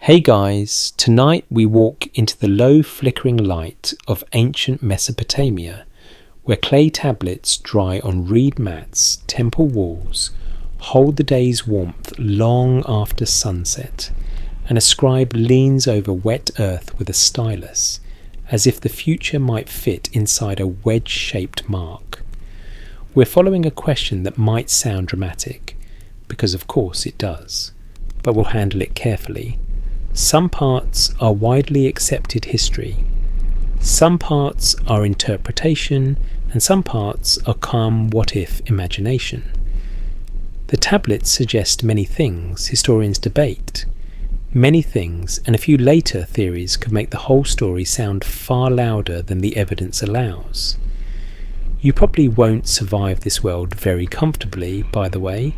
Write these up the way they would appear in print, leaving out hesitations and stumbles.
Hey guys, tonight we walk into the low flickering light of ancient Mesopotamia, where clay tablets dry on reed mats, temple walls, hold the day's warmth long after sunset, and a scribe leans over wet earth with a stylus, as if the future might fit inside a wedge-shaped mark. We're following a question that might sound dramatic, because of course it does, but we'll handle it carefully. Some parts are widely accepted history, some parts are interpretation, and some parts are calm what-if imagination. The tablets suggest many things historians debate. Many things, and a few later theories could make the whole story sound far louder than the evidence allows. You probably won't survive this world very comfortably, by the way,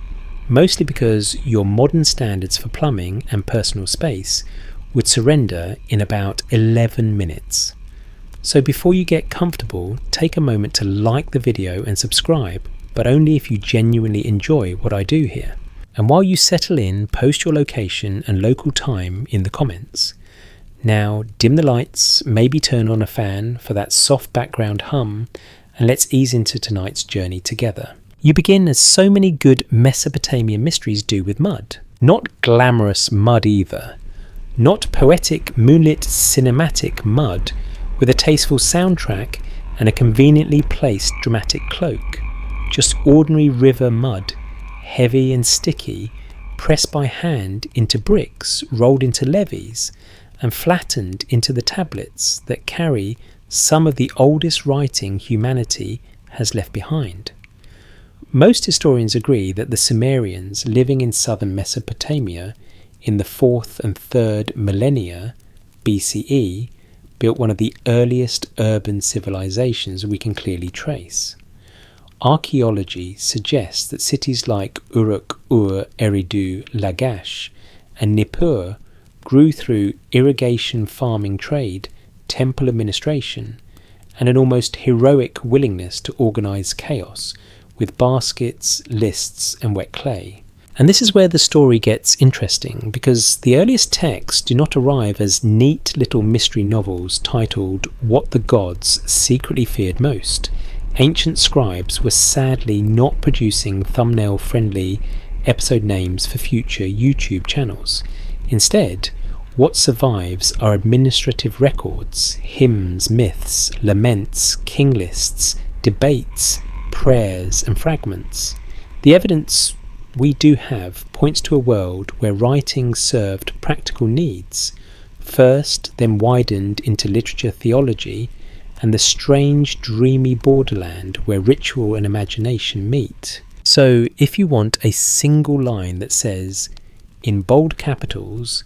mostly because your modern standards for plumbing and personal space would surrender in about 11 minutes. So before you get comfortable, take a moment to like the video and subscribe, but only if you genuinely enjoy what I do here. And while you settle in, post your location and local time in the comments. Now dim the lights, maybe turn on a fan for that soft background hum, and let's ease into tonight's journey together. You begin as so many good Mesopotamian mysteries do with mud. Not glamorous mud either. Not poetic, moonlit, cinematic mud with a tasteful soundtrack and a conveniently placed dramatic cloak. Just ordinary river mud, heavy and sticky, pressed by hand into bricks, rolled into levees, and flattened into the tablets that carry some of the oldest writing humanity has left behind. Most historians agree that the Sumerians living in southern Mesopotamia in the 4th and 3rd millennia BCE built one of the earliest urban civilizations we can clearly trace. Archaeology suggests that cities like Uruk-ur, Eridu, Lagash and Nippur grew through irrigation farming trade, temple administration, and an almost heroic willingness to organize chaos with baskets, lists, and wet clay. And this is where the story gets interesting, because the earliest texts do not arrive as neat little mystery novels titled What the Gods Secretly Feared Most. Ancient scribes were sadly not producing thumbnail-friendly episode names for future YouTube channels. Instead, what survives are administrative records, hymns, myths, laments, king lists, debates, prayers and fragments. The evidence we do have points to a world where writing served practical needs, first then widened into literature theology, and the strange dreamy borderland where ritual and imagination meet. So if you want a single line that says, in bold capitals,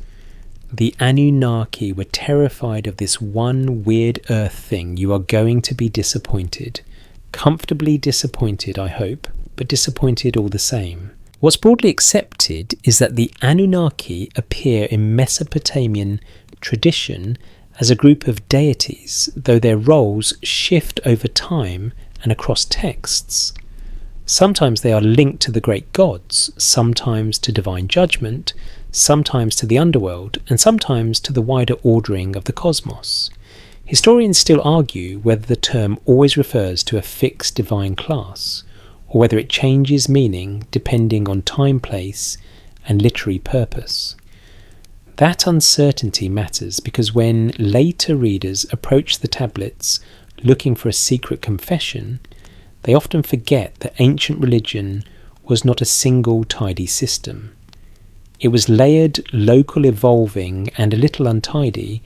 the Anunnaki were terrified of this one weird earth thing, you are going to be disappointed. Comfortably disappointed, I hope, but disappointed all the same. What's broadly accepted is that the Anunnaki appear in Mesopotamian tradition as a group of deities, though their roles shift over time and across texts. Sometimes they are linked to the great gods, sometimes to divine judgment, sometimes to the underworld, and sometimes to the wider ordering of the cosmos. Historians still argue whether the term always refers to a fixed divine class, or whether it changes meaning depending on time, place, and literary purpose. That uncertainty matters because when later readers approach the tablets looking for a secret confession, they often forget that ancient religion was not a single tidy system. It was layered, local, evolving, and a little untidy,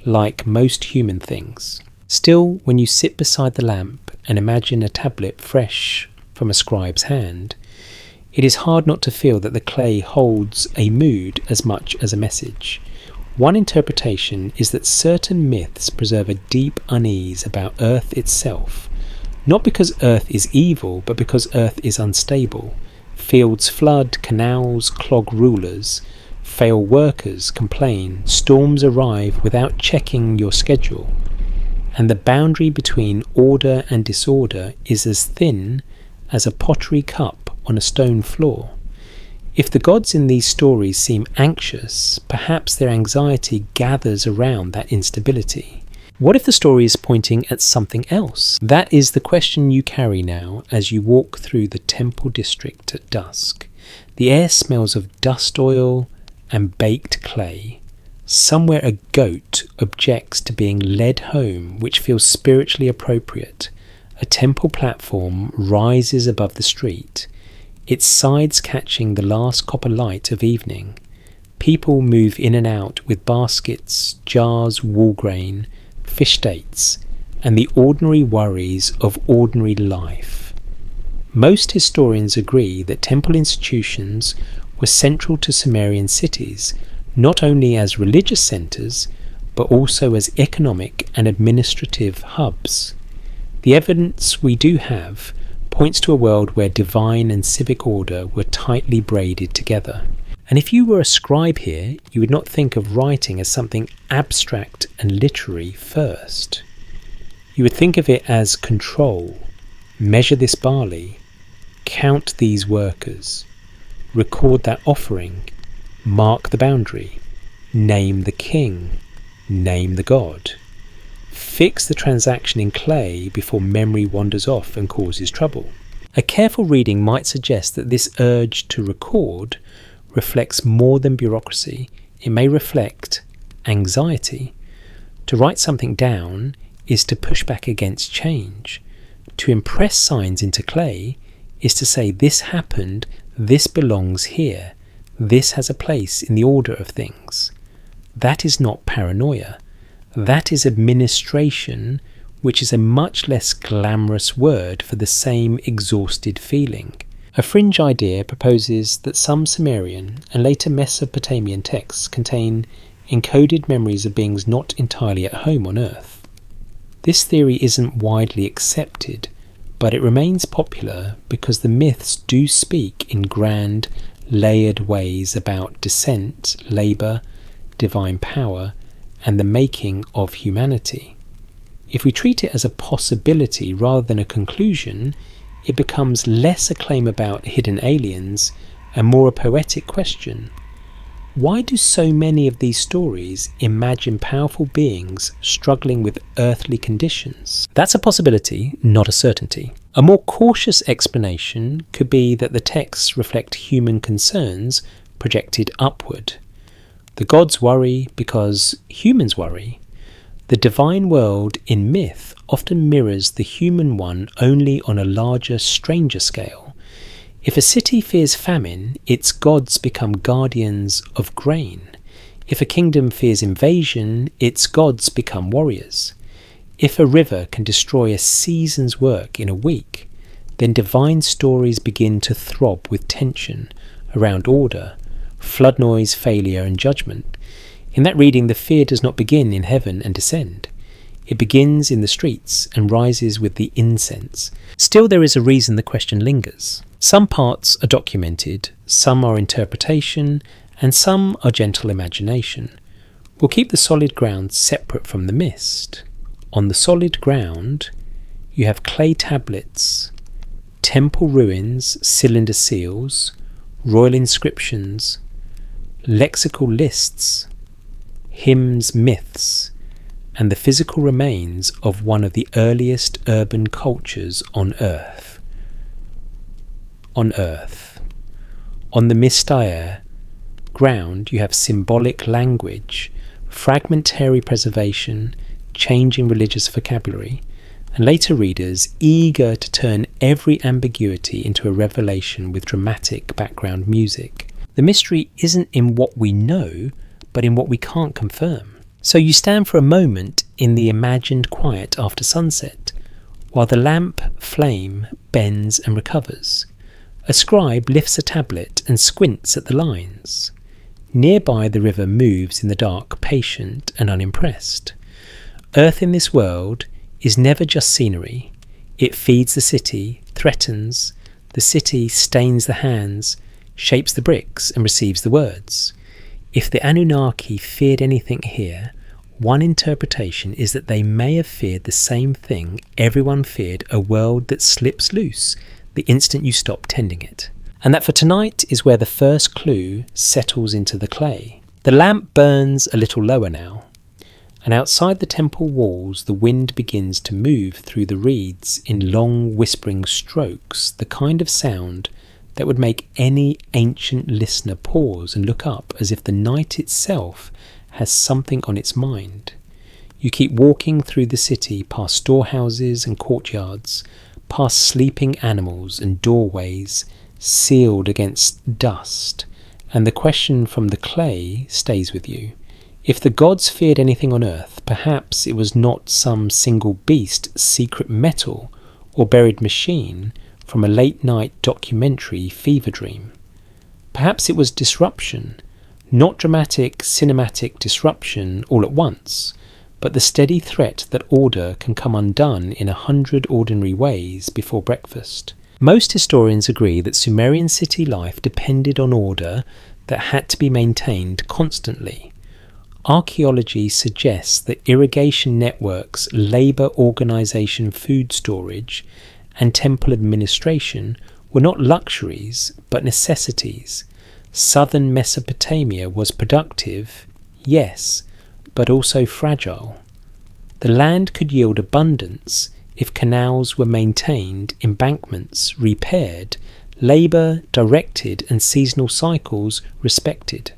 like most human things. Still, when you sit beside the lamp and imagine a tablet fresh from a scribe's hand, it is hard not to feel that the clay holds a mood as much as a message. One interpretation is that certain myths preserve a deep unease about Earth itself, not because Earth is evil, but because Earth is unstable. Fields flood, canals clog rulers, fail workers complain, storms arrive without checking your schedule, and the boundary between order and disorder is as thin as a pottery cup on a stone floor. If the gods in these stories seem anxious, perhaps their anxiety gathers around that instability. What if the story is pointing at something else? That is the question you carry now as you walk through the temple district at dusk. The air smells of dust oil and baked clay. Somewhere a goat objects to being led home, which feels spiritually appropriate. A temple platform rises above the street, its sides catching the last copper light of evening. People move in and out with baskets, jars, wool grain, fish dates, and the ordinary worries of ordinary life. Most historians agree that temple institutions were central to Sumerian cities, not only as religious centres, but also as economic and administrative hubs. The evidence we do have points to a world where divine and civic order were tightly braided together. And if you were a scribe here, you would not think of writing as something abstract and literary first. You would think of it as control, measure this barley, count these workers, record that offering, mark the boundary, name the king, name the god. Fix the transaction in clay before memory wanders off and causes trouble. A careful reading might suggest that this urge to record reflects more than bureaucracy. It may reflect anxiety. To write something down is to push back against change. To impress signs into clay is to say this happened, this belongs here, this has a place in the order of things. That is not paranoia. That is administration, which is a much less glamorous word for the same exhausted feeling. A fringe idea proposes that some Sumerian and later Mesopotamian texts contain encoded memories of beings not entirely at home on Earth. This theory isn't widely accepted, but it remains popular because the myths do speak in grand, layered ways about descent, labour, divine power, and the making of humanity. If we treat it as a possibility rather than a conclusion, it becomes less a claim about hidden aliens and more a poetic question. Why do so many of these stories imagine powerful beings struggling with earthly conditions? That's a possibility, not a certainty. A more cautious explanation could be that the texts reflect human concerns projected upward. The gods worry because humans worry. The divine world in myth often mirrors the human one, only on a larger, stranger scale. If a city fears famine, its gods become guardians of grain. If a kingdom fears invasion, its gods become warriors. If a river can destroy a season's work in a week, then divine stories begin to throb with tension around order, flood noise, failure, and judgment. In that reading, the fear does not begin in heaven and descend. It begins in the streets and rises with the incense. Still, there is a reason the question lingers. Some parts are documented, some are interpretation, and some are gentle imagination. We'll keep the solid ground separate from the mist. On the solid ground, you have clay tablets, temple ruins, cylinder seals, royal inscriptions, lexical lists, hymns, myths, and the physical remains of one of the earliest urban cultures on Earth. On the Mystire ground, you have symbolic language, fragmentary preservation, changing religious vocabulary, and later readers eager to turn every ambiguity into a revelation with dramatic background music. The mystery isn't in what we know, but in what we can't confirm. So you stand for a moment in the imagined quiet after sunset, while the lamp flame bends and recovers. A scribe lifts a tablet and squints at the lines. Nearby, the river moves in the dark, patient and unimpressed. Earth in this world is never just scenery. It feeds the city, threatens. The city stains the hands, shapes the bricks and receives the words. If the Anunnaki feared anything here, one interpretation is that they may have feared the same thing everyone feared, a world that slips loose the instant you stop tending it. And that for tonight is where the first clue settles into the clay. The lamp burns a little lower now, and outside the temple walls the wind begins to move through the reeds in long whispering strokes, the kind of sound that would make any ancient listener pause and look up as if the night itself has something on its mind. You keep walking through the city, past storehouses and courtyards, past sleeping animals and doorways sealed against dust, and the question from the clay stays with you. If the gods feared anything on earth, perhaps it was not some single beast, secret metal, or buried machine from a late-night documentary fever dream. Perhaps it was disruption, not dramatic cinematic disruption all at once, but the steady threat that order can come undone in 100 ordinary ways before breakfast. Most historians agree that Sumerian city life depended on order that had to be maintained constantly. Archaeology suggests that irrigation networks, labour organisation, food storage, and temple administration were not luxuries but necessities. Southern Mesopotamia was productive, yes, but also fragile. The land could yield abundance if canals were maintained, embankments repaired, labour directed, and seasonal cycles respected.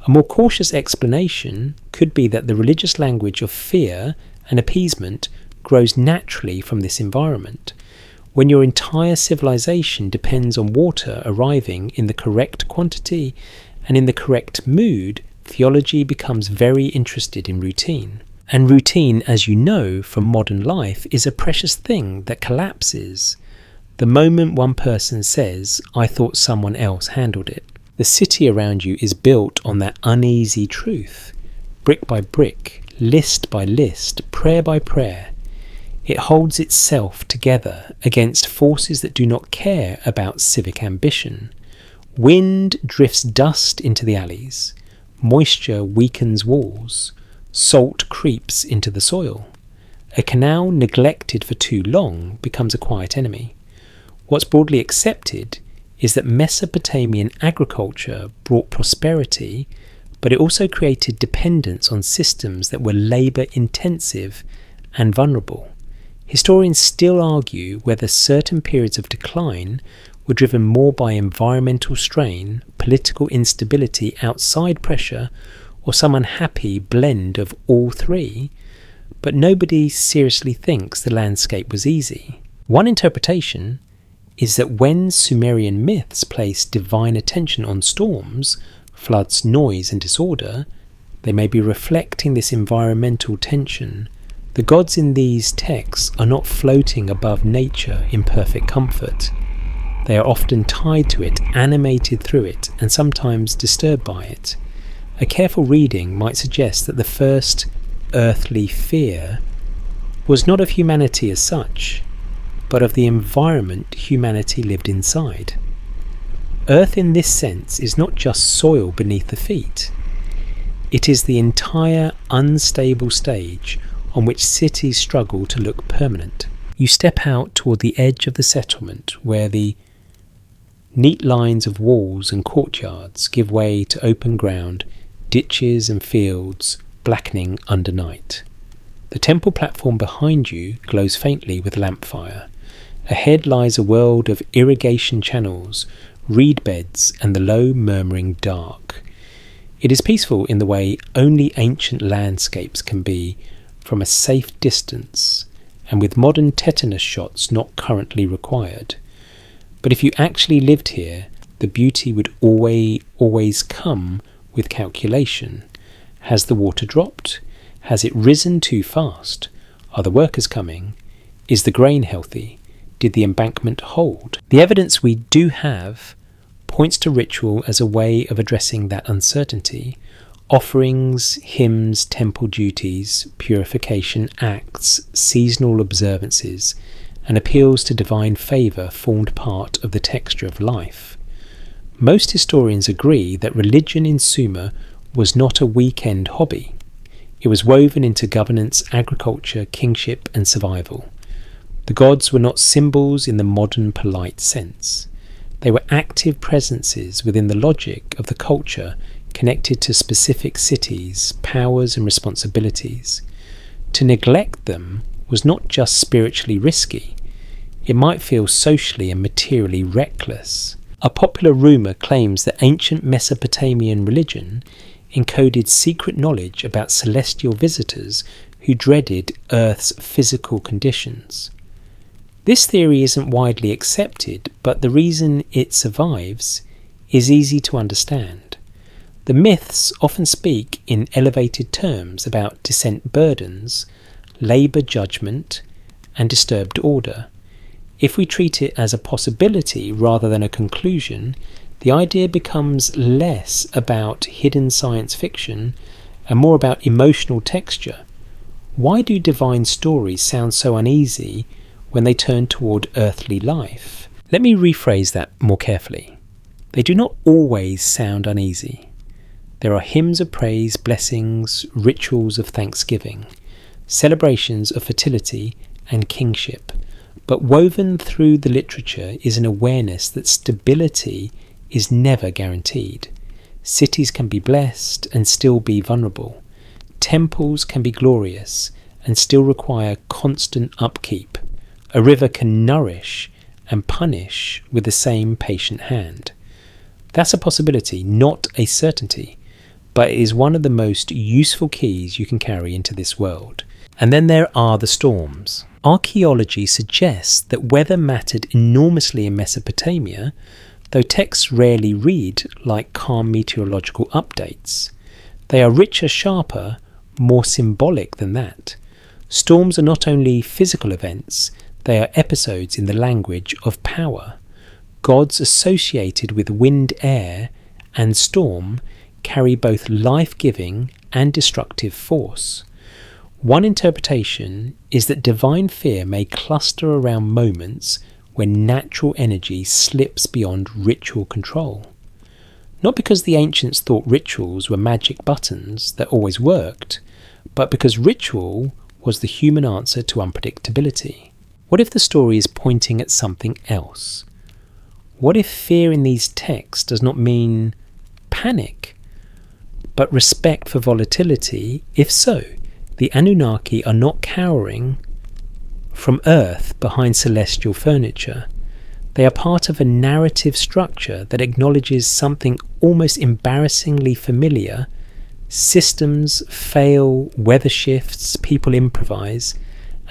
A more cautious explanation could be that the religious language of fear and appeasement grows naturally from this environment. When your entire civilization depends on water arriving in the correct quantity and in the correct mood, theology becomes very interested in routine. And routine, as you know from modern life, is a precious thing that collapses the moment one person says, "I thought someone else handled it." The city around you is built on that uneasy truth, brick by brick, list by list, prayer by prayer. It holds itself together against forces that do not care about civic ambition. Wind drifts dust into the alleys. Moisture weakens walls. Salt creeps into the soil. A canal neglected for too long becomes a quiet enemy. What's broadly accepted is that Mesopotamian agriculture brought prosperity, but it also created dependence on systems that were labour-intensive and vulnerable. Historians still argue whether certain periods of decline were driven more by environmental strain, political instability, outside pressure, or some unhappy blend of all three, but nobody seriously thinks the landscape was easy. One interpretation is that when Sumerian myths place divine attention on storms, floods, noise and disorder, they may be reflecting this environmental tension. The gods in these texts are not floating above nature in perfect comfort. They are often tied to it, animated through it, and sometimes disturbed by it. A careful reading might suggest that the first earthly fear was not of humanity as such, but of the environment humanity lived inside. Earth in this sense is not just soil beneath the feet. It is the entire unstable stage on which cities struggle to look permanent. You step out toward the edge of the settlement where the neat lines of walls and courtyards give way to open ground, ditches and fields blackening under night. The temple platform behind you glows faintly with lampfire. Ahead lies a world of irrigation channels, reed beds, and the low murmuring dark. It is peaceful in the way only ancient landscapes can be, from a safe distance, and with modern tetanus shots not currently required. But if you actually lived here, the beauty would always come with calculation. Has the water dropped? Has it risen too fast? Are the workers coming? Is the grain healthy? Did the embankment hold? The evidence we do have points to ritual as a way of addressing that uncertainty. Offerings, hymns, temple duties, purification acts, seasonal observances, and appeals to divine favour formed part of the texture of life. Most historians agree that religion in Sumer was not a weekend hobby. It was woven into governance, agriculture, kingship, and survival. The gods were not symbols in the modern polite sense. They were active presences within the logic of the culture connected to specific cities, powers and responsibilities. To neglect them was not just spiritually risky, it might feel socially and materially reckless. A popular rumour claims that ancient Mesopotamian religion encoded secret knowledge about celestial visitors who dreaded Earth's physical conditions. This theory isn't widely accepted, but the reason it survives is easy to understand. The myths often speak in elevated terms about descent burdens, labour judgment, and disturbed order. If we treat it as a possibility rather than a conclusion, the idea becomes less about hidden science fiction and more about emotional texture. Why do divine stories sound so uneasy when they turn toward earthly life? Let me rephrase that more carefully. They do not always sound uneasy. There are hymns of praise, blessings, rituals of thanksgiving, celebrations of fertility and kingship. But woven through the literature is an awareness that stability is never guaranteed. Cities can be blessed and still be vulnerable. Temples can be glorious and still require constant upkeep. A river can nourish and punish with the same patient hand. That's a possibility, not a certainty, but it is one of the most useful keys you can carry into this world. And then there are the storms. Archaeology suggests that weather mattered enormously in Mesopotamia, though texts rarely read like calm meteorological updates. They are richer, sharper, more symbolic than that. Storms are not only physical events, they are episodes in the language of power. Gods associated with wind, air, and storm carry both life-giving and destructive force. One interpretation is that divine fear may cluster around moments when natural energy slips beyond ritual control. Not because the ancients thought rituals were magic buttons that always worked, but because ritual was the human answer to unpredictability. What if the story is pointing at something else? What if fear in these texts does not mean panic, but respect for volatility? If so, the Anunnaki are not cowering from Earth behind celestial furniture. They are part of a narrative structure that acknowledges something almost embarrassingly familiar. Systems fail, weather shifts, people improvise,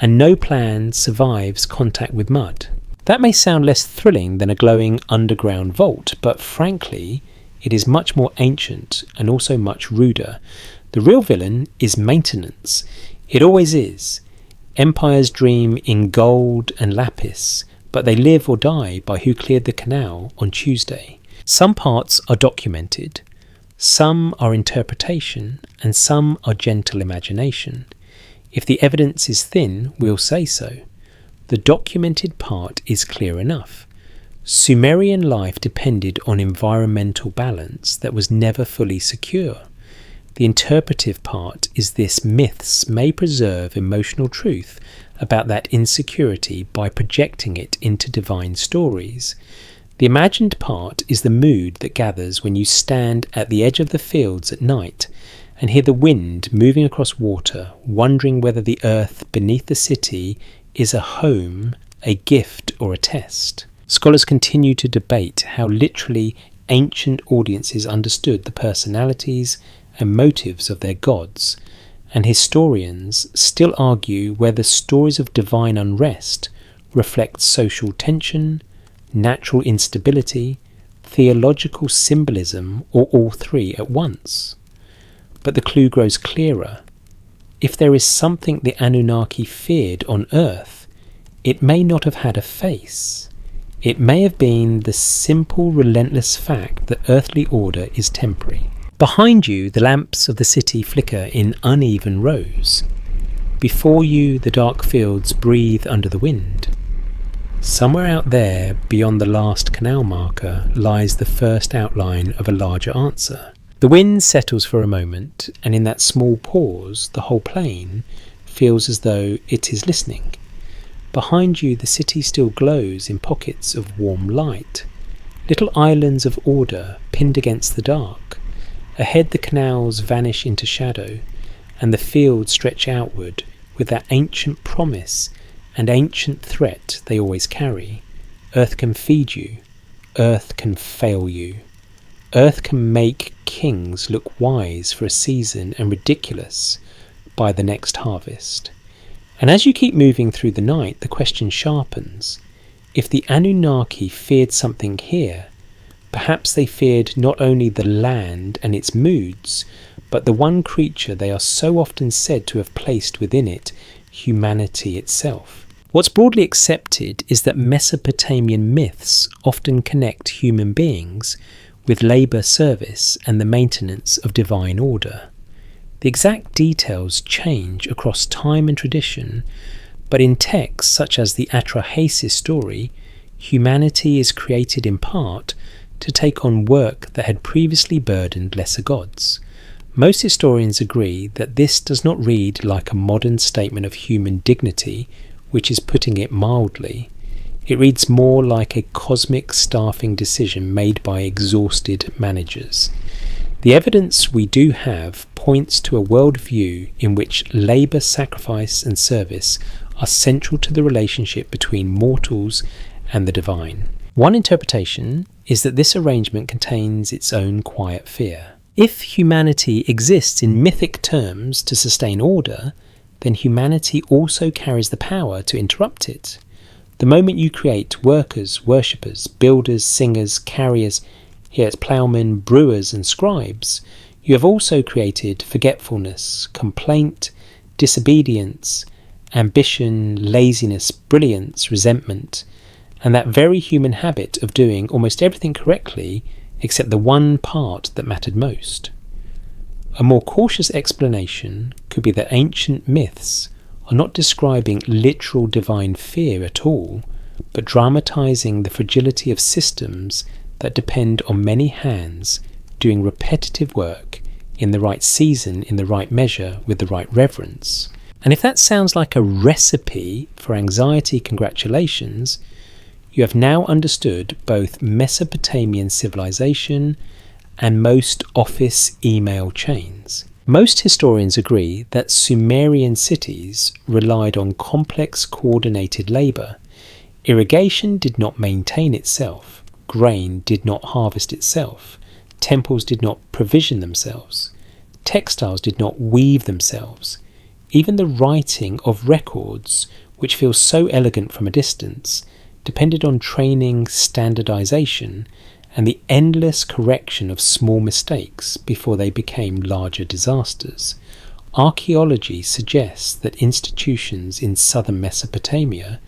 and no plan survives contact with mud. That may sound less thrilling than a glowing underground vault, but frankly, it is much more ancient and also much ruder. The real villain is maintenance. It always is. Empires dream in gold and lapis, but they live or die by who cleared the canal on Tuesday. Some parts are documented, some are interpretation, and some are gentle imagination. If the evidence is thin, we'll say so. The documented part is clear enough. Sumerian life depended on environmental balance that was never fully secure. The interpretive part is this: myths may preserve emotional truth about that insecurity by projecting it into divine stories. The imagined part is the mood that gathers when you stand at the edge of the fields at night and hear the wind moving across water, wondering whether the earth beneath the city is a home, a gift, or a test. Scholars continue to debate how literally ancient audiences understood the personalities and motives of their gods, and historians still argue whether stories of divine unrest reflect social tension, natural instability, theological symbolism, or all three at once. But the clue grows clearer. If there is something the Anunnaki feared on Earth, it may not have had a face. It may have been the simple, relentless fact that earthly order is temporary. Behind you, the lamps of the city flicker in uneven rows. Before you, the dark fields breathe under the wind. Somewhere out there, beyond the last canal marker, lies the first outline of a larger answer. The wind settles for a moment, and in that small pause, the whole plain feels as though it is listening. Behind you, the city still glows in pockets of warm light. little islands of order pinned against the dark. Ahead the canals vanish into shadow, and the fields stretch outward with that ancient promise and ancient threat they always carry. Earth can feed you, earth can fail you. Earth can make kings look wise for a season and ridiculous by the next harvest. And as you keep moving through the night, the question sharpens. If the Anunnaki feared something here, perhaps they feared not only the land and its moods, but the one creature they are so often said to have placed within it, humanity itself. What's broadly accepted is that Mesopotamian myths often connect human beings with labour service and the maintenance of divine order. The exact details change across time and tradition, but in texts such as the Atrahasis story, humanity is created in part to take on work that had previously burdened lesser gods. Most historians agree that this does not read like a modern statement of human dignity, which is putting it mildly. It reads more like a cosmic staffing decision made by exhausted managers. The evidence we do have points to a worldview in which labour, sacrifice and service are central to the relationship between mortals and the divine. One interpretation is that this arrangement contains its own quiet fear. If humanity exists in mythic terms to sustain order, then humanity also carries the power to interrupt it. The moment you create workers, worshippers, builders, singers, carriers, here it's ploughmen, brewers and scribes, you have also created forgetfulness, complaint, disobedience, ambition, laziness, brilliance, resentment, and that very human habit of doing almost everything correctly except the one part that mattered most. A more cautious explanation could be that ancient myths are not describing literal divine fear at all, but dramatising the fragility of systems that depend on many hands doing repetitive work in the right season, in the right measure, with the right reverence. And if that sounds like a recipe for anxiety, congratulations, you have now understood both Mesopotamian civilization and most office email chains. Most historians agree that Sumerian cities relied on complex coordinated labour. Irrigation did not maintain itself, grain did not harvest itself, temples did not provision themselves, textiles did not weave themselves. Even the writing of records, which feels so elegant from a distance, depended on training, standardization, and the endless correction of small mistakes before they became larger disasters. Archaeology suggests that institutions in southern Mesopotamia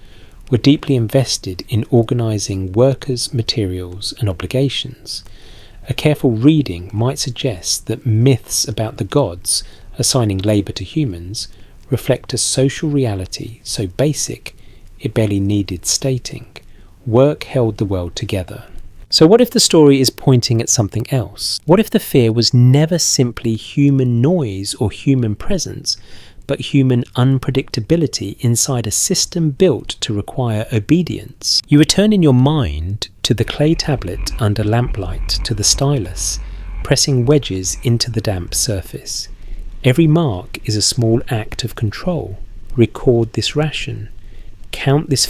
were deeply invested in organizing workers, materials, and obligations. A careful reading might suggest that myths about the gods assigning labour to humans reflect a social reality so basic it barely needed stating. Work held the world together. So what if the story is pointing at something else? What if the fear was never simply human noise or human presence, but human unpredictability inside a system built to require obedience? You return in your mind to the clay tablet under lamplight, to the stylus, pressing wedges into the damp surface. Every mark is a small act of control. Record this ration. Count this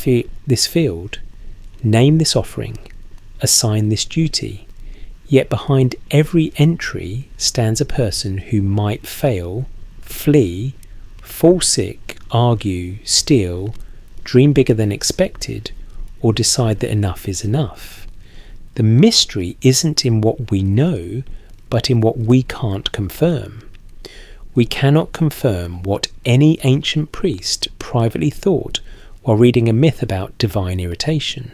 field. Name this offering. Assign this duty. Yet behind every entry stands a person who might fail, flee, fall sick, argue, steal, dream bigger than expected, or decide that enough is enough. The mystery isn't in what we know, but in what we can't confirm. We cannot confirm what any ancient priest privately thought while reading a myth about divine irritation.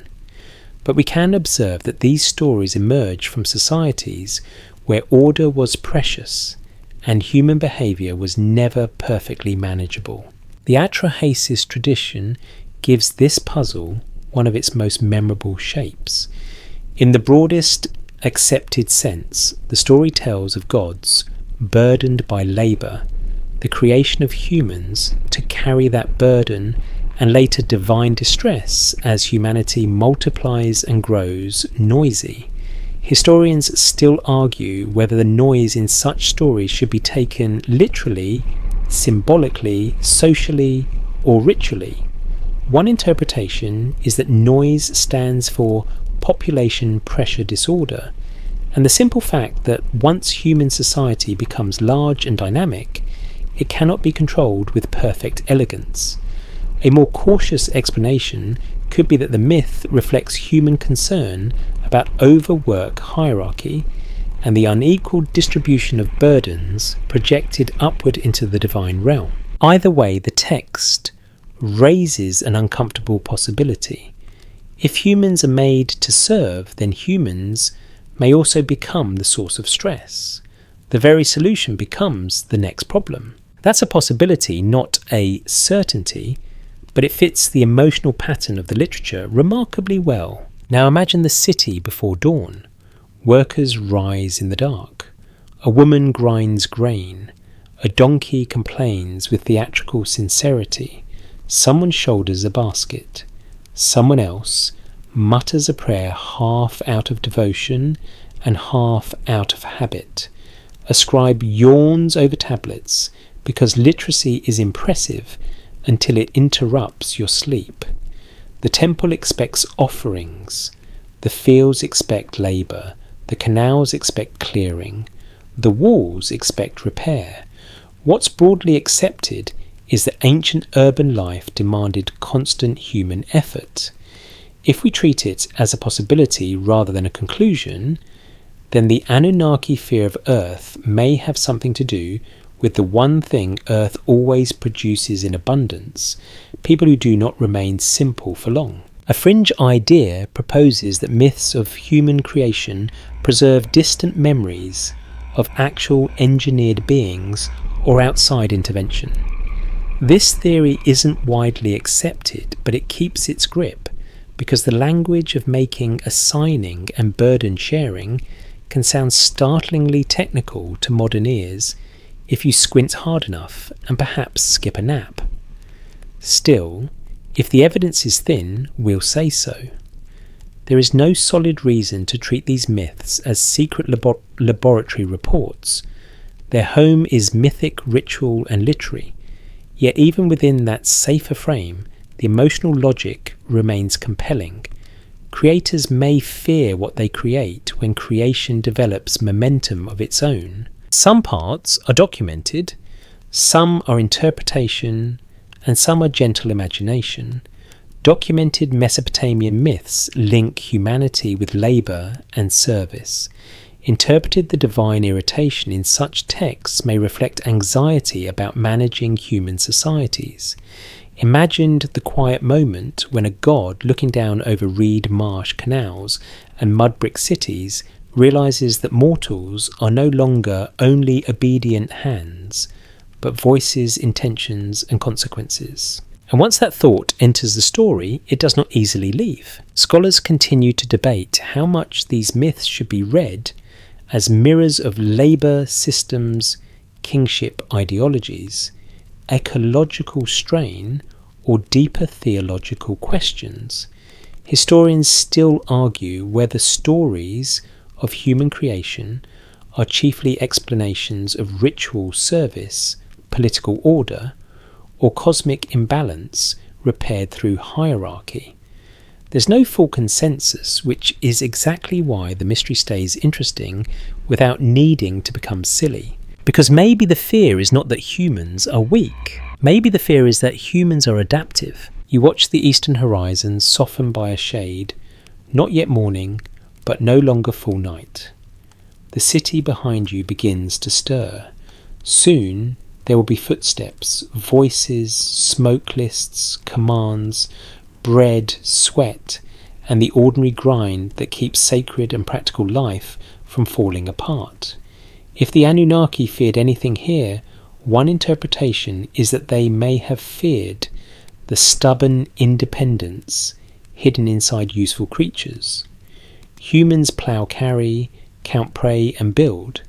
But we can observe that these stories emerge from societies where order was precious and human behaviour was never perfectly manageable. The Atrahasis tradition gives this puzzle one of its most memorable shapes. In the broadest accepted sense, the story tells of gods burdened by labour, the creation of humans to carry that burden and later divine distress as humanity multiplies and grows noisy. Historians still argue whether the noise in such stories should be taken literally, symbolically, socially, or ritually. One interpretation is that noise stands for population pressure disorder, and the simple fact that once human society becomes large and dynamic, it cannot be controlled with perfect elegance. A more cautious explanation could be that the myth reflects human concern about overwork hierarchy and the unequal distribution of burdens projected upward into the divine realm. Either way, the text raises an uncomfortable possibility. If humans are made to serve, then humans may also become the source of stress. The very solution becomes the next problem. That's a possibility, not a certainty, but it fits the emotional pattern of the literature remarkably well. Now imagine the city before dawn. Workers rise in the dark. A woman grinds grain. A donkey complains with theatrical sincerity. Someone shoulders a basket. Someone else mutters a prayer half out of devotion and half out of habit. A scribe yawns over tablets because literacy is impressive until it interrupts your sleep. The temple expects offerings. The fields expect labour. The canals expect clearing. The walls expect repair. What's broadly accepted is that ancient urban life demanded constant human effort. If we treat it as a possibility rather than a conclusion, then the Anunnaki fear of Earth may have something to do with the one thing Earth always produces in abundance, people who do not remain simple for long. A fringe idea proposes that myths of human creation preserve distant memories of actual engineered beings or outside intervention. This theory isn't widely accepted, but it keeps its grip because the language of making, assigning and burden sharing can sound startlingly technical to modern ears if you squint hard enough and perhaps skip a nap. Still, if the evidence is thin, we'll say so. There is no solid reason to treat these myths as secret laboratory reports. Their home is mythic, ritual and literary, yet even within that safer frame, the emotional logic remains compelling. Creators may fear what they create when creation develops momentum of its own. Some parts are documented, some are interpretation, and some are gentle imagination. Documented Mesopotamian myths link humanity with labour and service. Interpreted the divine irritation in such texts may reflect anxiety about managing human societies. Imagined the quiet moment when a god looking down over reed marsh canals and mud brick cities realises that mortals are no longer only obedient hands, but voices, intentions and consequences. And once that thought enters the story, it does not easily leave. Scholars continue to debate how much these myths should be read as mirrors of labour systems, kingship ideologies, ecological strain, or deeper theological questions. Historians still argue whether stories of human creation are chiefly explanations of ritual service, political order, or cosmic imbalance repaired through hierarchy. There's no full consensus, which is exactly why the mystery stays interesting without needing to become silly. Because maybe the fear is not that humans are weak. Maybe the fear is that humans are adaptive. You watch the eastern horizon soften by a shade, not yet morning, but no longer full night. The city behind you begins to stir. Soon there will be footsteps, voices, smoke lists, commands, bread, sweat, and the ordinary grind that keeps sacred and practical life from falling apart. If the Anunnaki feared anything here, one interpretation is that they may have feared the stubborn independence hidden inside useful creatures. Humans plough, carry, count, pray and build,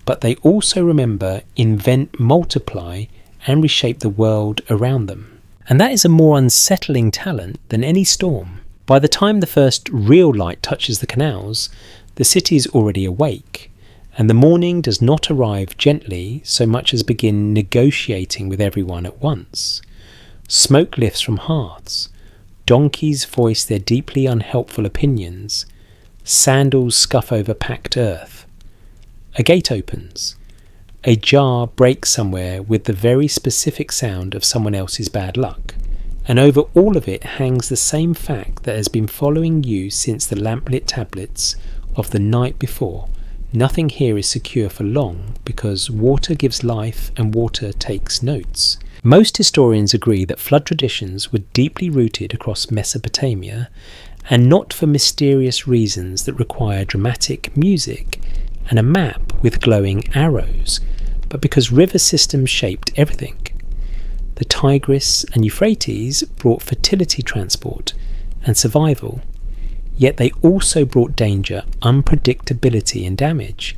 but they also remember, invent, multiply and reshape the world around them. And that is a more unsettling talent than any storm. By the time the first real light touches the canals, the city is already awake, and the morning does not arrive gently so much as begin negotiating with everyone at once. Smoke lifts from hearths, donkeys voice their deeply unhelpful opinions, sandals scuff over packed earth. A gate opens. A jar breaks somewhere with the very specific sound of someone else's bad luck, and over all of it hangs the same fact that has been following you since the lamplit tablets of the night before. Nothing here is secure for long, because water gives life and water takes notes. Most historians agree that flood traditions were deeply rooted across Mesopotamia, and not for mysterious reasons that require dramatic music and a map with glowing arrows, but because river systems shaped everything. The Tigris and Euphrates brought fertility transport and survival, yet they also brought danger, unpredictability and damage.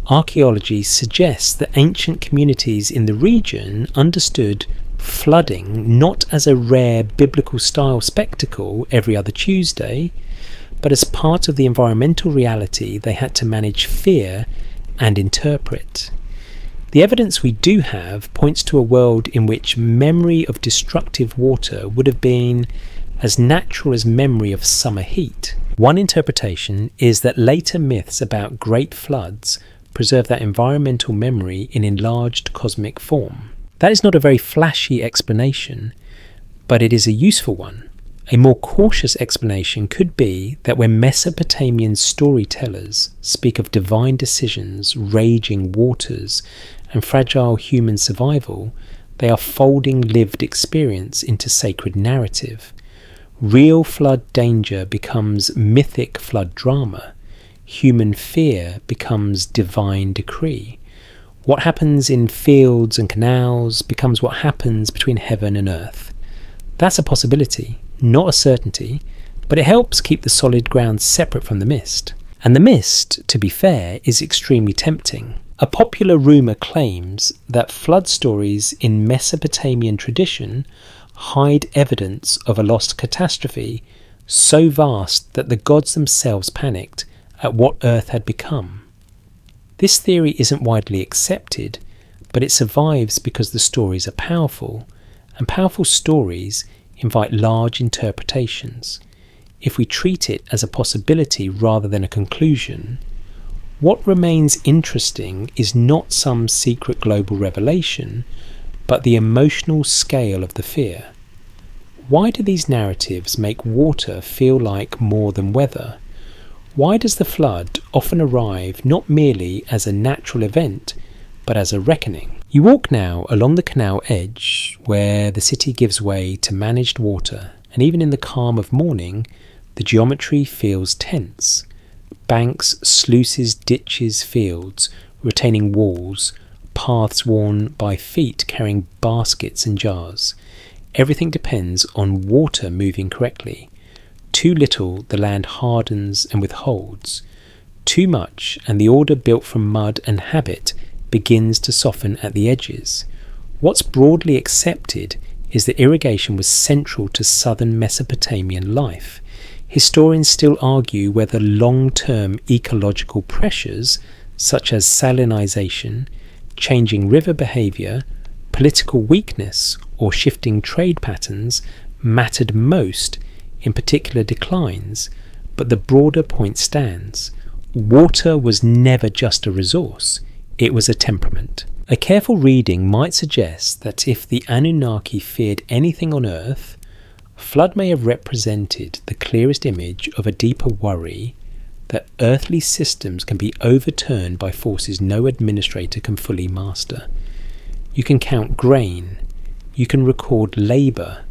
Archaeology suggests that ancient communities in the region understood flooding not as a rare biblical-style spectacle every other Tuesday, but as part of the environmental reality they had to manage, fear and interpret. The evidence we do have points to a world in which memory of destructive water would have been as natural as memory of summer heat. One interpretation is that later myths about great floods preserve that environmental memory in enlarged cosmic form. That is not a very flashy explanation, but it is a useful one. A more cautious explanation could be that when Mesopotamian storytellers speak of divine decisions, raging waters, and fragile human survival, they are folding lived experience into sacred narrative. Real flood danger becomes mythic flood drama. Human fear becomes divine decree. What happens in fields and canals becomes what happens between heaven and earth. That's a possibility, not a certainty, but it helps keep the solid ground separate from the mist. And the mist, to be fair, is extremely tempting. A popular rumour claims that flood stories in Mesopotamian tradition hide evidence of a lost catastrophe so vast that the gods themselves panicked at what Earth had become. This theory isn't widely accepted, but it survives because the stories are powerful, and powerful stories invite large interpretations. If we treat it as a possibility rather than a conclusion, what remains interesting is not some secret global revelation, but the emotional scale of the fear. Why do these narratives make water feel like more than weather? Why does the flood often arrive not merely as a natural event, but as a reckoning? You walk now along the canal edge, where the city gives way to managed water, and even in the calm of morning, the geometry feels tense. Banks, sluices, ditches, fields, retaining walls, paths worn by feet carrying baskets and jars. Everything depends on water moving correctly. Too little, the land hardens and withholds. Too much, and the order built from mud and habit begins to soften at the edges. What's broadly accepted is that irrigation was central to southern Mesopotamian life. Historians still argue whether long-term ecological pressures, such as salinization, changing river behaviour, political weakness, or shifting trade patterns, mattered most in particular declines, but the broader point stands. Water was never just a resource, it was a temperament. A careful reading might suggest that if the Anunnaki feared anything on Earth, flood may have represented the clearest image of a deeper worry that earthly systems can be overturned by forces no administrator can fully master. You can count grain, you can record labour,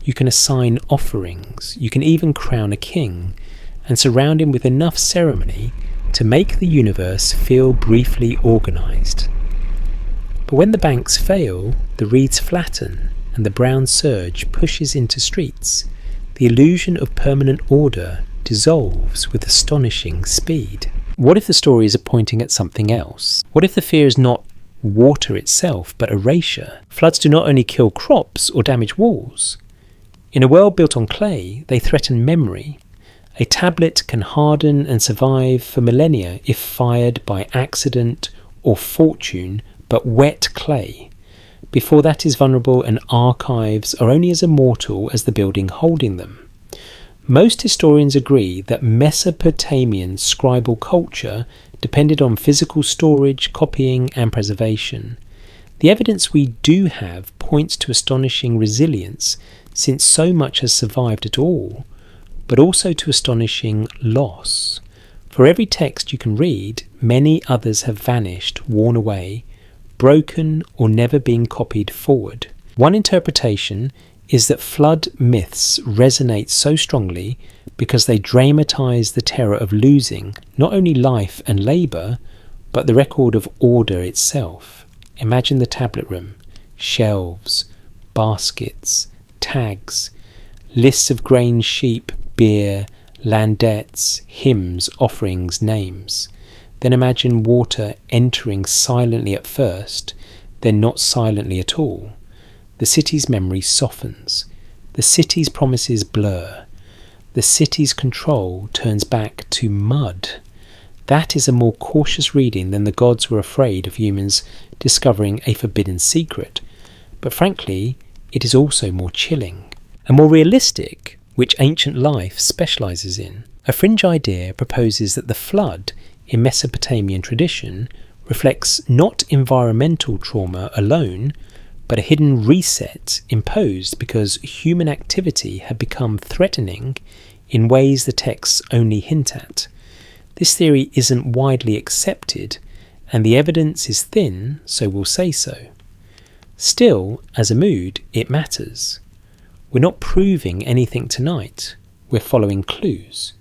you can assign offerings, you can even crown a king, and surround him with enough ceremony to make the universe feel briefly organised. But when the banks fail, the reeds flatten, and the brown surge pushes into streets, the illusion of permanent order dissolves with astonishing speed. What if the stories are pointing at something else? What if the fear is not water itself, but erasure. Floods do not only kill crops or damage walls. In a world built on clay, they threaten memory. A tablet can harden and survive for millennia if fired by accident or fortune, but wet clay. Before that is vulnerable, and archives are only as immortal as the building holding them. Most historians agree that Mesopotamian scribal culture depended on physical storage, copying and preservation. The evidence we do have points to astonishing resilience, since so much has survived at all, but also to astonishing loss. For every text you can read, many others have vanished, worn away, broken or never being copied forward. One interpretation is that flood myths resonate so strongly because they dramatize the terror of losing not only life and labour, but the record of order itself. Imagine the tablet room, shelves, baskets, tags, lists of grain, sheep, beer, land debts, hymns, offerings, names. Then imagine water entering silently at first, then not silently at all. The city's memory softens. The city's promises blur. The city's control turns back to mud. That is a more cautious reading than the gods were afraid of humans discovering a forbidden secret. But frankly, it is also more chilling. And more realistic, which ancient life specialises in. A fringe idea proposes that the flood in Mesopotamian tradition reflects not environmental trauma alone, but a hidden reset imposed because human activity had become threatening in ways the texts only hint at. This theory isn't widely accepted, and the evidence is thin, so we'll say so. Still, as a mood, it matters. We're not proving anything tonight, we're following clues.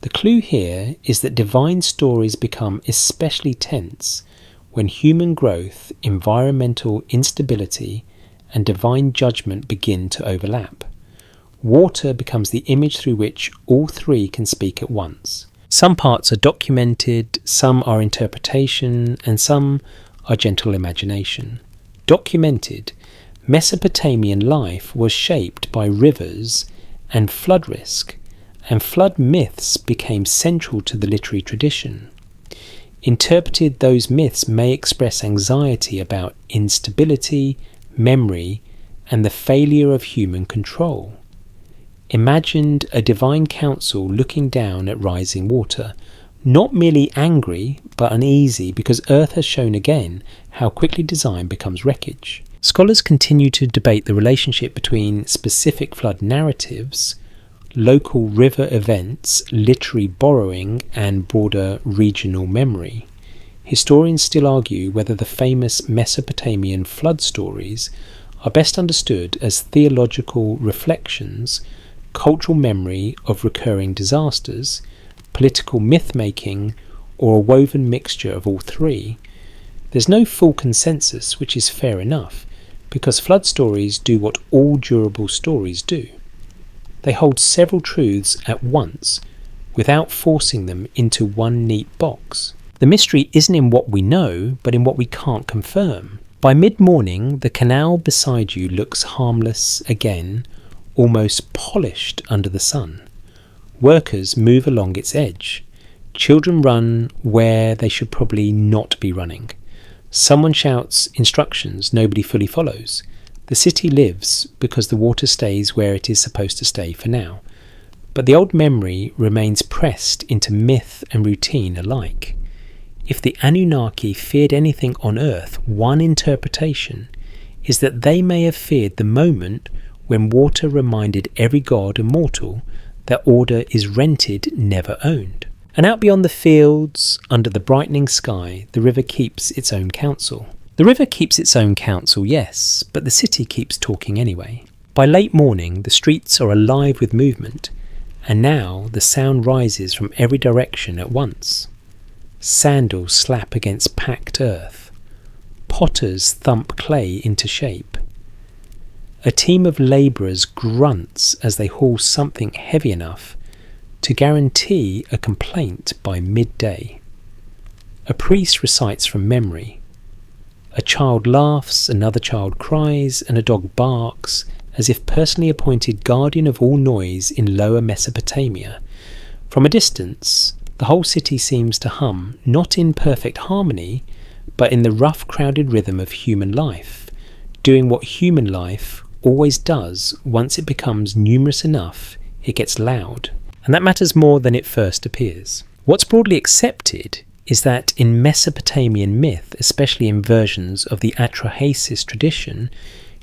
The clue here is that divine stories become especially tense when human growth, environmental instability, and divine judgment begin to overlap. Water becomes the image through which all three can speak at once. Some parts are documented, some are interpretation, and some are gentle imagination. Documented, Mesopotamian life was shaped by rivers and flood risk, and flood myths became central to the literary tradition. Interpreted, those myths may express anxiety about instability, memory, and the failure of human control. Imagined a divine council looking down at rising water, not merely angry but uneasy because Earth has shown again how quickly design becomes wreckage. Scholars continue to debate the relationship between specific flood narratives, local river events, literary borrowing, and broader regional memory. Historians still argue whether the famous Mesopotamian flood stories are best understood as theological reflections, cultural memory of recurring disasters, political myth-making, or a woven mixture of all three. There's no full consensus, which is fair enough, because flood stories do what all durable stories do. They hold several truths at once, without forcing them into one neat box. The mystery isn't in what we know, but in what we can't confirm. By mid-morning, the canal beside you looks harmless again, almost polished under the sun. Workers move along its edge. Children run where they should probably not be running. Someone shouts instructions nobody fully follows. The city lives because the water stays where it is supposed to stay for now. But the old memory remains pressed into myth and routine alike. If the Anunnaki feared anything on Earth, one interpretation is that they may have feared the moment when water reminded every god and mortal that order is rented, never owned. And out beyond the fields, under the brightening sky, the river keeps its own counsel. The river keeps its own counsel, yes, but the city keeps talking anyway. By late morning, the streets are alive with movement, and now the sound rises from every direction at once. Sandals slap against packed earth. Potters thump clay into shape. A team of labourers grunts as they haul something heavy enough to guarantee a complaint by midday. A priest recites from memory. A child laughs, another child cries, and a dog barks, as if personally appointed guardian of all noise in Lower Mesopotamia. From a distance, the whole city seems to hum, not in perfect harmony, but in the rough, crowded rhythm of human life, doing what human life always does. Once it becomes numerous enough, it gets loud. And that matters more than it first appears. What's broadly accepted is that in Mesopotamian myth, especially in versions of the Atrahasis tradition,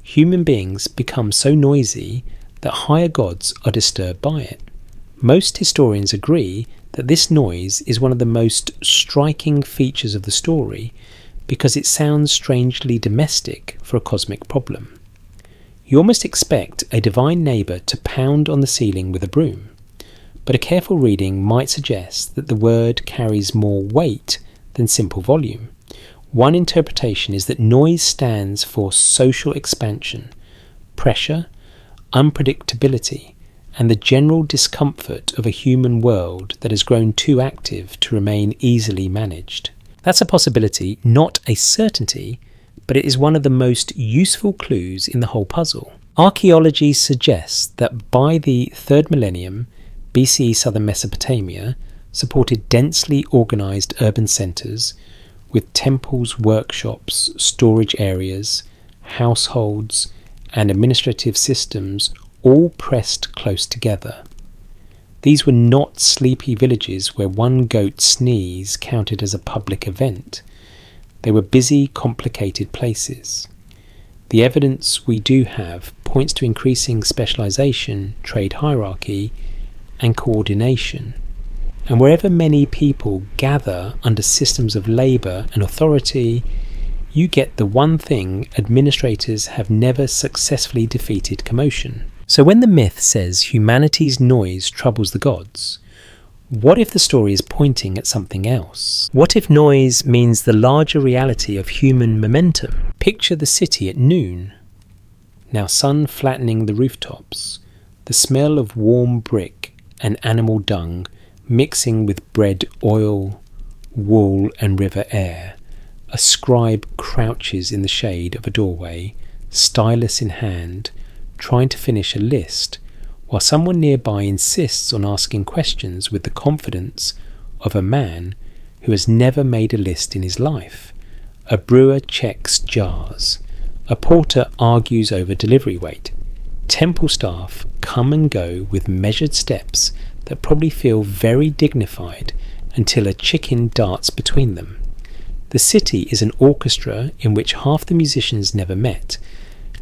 human beings become so noisy that higher gods are disturbed by it. Most historians agree that this noise is one of the most striking features of the story because it sounds strangely domestic for a cosmic problem. You almost expect a divine neighbour to pound on the ceiling with a broom, but a careful reading might suggest that the word carries more weight than simple volume. One interpretation is that noise stands for social expansion, pressure, unpredictability, and the general discomfort of a human world that has grown too active to remain easily managed. That's a possibility, not a certainty, but it is one of the most useful clues in the whole puzzle. Archaeology suggests that by the 3rd millennium, BCE southern Mesopotamia supported densely organised urban centres with temples, workshops, storage areas, households, and administrative systems all pressed close together. These were not sleepy villages where one goat's sneeze counted as a public event. They were busy, complicated places. The evidence we do have points to increasing specialisation, trade hierarchy, and coordination. And wherever many people gather under systems of labour and authority, you get the one thing: administrators have never successfully defeated commotion. So when the myth says humanity's noise troubles the gods, what if the story is pointing at something else? What if noise means the larger reality of human momentum? Picture the city at noon. Now sun flattening the rooftops, the smell of warm brick and animal dung mixing with bread, oil, wool and river air. A scribe crouches in the shade of a doorway, stylus in hand, trying to finish a list, while someone nearby insists on asking questions with the confidence of a man who has never made a list in his life. A brewer checks jars. A porter argues over delivery weight. Temple staff come and go with measured steps that probably feel very dignified until a chicken darts between them. The city is an orchestra in which half the musicians never met,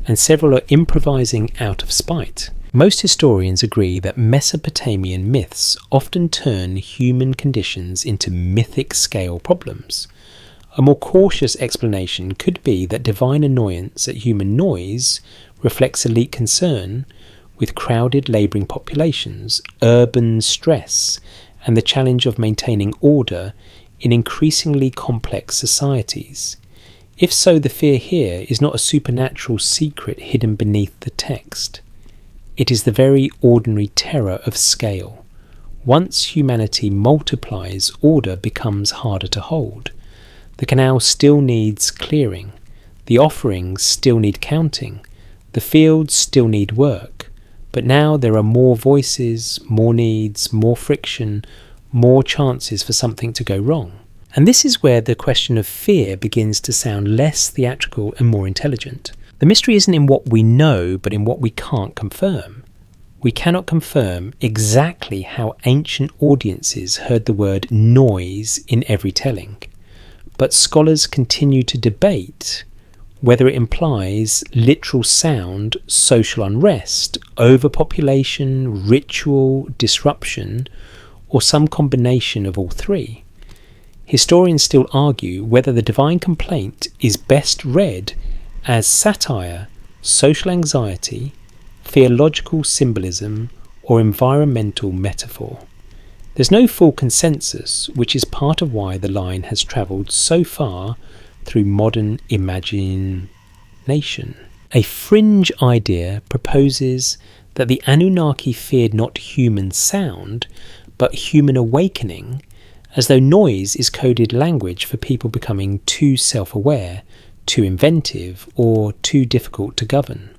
and several are improvising out of spite. Most historians agree that Mesopotamian myths often turn human conditions into mythic scale problems. A more cautious explanation could be that divine annoyance at human noise reflects elite concern with crowded labouring populations, urban stress, and the challenge of maintaining order in increasingly complex societies. If so, the fear here is not a supernatural secret hidden beneath the text. It is the very ordinary terror of scale. Once humanity multiplies, order becomes harder to hold. The canal still needs clearing. The offerings still need counting. The fields still need work. But now there are more voices, more needs, more friction, more chances for something to go wrong. And this is where the question of fear begins to sound less theatrical and more intelligent. The mystery isn't in what we know, but in what we can't confirm. We cannot confirm exactly how ancient audiences heard the word noise in every telling. But scholars continue to debate whether it implies literal sound, social unrest, overpopulation, ritual, disruption, or some combination of all three. Historians still argue whether the divine complaint is best read as satire, social anxiety, theological symbolism, or environmental metaphor. There's no full consensus, which is part of why the line has travelled so far through modern imagination. A fringe idea proposes that the Anunnaki feared not human sound, but human awakening, as though noise is coded language for people becoming too self-aware, too inventive, or too difficult to govern.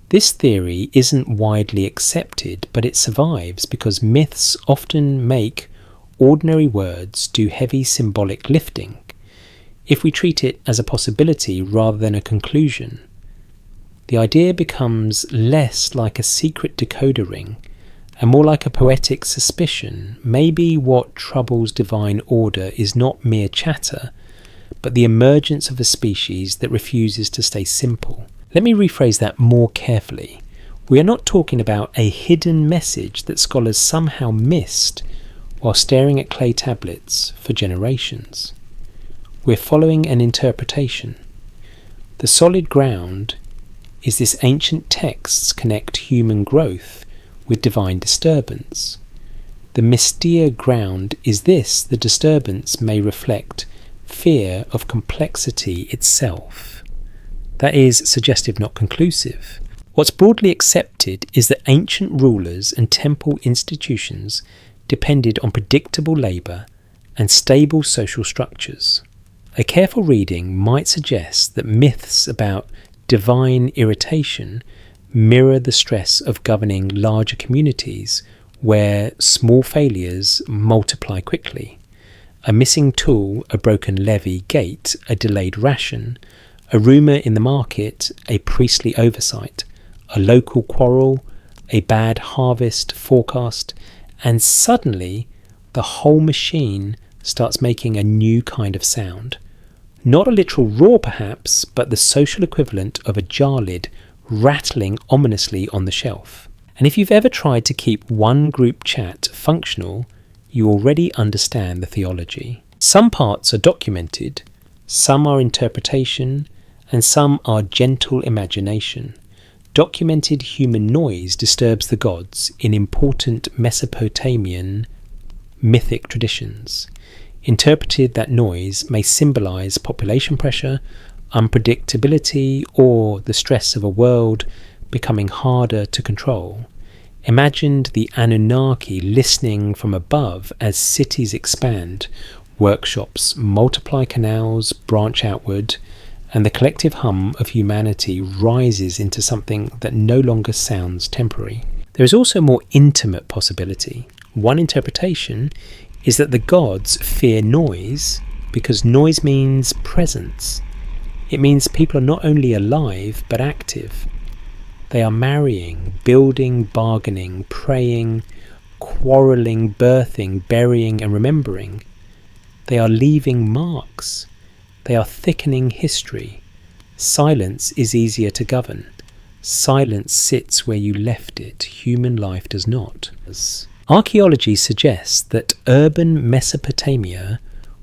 This theory isn't widely accepted, but it survives because myths often make ordinary words do heavy symbolic lifting. If we treat it as a possibility rather than a conclusion, the idea becomes less like a secret decoder ring and more like a poetic suspicion. Maybe what troubles divine order is not mere chatter, but the emergence of a species that refuses to stay simple. Let me rephrase that more carefully. We are not talking about a hidden message that scholars somehow missed while staring at clay tablets for generations. We're following an interpretation. The solid ground is this ancient texts connect human growth with divine disturbance. The mystere ground is this: the disturbance may reflect fear of complexity itself. That is suggestive, not conclusive. What's broadly accepted is that ancient rulers and temple institutions depended on predictable labour and stable social structures. A careful reading might suggest that myths about divine irritation mirror the stress of governing larger communities where small failures multiply quickly. A missing tool, a broken levee gate, a delayed ration, a rumour in the market, a priestly oversight, a local quarrel, a bad harvest forecast, and suddenly the whole machine starts making a new kind of sound. Not a literal roar perhaps, but the social equivalent of a jar lid rattling ominously on the shelf. And if you've ever tried to keep one group chat functional, you already understand the theology. Some parts are documented, some are interpretation, and some are gentle imagination. Documented human noise disturbs the gods in important Mesopotamian mythic traditions. Interpreted, that noise may symbolize population pressure, unpredictability, or the stress of a world becoming harder to control. Imagined the Anunnaki listening from above as cities expand, workshops multiply, canals branch outward, and the collective hum of humanity rises into something that no longer sounds temporary. There is also a more intimate possibility. One interpretation is that the gods fear noise because noise means presence. It means people are not only alive but active. They are marrying, building, bargaining, praying, quarrelling, birthing, burying and remembering. They are leaving marks. They are thickening history. Silence is easier to govern. Silence sits where you left it. Human life does not. Archaeology suggests that urban Mesopotamia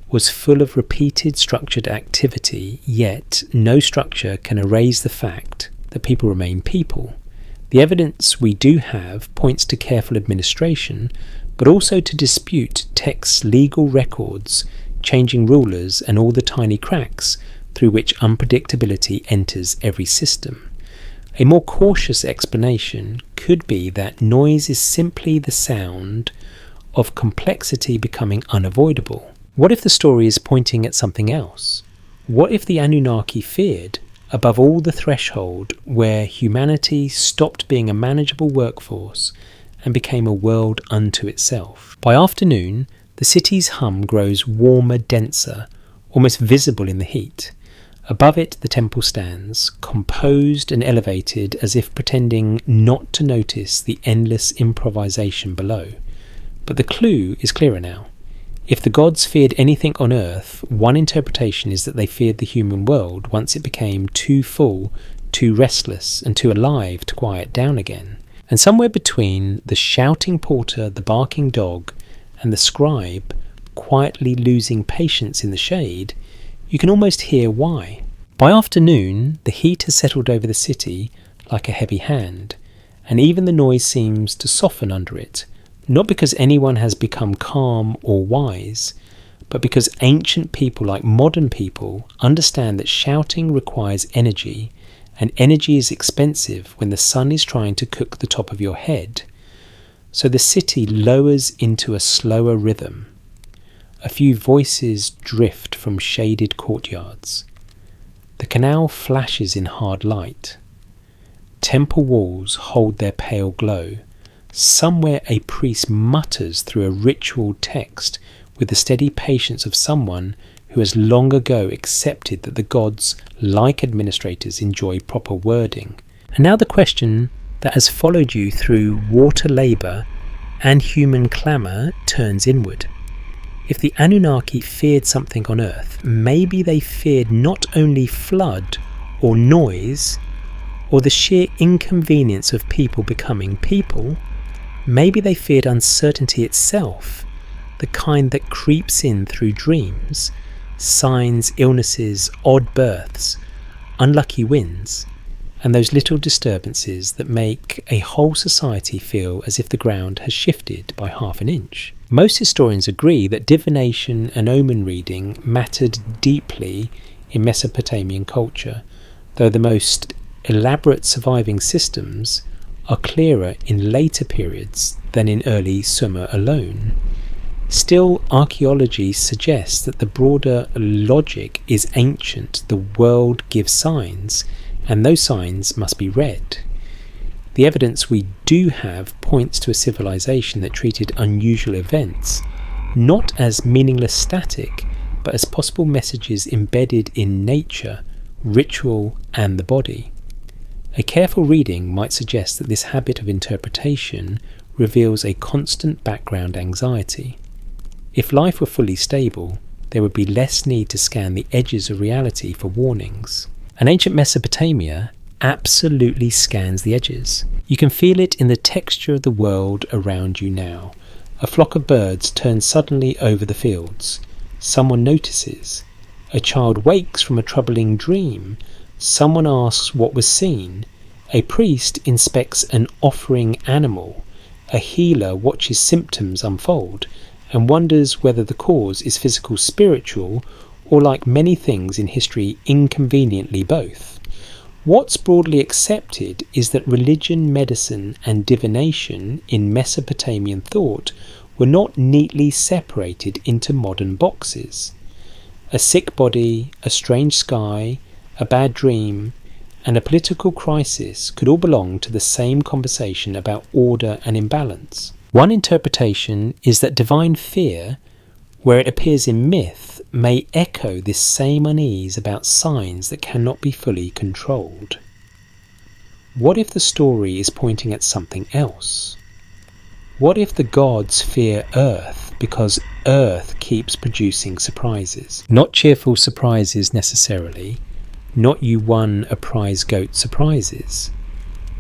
was full of repeated structured activity, yet no structure can erase the fact that people remain people. The evidence we do have points to careful administration, but also to dispute texts, legal records, changing rulers, and all the tiny cracks through which unpredictability enters every system. A more cautious explanation could be that noise is simply the sound of complexity becoming unavoidable. What if the story is pointing at something else? What if the Anunnaki feared, above all, the threshold where humanity stopped being a manageable workforce and became a world unto itself? By afternoon, the city's hum grows warmer, denser, almost visible in the heat. Above it the temple stands, composed and elevated as if pretending not to notice the endless improvisation below. But the clue is clearer now. If the gods feared anything on earth, one interpretation is that they feared the human world once it became too full, too restless, and too alive to quiet down again. And somewhere between the shouting porter, the barking dog, and the scribe quietly losing patience in the shade, you can almost hear why. By afternoon, the heat has settled over the city like a heavy hand, and even the noise seems to soften under it, not because anyone has become calm or wise, but because ancient people, like modern people, understand that shouting requires energy, and energy is expensive when the sun is trying to cook the top of your head. So the city lowers into a slower rhythm. A few voices drift from shaded courtyards. The canal flashes in hard light. Temple walls hold their pale glow. Somewhere a priest mutters through a ritual text with the steady patience of someone who has long ago accepted that the gods, like administrators, enjoy proper wording. And now the question that has followed you through water labour and human clamour turns inward. If the Anunnaki feared something on Earth, maybe they feared not only flood or noise or the sheer inconvenience of people becoming people, maybe they feared uncertainty itself, the kind that creeps in through dreams, signs, illnesses, odd births, unlucky winds, and those little disturbances that make a whole society feel as if the ground has shifted by half an inch. Most historians agree that divination and omen reading mattered deeply in Mesopotamian culture, though the most elaborate surviving systems are clearer in later periods than in early Sumer alone. Still, archaeology suggests that the broader logic is ancient. The world gives signs, and those signs must be read. The evidence we do have points to a civilization that treated unusual events not as meaningless static, but as possible messages embedded in nature, ritual, and the body. A careful reading might suggest that this habit of interpretation reveals a constant background anxiety. If life were fully stable, there would be less need to scan the edges of reality for warnings. And ancient Mesopotamia absolutely scans the edges. You can feel it in the texture of the world around you now. A flock of birds turns suddenly over the fields. Someone notices. A child wakes from a troubling dream. Someone asks what was seen. A priest inspects an offering animal. A healer watches symptoms unfold and wonders whether the cause is physical, spiritual, or, like many things in history, inconveniently both. What's broadly accepted is that religion, medicine, and divination in Mesopotamian thought were not neatly separated into modern boxes. A sick body, a strange sky, a bad dream, and a political crisis could all belong to the same conversation about order and imbalance. One interpretation is that divine fear, where it appears in myth, may echo this same unease about signs that cannot be fully controlled. What if the story is pointing at something else? What if the gods fear Earth because Earth keeps producing surprises? Not cheerful surprises necessarily, not you won a prize goat surprises.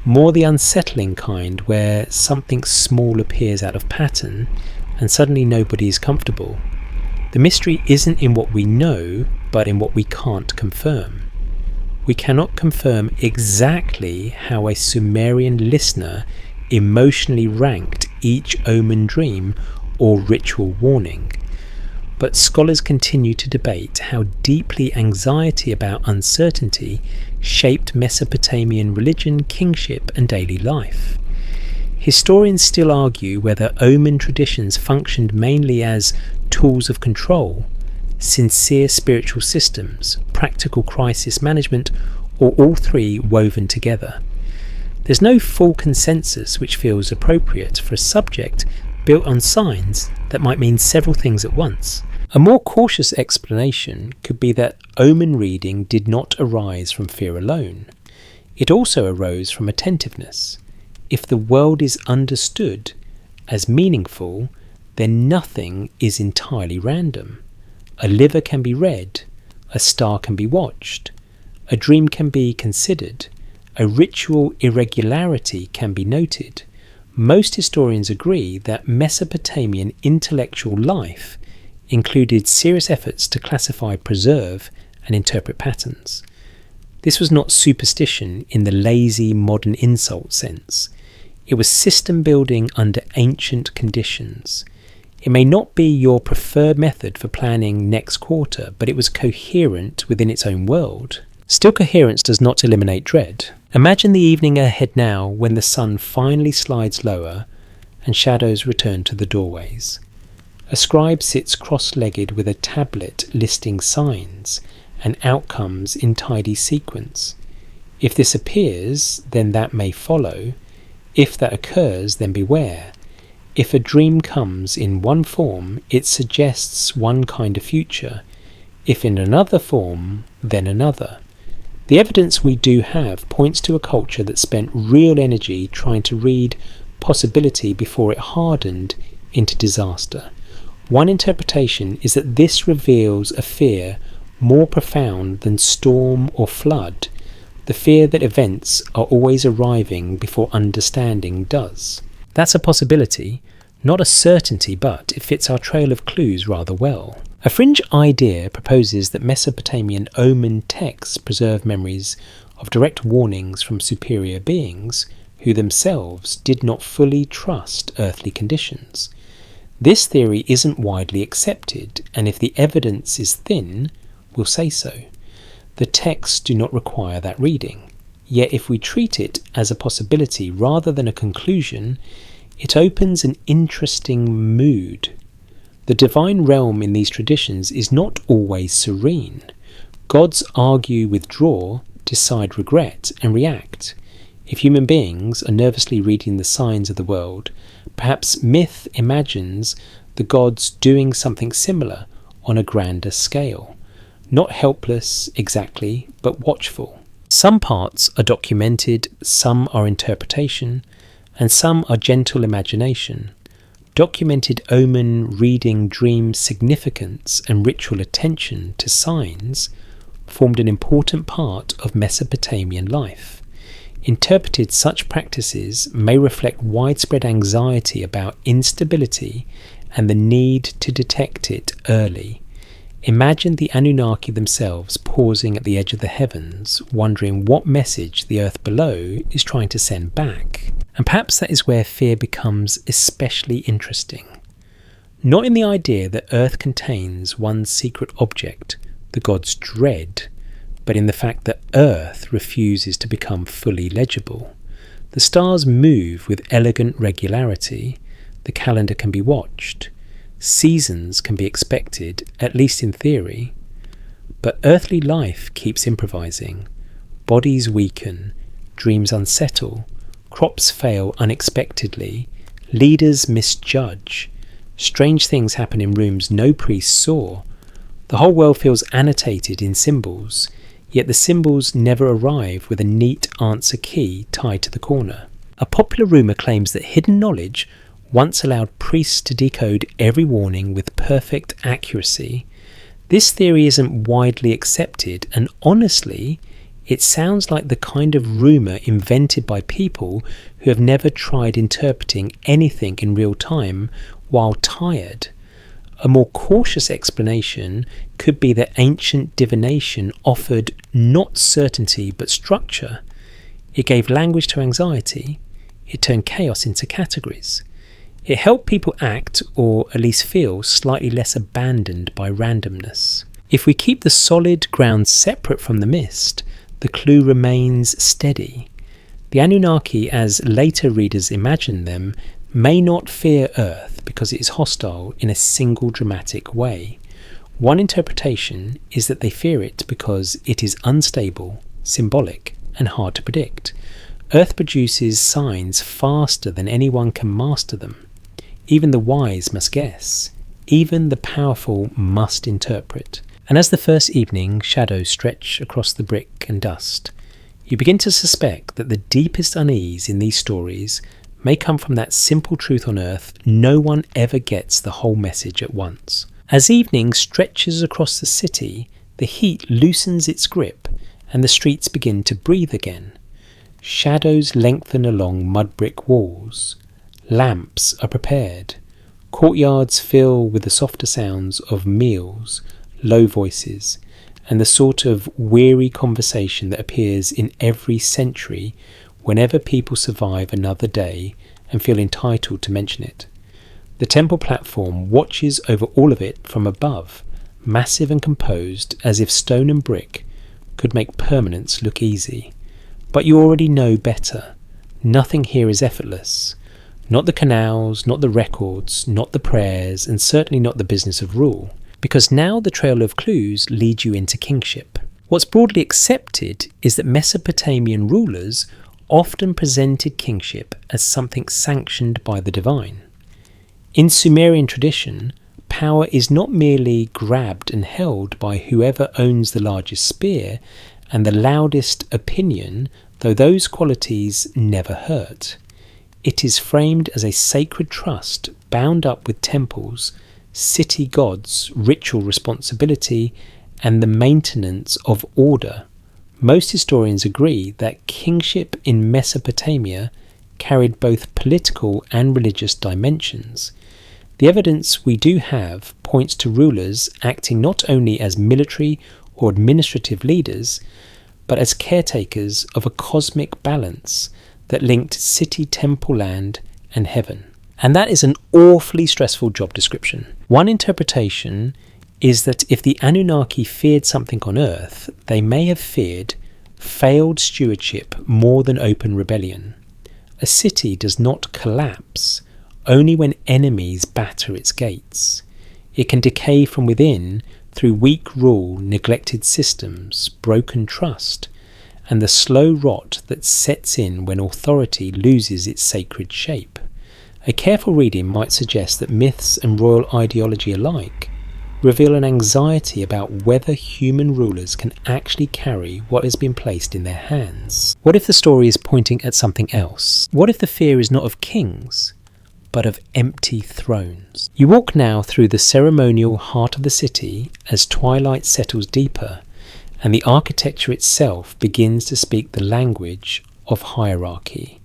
More the unsettling kind where something small appears out of pattern and suddenly nobody is comfortable. The mystery isn't in what we know, but in what we can't confirm. We cannot confirm exactly how a Sumerian listener emotionally ranked each omen dream or ritual warning. But scholars continue to debate how deeply anxiety about uncertainty shaped Mesopotamian religion, kingship, and daily life. Historians still argue whether omen traditions functioned mainly as tools of control, sincere spiritual systems, practical crisis management, or all three woven together. There's no full consensus which feels appropriate for a subject built on signs that might mean several things at once. A more cautious explanation could be that omen reading did not arise from fear alone. It also arose from attentiveness. If the world is understood as meaningful, then nothing is entirely random. A liver can be read, a star can be watched, a dream can be considered, a ritual irregularity can be noted. Most historians agree that Mesopotamian intellectual life included serious efforts to classify, preserve, and interpret patterns. This was not superstition in the lazy modern insult sense. It was system building under ancient conditions. It may not be your preferred method for planning next quarter, but it was coherent within its own world. Still, coherence does not eliminate dread. Imagine the evening ahead now when the sun finally slides lower and shadows return to the doorways. A scribe sits cross-legged with a tablet listing signs, and outcomes in tidy sequence. If this appears, then that may follow. If that occurs, then beware. If a dream comes in one form, it suggests one kind of future. If in another form, then another. The evidence we do have points to a culture that spent real energy trying to read possibility before it hardened into disaster. One interpretation is that this reveals a fear more profound than storm or flood, the fear that events are always arriving before understanding does. That's a possibility, not a certainty, but it fits our trail of clues rather well. A fringe idea proposes that Mesopotamian omen texts preserve memories of direct warnings from superior beings who themselves did not fully trust earthly conditions. This theory isn't widely accepted, and if the evidence is thin, we'll say so. The texts do not require that reading. Yet if we treat it as a possibility rather than a conclusion, it opens an interesting mood. The divine realm in these traditions is not always serene. Gods argue, withdraw, decide, regret, and react. If human beings are nervously reading the signs of the world, perhaps myth imagines the gods doing something similar on a grander scale. Not helpless exactly, but watchful. Some parts are documented, some are interpretation, and some are gentle imagination. Documented omen reading, dream significance, and ritual attention to signs formed an important part of Mesopotamian life. Interpreted such practices may reflect widespread anxiety about instability and the need to detect it early. Imagine the Anunnaki themselves pausing at the edge of the heavens, wondering what message the earth below is trying to send back. And perhaps that is where fear becomes especially interesting. Not in the idea that earth contains one secret object the gods dread, but in the fact that earth refuses to become fully legible. The stars move with elegant regularity, the calendar can be watched, seasons can be expected, at least in theory, but earthly life keeps improvising. Bodies weaken, dreams unsettle, crops fail unexpectedly, leaders misjudge, strange things happen in rooms no priest saw. The whole world feels annotated in symbols, yet the symbols never arrive with a neat answer key tied to the corner. A popular rumour claims that hidden knowledge once allowed priests to decode every warning with perfect accuracy. This theory isn't widely accepted, and honestly, it sounds like the kind of rumour invented by people who have never tried interpreting anything in real time while tired. A more cautious explanation could be that ancient divination offered not certainty but structure. It gave language to anxiety. It turned chaos into categories. It helped people act, or at least feel, slightly less abandoned by randomness. If we keep the solid ground separate from the mist, the clue remains steady. The Anunnaki, as later readers imagine them, may not fear Earth because it is hostile in a single dramatic way. One interpretation is that they fear it because it is unstable, symbolic, and hard to predict. Earth produces signs faster than anyone can master them. Even the wise must guess. Even the powerful must interpret. And as the first evening shadows stretch across the brick and dust, you begin to suspect that the deepest unease in these stories may come from that simple truth on Earth: no one ever gets the whole message at once. As evening stretches across the city, the heat loosens its grip and the streets begin to breathe again. Shadows lengthen along mud brick walls. Lamps are prepared. Courtyards fill with the softer sounds of meals, low voices, and the sort of weary conversation that appears in every century whenever people survive another day and feel entitled to mention it. The temple platform watches over all of it from above, massive and composed, as if stone and brick could make permanence look easy. But you already know better. Nothing here is effortless. Not the canals, not the records, not the prayers, and certainly not the business of rule. because now the trail of clues leads you into kingship. What's broadly accepted is that Mesopotamian rulers often presented kingship as something sanctioned by the divine. In Sumerian tradition, power is not merely grabbed and held by whoever owns the largest spear and the loudest opinion, though those qualities never hurt. It is framed as a sacred trust bound up with temples, city gods, ritual responsibility, and the maintenance of order. Most historians agree that kingship in Mesopotamia carried both political and religious dimensions. The evidence we do have points to rulers acting not only as military or administrative leaders, but as caretakers of a cosmic balance that linked city, temple land, and heaven. And that is an awfully stressful job description. One interpretation is that if the Anunnaki feared something on Earth, they may have feared failed stewardship more than open rebellion. A city does not collapse only when enemies batter its gates. It can decay from within through weak rule, neglected systems, broken trust, and the slow rot that sets in when authority loses its sacred shape. A careful reading might suggest that myths and royal ideology alike reveal an anxiety about whether human rulers can actually carry what has been placed in their hands. What if the story is pointing at something else? What if the fear is not of kings, but of empty thrones? You walk now through the ceremonial heart of the city as twilight settles deeper, and the architecture itself begins to speak the language of hierarchy.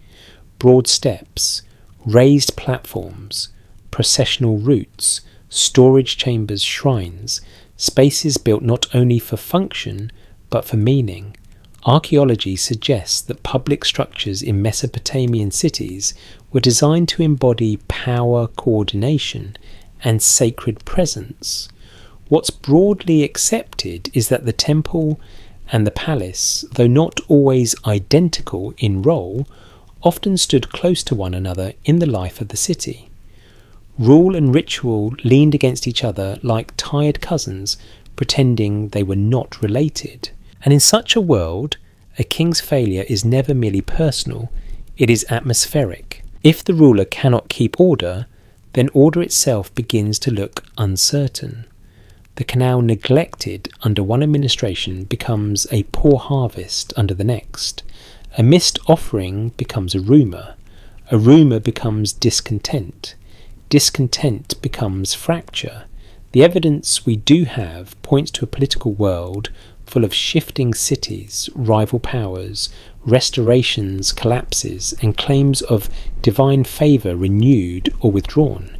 Broad steps, raised platforms, processional routes, storage chambers, shrines, spaces built not only for function but for meaning. Archaeology suggests that public structures in Mesopotamian cities were designed to embody power, coordination, and sacred presence. What's broadly accepted is that the temple and the palace, though not always identical in role, often stood close to one another in the life of the city. Rule and ritual leaned against each other like tired cousins, pretending they were not related. And in such a world, a king's failure is never merely personal, it is atmospheric. If the ruler cannot keep order, then order itself begins to look uncertain. The canal neglected under one administration becomes a poor harvest under the next. A missed offering becomes a rumour becomes discontent. Discontent becomes fracture. The evidence we do have points to a political world full of shifting cities, rival powers, restorations, collapses, and claims of divine favour renewed or withdrawn.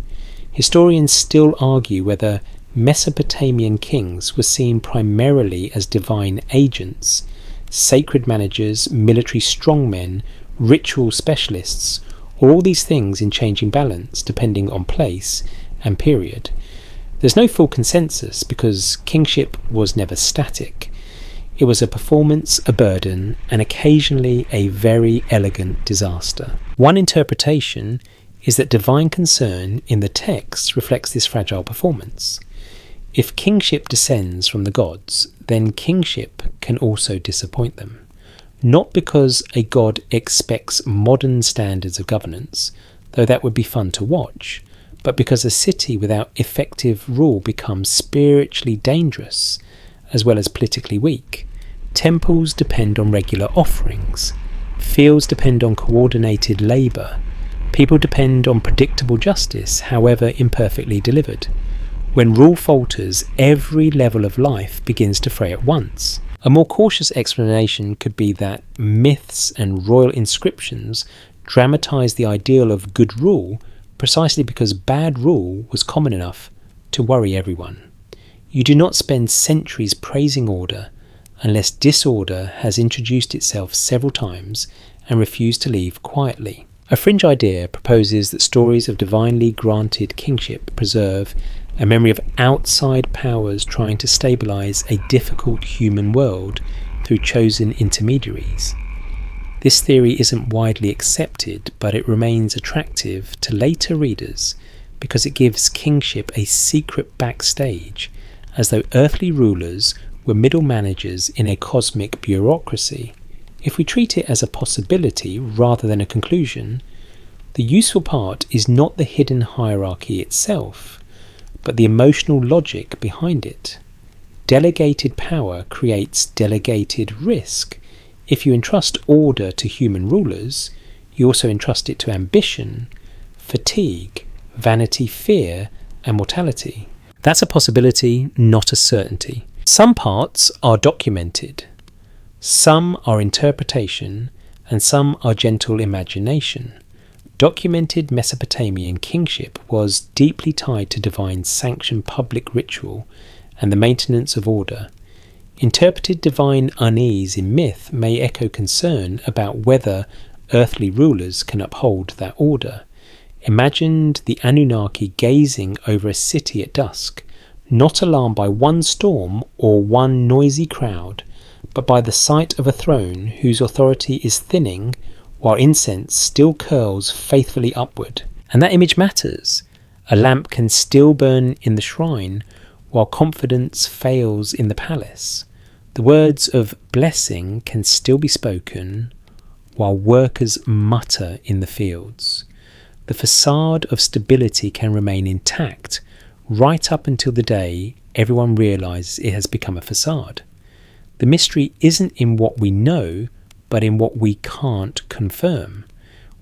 Historians still argue whether Mesopotamian kings were seen primarily as divine agents, sacred managers, military strongmen, ritual specialists, or all these things in changing balance depending on place and period. There's no full consensus because kingship was never static. It was a performance, a burden, and occasionally a very elegant disaster. One interpretation is that divine concern in the text reflects this fragile performance. If kingship descends from the gods, then kingship can also disappoint them. Not because a god expects modern standards of governance, though that would be fun to watch, but because a city without effective rule becomes spiritually dangerous, as well as politically weak. Temples depend on regular offerings. Fields depend on coordinated labour. People depend on predictable justice, however imperfectly delivered. When rule falters, every level of life begins to fray at once. A more cautious explanation could be that myths and royal inscriptions dramatise the ideal of good rule precisely because bad rule was common enough to worry everyone. You do not spend centuries praising order unless disorder has introduced itself several times and refused to leave quietly. A fringe idea proposes that stories of divinely granted kingship preserve a memory of outside powers trying to stabilise a difficult human world through chosen intermediaries. This theory isn't widely accepted, but it remains attractive to later readers because it gives kingship a secret backstage as though earthly rulers were middle managers in a cosmic bureaucracy. If we treat it as a possibility rather than a conclusion, the useful part is not the hidden hierarchy itself, but the emotional logic behind it. Delegated power creates delegated risk. If you entrust order to human rulers, you also entrust it to ambition, fatigue, vanity, fear, and mortality. That's a possibility, not a certainty. Some parts are documented, some are interpretation, and some are gentle imagination. Documented Mesopotamian kingship was deeply tied to divine sanctioned public ritual and the maintenance of order. Interpreted divine unease in myth may echo concern about whether earthly rulers can uphold that order. Imagined the Anunnaki gazing over a city at dusk, not alarmed by one storm or one noisy crowd, but by the sight of a throne whose authority is thinning while incense still curls faithfully upward. And that image matters. A lamp can still burn in the shrine while confidence fails in the palace. The words of blessing can still be spoken while workers mutter in the fields. The facade of stability can remain intact right up until the day everyone realizes it has become a facade. The mystery isn't in what we know, but in what we can't confirm.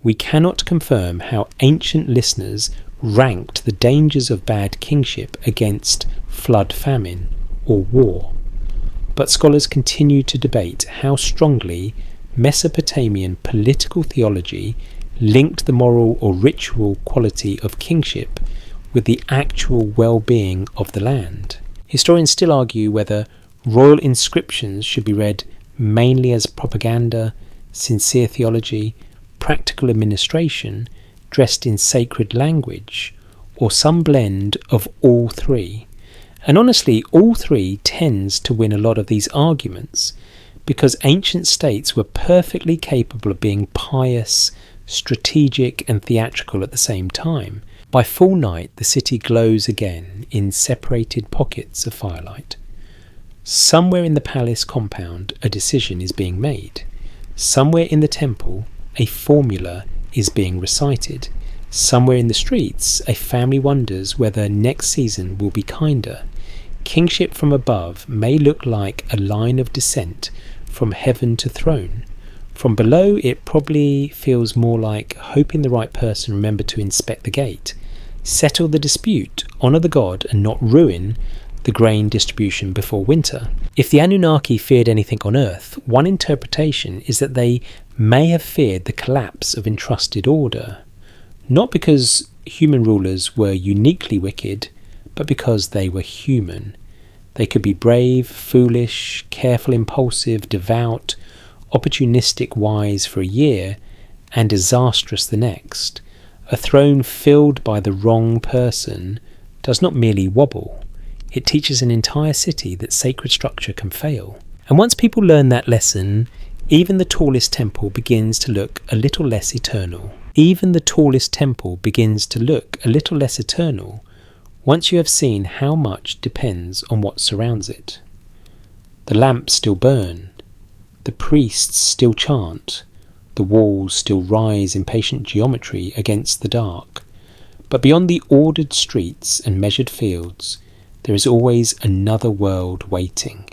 We cannot confirm how ancient listeners ranked the dangers of bad kingship against flood, famine, or war. But scholars continue to debate how strongly Mesopotamian political theology linked the moral or ritual quality of kingship with the actual well-being of the land. Historians still argue whether royal inscriptions should be read mainly as propaganda, sincere theology, practical administration, dressed in sacred language, or some blend of all three. And honestly, all three tends to win a lot of these arguments, because ancient states were perfectly capable of being pious, strategic and theatrical at the same time. By full night, the city glows again in separated pockets of firelight. Somewhere in the palace compound, a decision is being made. Somewhere in the temple, a formula is being recited. Somewhere in the streets, a family wonders whether next season will be kinder. Kingship from above may look like a line of descent from heaven to throne. From below, it probably feels more like hoping the right person remember to inspect the gate, settle the dispute, honour the god, and not ruin the grain distribution before winter. If the Anunnaki feared anything on Earth, one interpretation is that they may have feared the collapse of entrusted order, not because human rulers were uniquely wicked, but because they were human. They could be brave, foolish, careful, impulsive, devout, opportunistic, wise for a year, and disastrous the next. A throne filled by the wrong person does not merely wobble. It teaches an entire city that sacred structure can fail. And once people learn that lesson, even the tallest temple begins to look a little less eternal. Even the tallest temple begins to look a little less eternal once you have seen how much depends on what surrounds it. The lamps still burn, the priests still chant, the walls still rise in patient geometry against the dark. But beyond the ordered streets and measured fields, there is always another world waiting.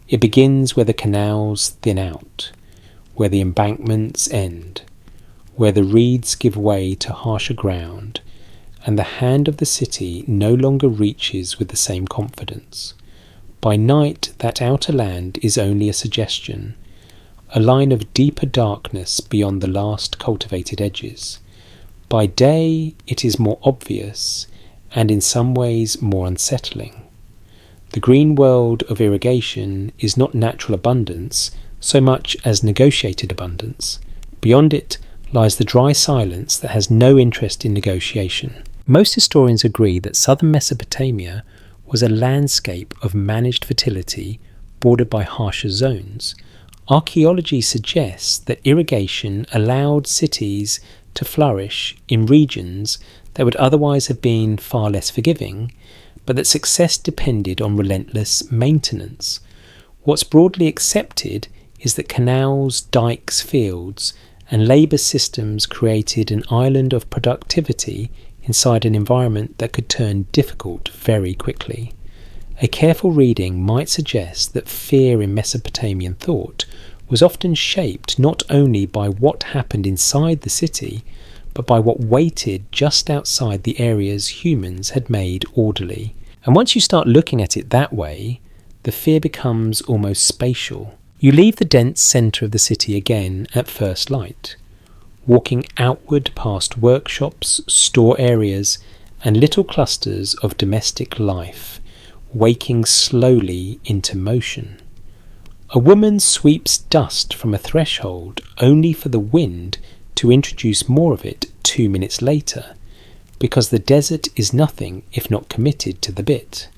It begins where the canals thin out, where the embankments end, where the reeds give way to harsher ground, and the hand of the city no longer reaches with the same confidence. By night, that outer land is only a suggestion, a line of deeper darkness beyond the last cultivated edges. By day, it is more obvious, and in some ways more unsettling. The green world of irrigation is not natural abundance so much as negotiated abundance. Beyond it lies the dry silence that has no interest in negotiation. Most historians agree that southern Mesopotamia was a landscape of managed fertility bordered by harsher zones. Archaeology suggests that irrigation allowed cities to flourish in regions that would otherwise have been far less forgiving, but that success depended on relentless maintenance. What's broadly accepted is that canals, dikes, fields, and labour systems created an island of productivity inside an environment that could turn difficult very quickly. A careful reading might suggest that fear in Mesopotamian thought was often shaped not only by what happened inside the city, but by what waited just outside the areas humans had made orderly. And once you start looking at it that way, the fear becomes almost spatial. You leave the dense centre of the city again at first light, walking outward past workshops, store areas, and little clusters of domestic life, waking slowly into motion. A woman sweeps dust from a threshold only for the wind to introduce more of it 2 minutes later, because the desert is nothing if not committed to the bit.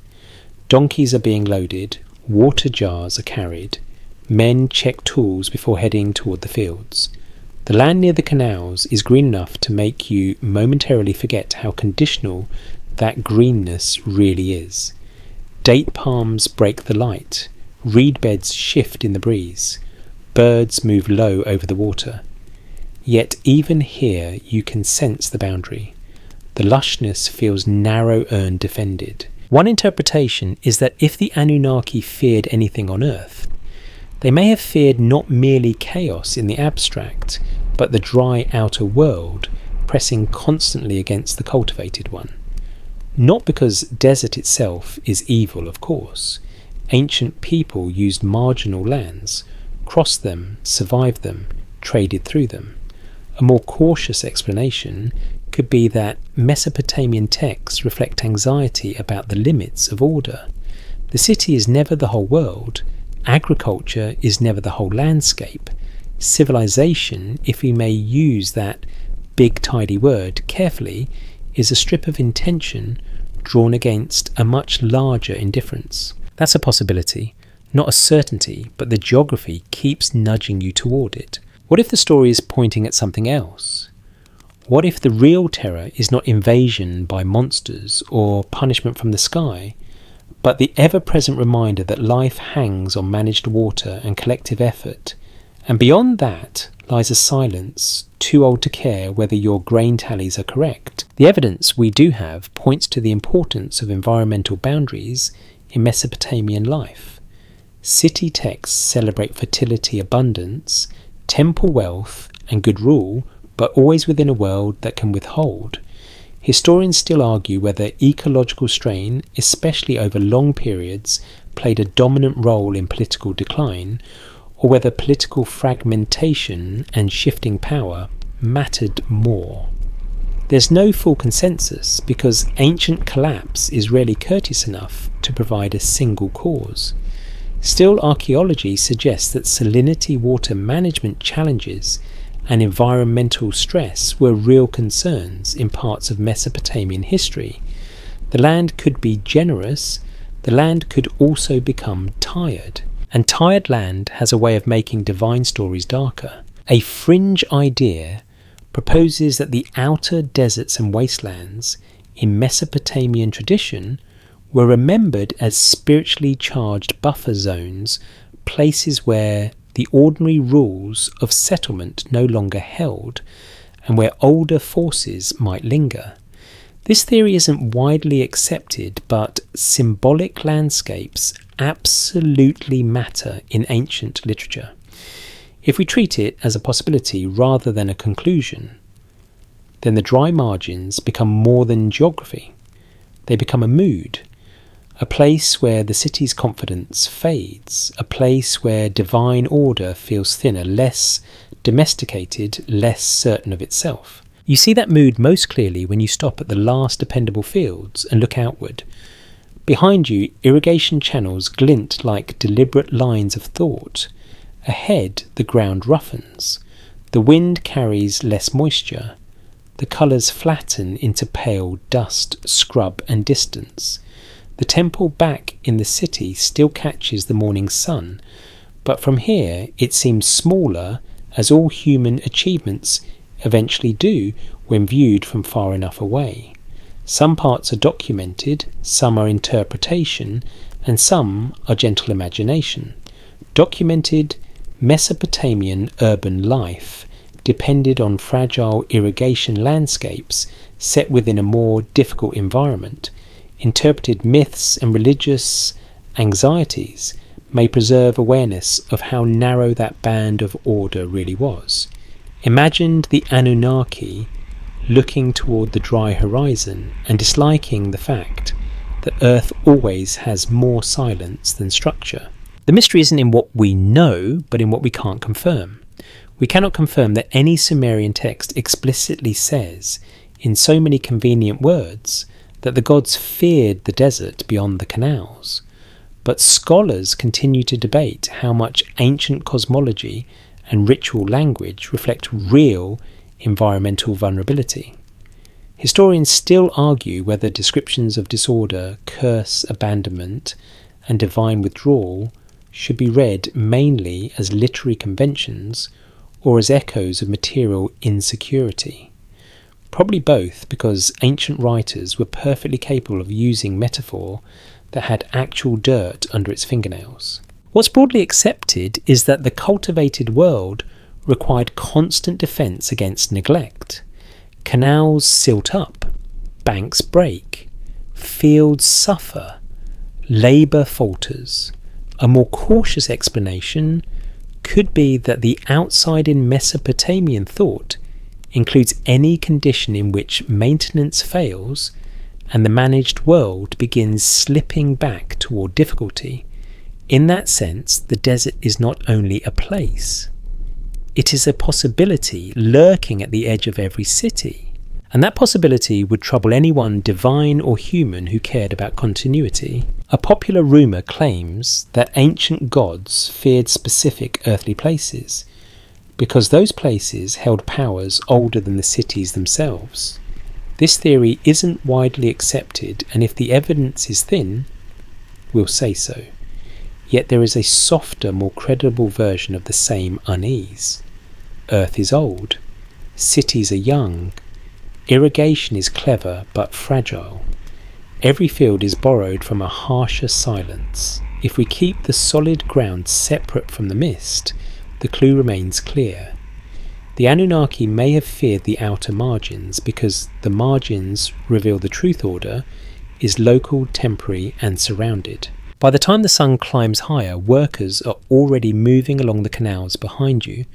Donkeys are being loaded, water jars are carried, men check tools before heading toward the fields. The land near the canals is green enough to make you momentarily forget how conditional that greenness really is. Date palms break the light, reed beds shift in the breeze, birds move low over the water. Yet even here you can sense the boundary. The lushness feels narrow and defended. One interpretation is that if the Anunnaki feared anything on Earth, they may have feared not merely chaos in the abstract, but the dry outer world pressing constantly against the cultivated one. Not because desert itself is evil, of course. Ancient people used marginal lands, crossed them, survived them, traded through them. A more cautious explanation could be that Mesopotamian texts reflect anxiety about the limits of order. The city is never the whole world. Agriculture is never the whole landscape. Civilization, if we may use that big tidy word carefully, is a strip of intention drawn against a much larger indifference. That's a possibility, not a certainty, but the geography keeps nudging you toward it. What if the story is pointing at something else? What if the real terror is not invasion by monsters or punishment from the sky, but the ever-present reminder that life hangs on managed water and collective effort, and beyond that lies a silence too old to care whether your grain tallies are correct? The evidence we do have points to the importance of environmental boundaries in Mesopotamian life. City texts celebrate fertility, abundance, temple wealth, and good rule, but always within a world that can withhold. Historians still argue whether ecological strain, especially over long periods, played a dominant role in political decline, or whether political fragmentation and shifting power mattered more. There's no full consensus because ancient collapse is rarely courteous enough to provide a single cause. Still, archaeology suggests that salinity water management challenges and environmental stress were real concerns in parts of Mesopotamian history. The land could be generous, the land could also become tired. And tired land has a way of making divine stories darker. A fringe idea proposes that the outer deserts and wastelands in Mesopotamian tradition were remembered as spiritually charged buffer zones, places where the ordinary rules of settlement no longer held, and where older forces might linger. This theory isn't widely accepted, but symbolic landscapes absolutely matter in ancient literature. If we treat it as a possibility rather than a conclusion, then the dry margins become more than geography. They become a mood, a place where the city's confidence fades, a place where divine order feels thinner, less domesticated, less certain of itself. You see that mood most clearly when you stop at the last dependable fields and look outward. Behind you, irrigation channels glint like deliberate lines of thought. Ahead, the ground roughens. The wind carries less moisture. The colours flatten into pale dust, scrub and distance. The temple back in the city still catches the morning sun, but from here it seems smaller, as all human achievements eventually do when viewed from far enough away. Some parts are documented, some are interpretation, and some are gentle imagination. Documented Mesopotamian urban life depended on fragile irrigation landscapes set within a more difficult environment. Interpreted myths and religious anxieties may preserve awareness of how narrow that band of order really was. Imagined the Anunnaki looking toward the dry horizon and disliking the fact that Earth always has more silence than structure. The mystery isn't in what we know, but in what we can't confirm. We cannot confirm that any Sumerian text explicitly says, in so many convenient words, that the gods feared the desert beyond the canals. But scholars continue to debate how much ancient cosmology and ritual language reflect real environmental vulnerability. Historians still argue whether descriptions of disorder, curse, abandonment, and divine withdrawal should be read mainly as literary conventions or as echoes of material insecurity. Probably both, because ancient writers were perfectly capable of using metaphor that had actual dirt under its fingernails. What's broadly accepted is that the cultivated world required constant defence against neglect. Canals silt up, banks break, fields suffer, labour falters. A more cautious explanation could be that the outside in Mesopotamian thought includes any condition in which maintenance fails and the managed world begins slipping back toward difficulty. In that sense, the desert is not only a place, it is a possibility lurking at the edge of every city. And that possibility would trouble anyone divine or human who cared about continuity. A popular rumour claims that ancient gods feared specific earthly places, because those places held powers older than the cities themselves. This theory isn't widely accepted, and if the evidence is thin, we'll say so. Yet there is a softer, more credible version of the same unease. Earth is old, cities are young, irrigation is clever but fragile. Every field is borrowed from a harsher silence. If we keep the solid ground separate from the mist, the clue remains clear. The Anunnaki may have feared the outer margins because the margins reveal the truth order is local, temporary and surrounded. By the time the sun climbs higher, workers are already moving along the canals behind you,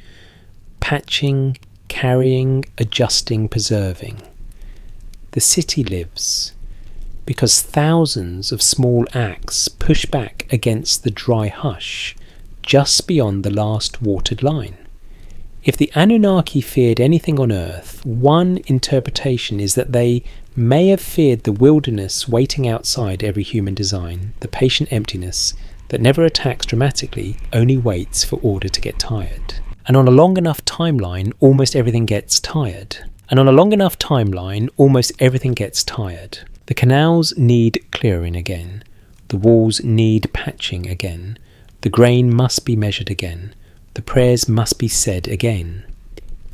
patching, carrying, adjusting, preserving. The city lives because thousands of small acts push back against the dry hush just beyond the last watered line. If the Anunnaki feared anything on Earth, one interpretation is that they may have feared the wilderness waiting outside every human design, the patient emptiness that never attacks dramatically, only waits for order to get tired. And on a long enough timeline, almost everything gets tired. The canals need clearing again. The walls need patching again. The grain must be measured again. The prayers must be said again.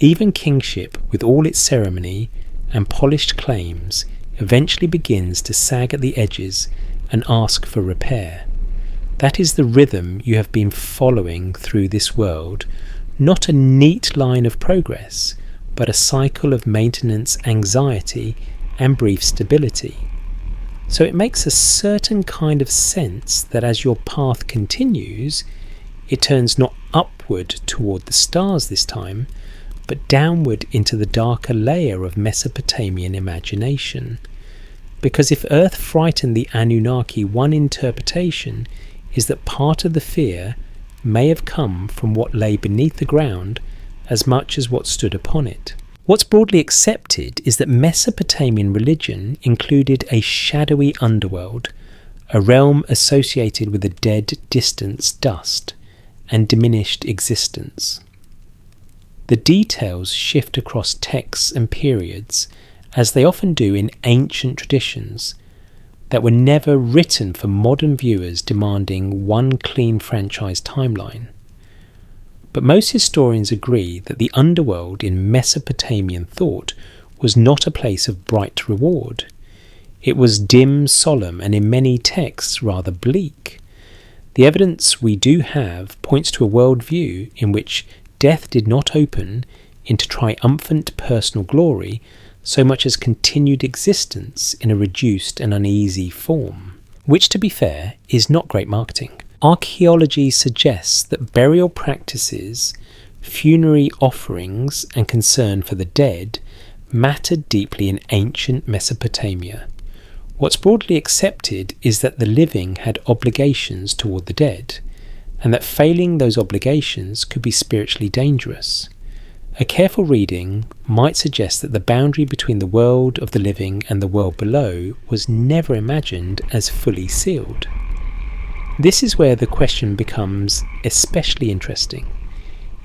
Even kingship, with all its ceremony and polished claims, eventually begins to sag at the edges and ask for repair. That is the rhythm you have been following through this world, not a neat line of progress, but a cycle of maintenance, anxiety, and brief stability. So it makes a certain kind of sense that as your path continues, it turns not upward toward the stars this time, but downward into the darker layer of Mesopotamian imagination. Because if Earth frightened the Anunnaki, one interpretation is that part of the fear may have come from what lay beneath the ground as much as what stood upon it. What's broadly accepted is that Mesopotamian religion included a shadowy underworld, a realm associated with the dead, distant dust and diminished existence. The details shift across texts and periods, as they often do in ancient traditions that were never written for modern viewers demanding one clean franchise timeline. But most historians agree that the underworld in Mesopotamian thought was not a place of bright reward. It was dim, solemn, and in many texts rather bleak. The evidence we do have points to a worldview in which death did not open into triumphant personal glory so much as continued existence in a reduced and uneasy form. Which, to be fair, is not great marketing. Archaeology suggests that burial practices, funerary offerings, and concern for the dead mattered deeply in ancient Mesopotamia. What's broadly accepted is that the living had obligations toward the dead, and that failing those obligations could be spiritually dangerous. A careful reading might suggest that the boundary between the world of the living and the world below was never imagined as fully sealed. This is where the question becomes especially interesting.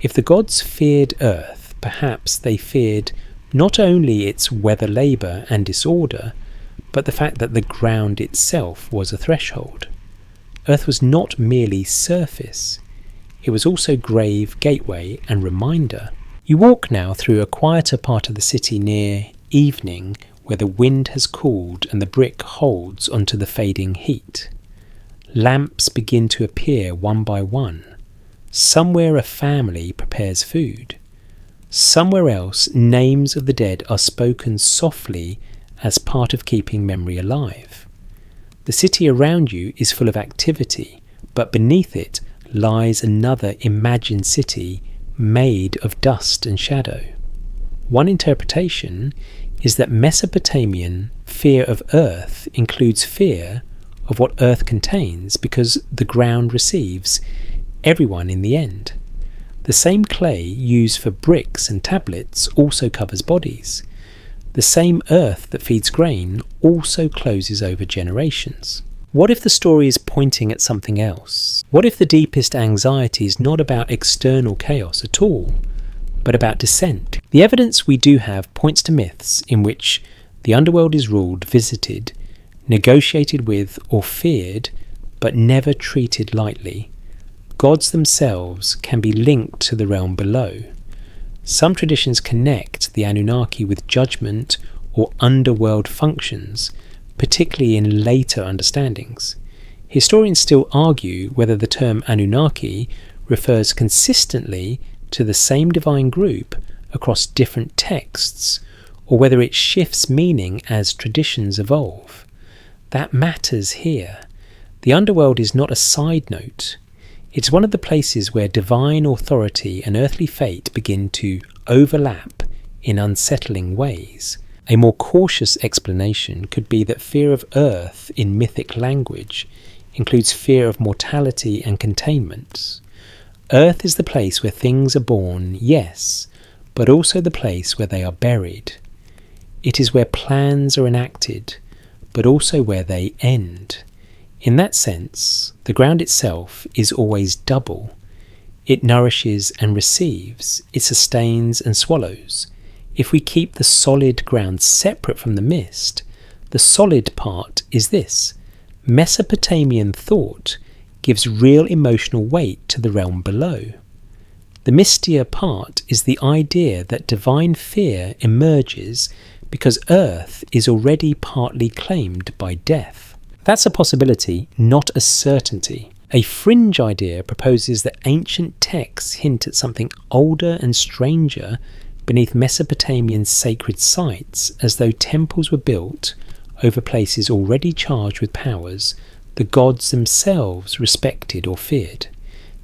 If the gods feared Earth, perhaps they feared not only its weather labour and disorder, but the fact that the ground itself was a threshold. Earth was not merely surface, it was also grave, gateway and reminder. You walk now through a quieter part of the city near evening, where the wind has cooled and the brick holds onto the fading heat. Lamps begin to appear one by one. Somewhere a family prepares food. Somewhere else names of the dead are spoken softly as part of keeping memory alive. The city around you is full of activity, but beneath it lies another imagined city made of dust and shadow. One interpretation is that Mesopotamian fear of Earth includes fear of what Earth contains because the ground receives everyone in the end. The same clay used for bricks and tablets also covers bodies. The same earth that feeds grain also closes over generations. What if the story is pointing at something else? What if the deepest anxiety is not about external chaos at all, but about descent? The evidence we do have points to myths in which the underworld is ruled, visited, negotiated with, or feared, but never treated lightly. Gods themselves can be linked to the realm below. Some traditions connect the Anunnaki with judgment or underworld functions, particularly in later understandings. Historians still argue whether the term Anunnaki refers consistently to the same divine group across different texts, or whether it shifts meaning as traditions evolve. That matters here. The underworld is not a side note. It's one of the places where divine authority and earthly fate begin to overlap in unsettling ways. A more cautious explanation could be that fear of Earth in mythic language includes fear of mortality and containment. Earth is the place where things are born, yes, but also the place where they are buried. It is where plans are enacted, but also where they end. In that sense, the ground itself is always double. It nourishes and receives, it sustains and swallows. If we keep the solid ground separate from the mist, the solid part is this: Mesopotamian thought gives real emotional weight to the realm below. The mistier part is the idea that divine fear emerges because Earth is already partly claimed by death. That's a possibility, not a certainty. A fringe idea proposes that ancient texts hint at something older and stranger beneath Mesopotamian sacred sites, as though temples were built over places already charged with powers the gods themselves respected or feared.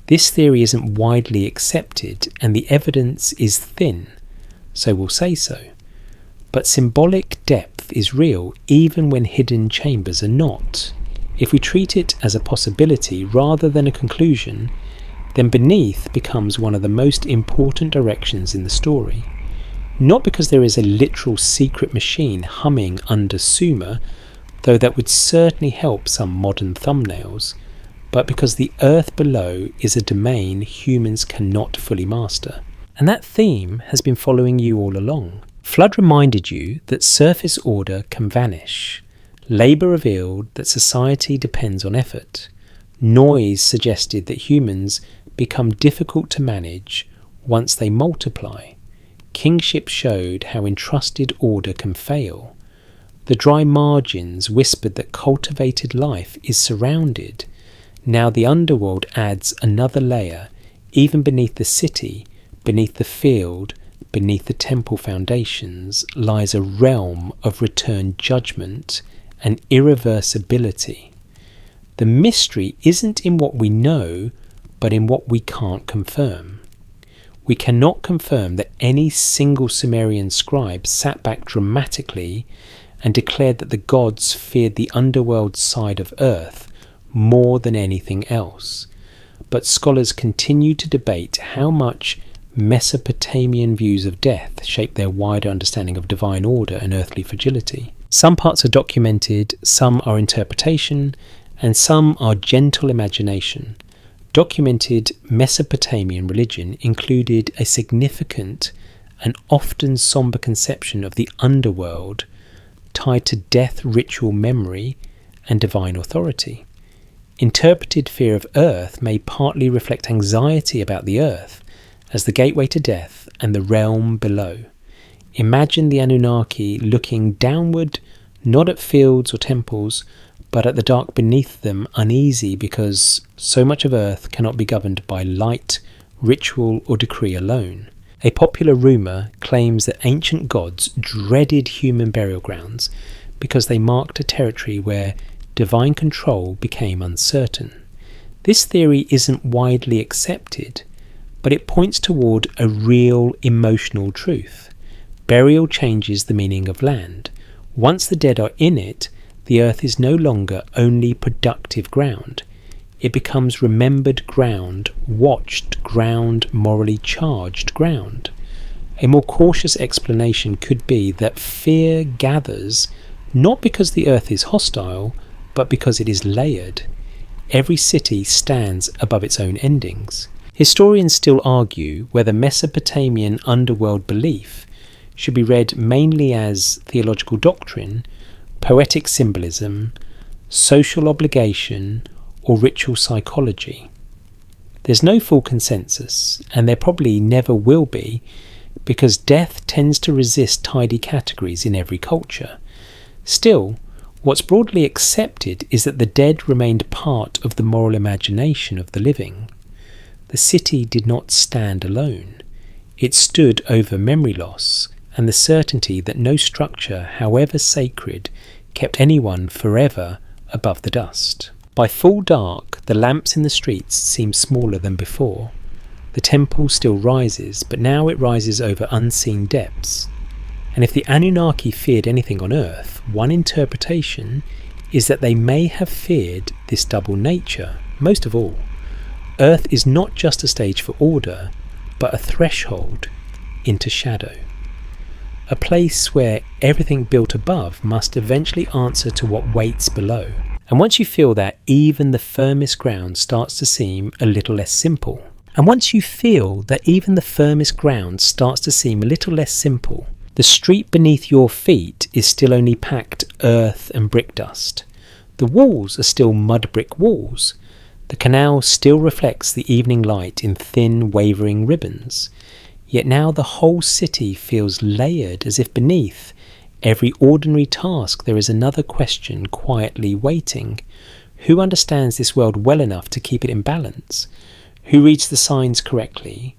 This theory isn't widely accepted, and the evidence is thin, so we'll say so. But symbolic depth is real even when hidden chambers are not. If we treat it as a possibility rather than a conclusion, then beneath becomes one of the most important directions in the story. Not because there is a literal secret machine humming under Sumer, though that would certainly help some modern thumbnails, but because the earth below is a domain humans cannot fully master. And that theme has been following you all along. Flood reminded you that surface order can vanish. Labour revealed that society depends on effort. Noise suggested that humans become difficult to manage once they multiply. Kingship showed how entrusted order can fail. The dry margins whispered that cultivated life is surrounded. Now the underworld adds another layer. Even beneath the city, beneath the field, beneath the temple foundations, lies a realm of returned judgment and irreversibility. The mystery isn't in what we know, but in what we can't confirm. We cannot confirm that any single Sumerian scribe sat back dramatically and declared that the gods feared the underworld side of Earth more than anything else. But scholars continue to debate how much Mesopotamian views of death shape their wider understanding of divine order and earthly fragility. Some parts are documented, some are interpretation, and some are gentle imagination. Documented Mesopotamian religion included a significant and often somber conception of the underworld tied to death ritual memory and divine authority. Interpreted fear of Earth may partly reflect anxiety about the Earth as the gateway to death and the realm below. Imagine the Anunnaki looking downward, not at fields or temples, but at the dark beneath them, uneasy because so much of Earth cannot be governed by light, ritual or decree alone. A popular rumour claims that ancient gods dreaded human burial grounds because they marked a territory where divine control became uncertain. This theory isn't widely accepted, but it points toward a real emotional truth. Burial changes the meaning of land. Once the dead are in it, the earth is no longer only productive ground. It becomes remembered ground, watched ground, morally charged ground. A more cautious explanation could be that fear gathers not because the earth is hostile, but because it is layered. Every city stands above its own endings. Historians still argue whether Mesopotamian underworld belief should be read mainly as theological doctrine, poetic symbolism, social obligation, or ritual psychology. There's no full consensus, and there probably never will be, because death tends to resist tidy categories in every culture. Still, what's broadly accepted is that the dead remained part of the moral imagination of the living. The city did not stand alone. It stood over memory loss and the certainty that no structure, however sacred, kept anyone forever above the dust. By full dark, the lamps in the streets seem smaller than before. The temple still rises, but now it rises over unseen depths. And if the Anunnaki feared anything on Earth, one interpretation is that they may have feared this double nature. Most of all, Earth is not just a stage for order, but a threshold into shadow. A place where everything built above must eventually answer to what waits below. And once you feel that, even the firmest ground starts to seem a little less simple. The street beneath your feet is still only packed earth and brick dust. The walls are still mud brick walls. The canal still reflects the evening light in thin, wavering ribbons. Yet now the whole city feels layered, as if beneath every ordinary task there is another question quietly waiting. Who understands this world well enough to keep it in balance? Who reads the signs correctly?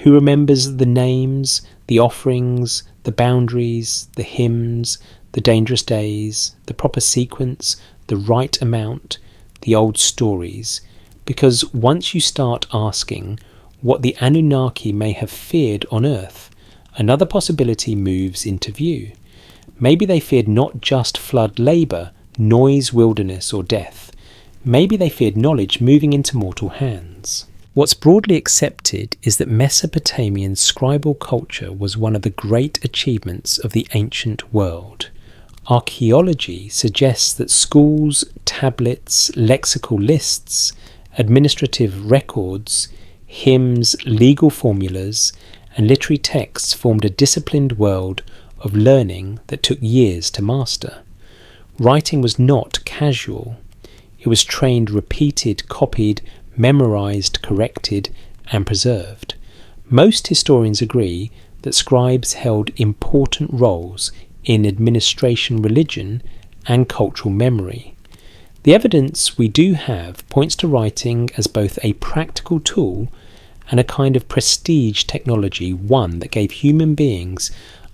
Who remembers the names, the offerings, the boundaries, the hymns, the dangerous days, the proper sequence, the right amount, the old stories? Because once you start asking what the Anunnaki may have feared on Earth, another possibility moves into view. Maybe they feared not just flood labour, noise, wilderness or death. Maybe they feared knowledge moving into mortal hands. What's broadly accepted is that Mesopotamian scribal culture was one of the great achievements of the ancient world. Archaeology suggests that schools, tablets, lexical lists, administrative records, hymns, legal formulas, and literary texts formed a disciplined world of learning that took years to master. Writing was not casual. It was trained, repeated, copied, memorized, corrected, and preserved. Most historians agree that scribes held important roles in administration, religion, and cultural memory. The evidence we do have points to writing as both a practical tool and a kind of prestige technology, one that gave human beings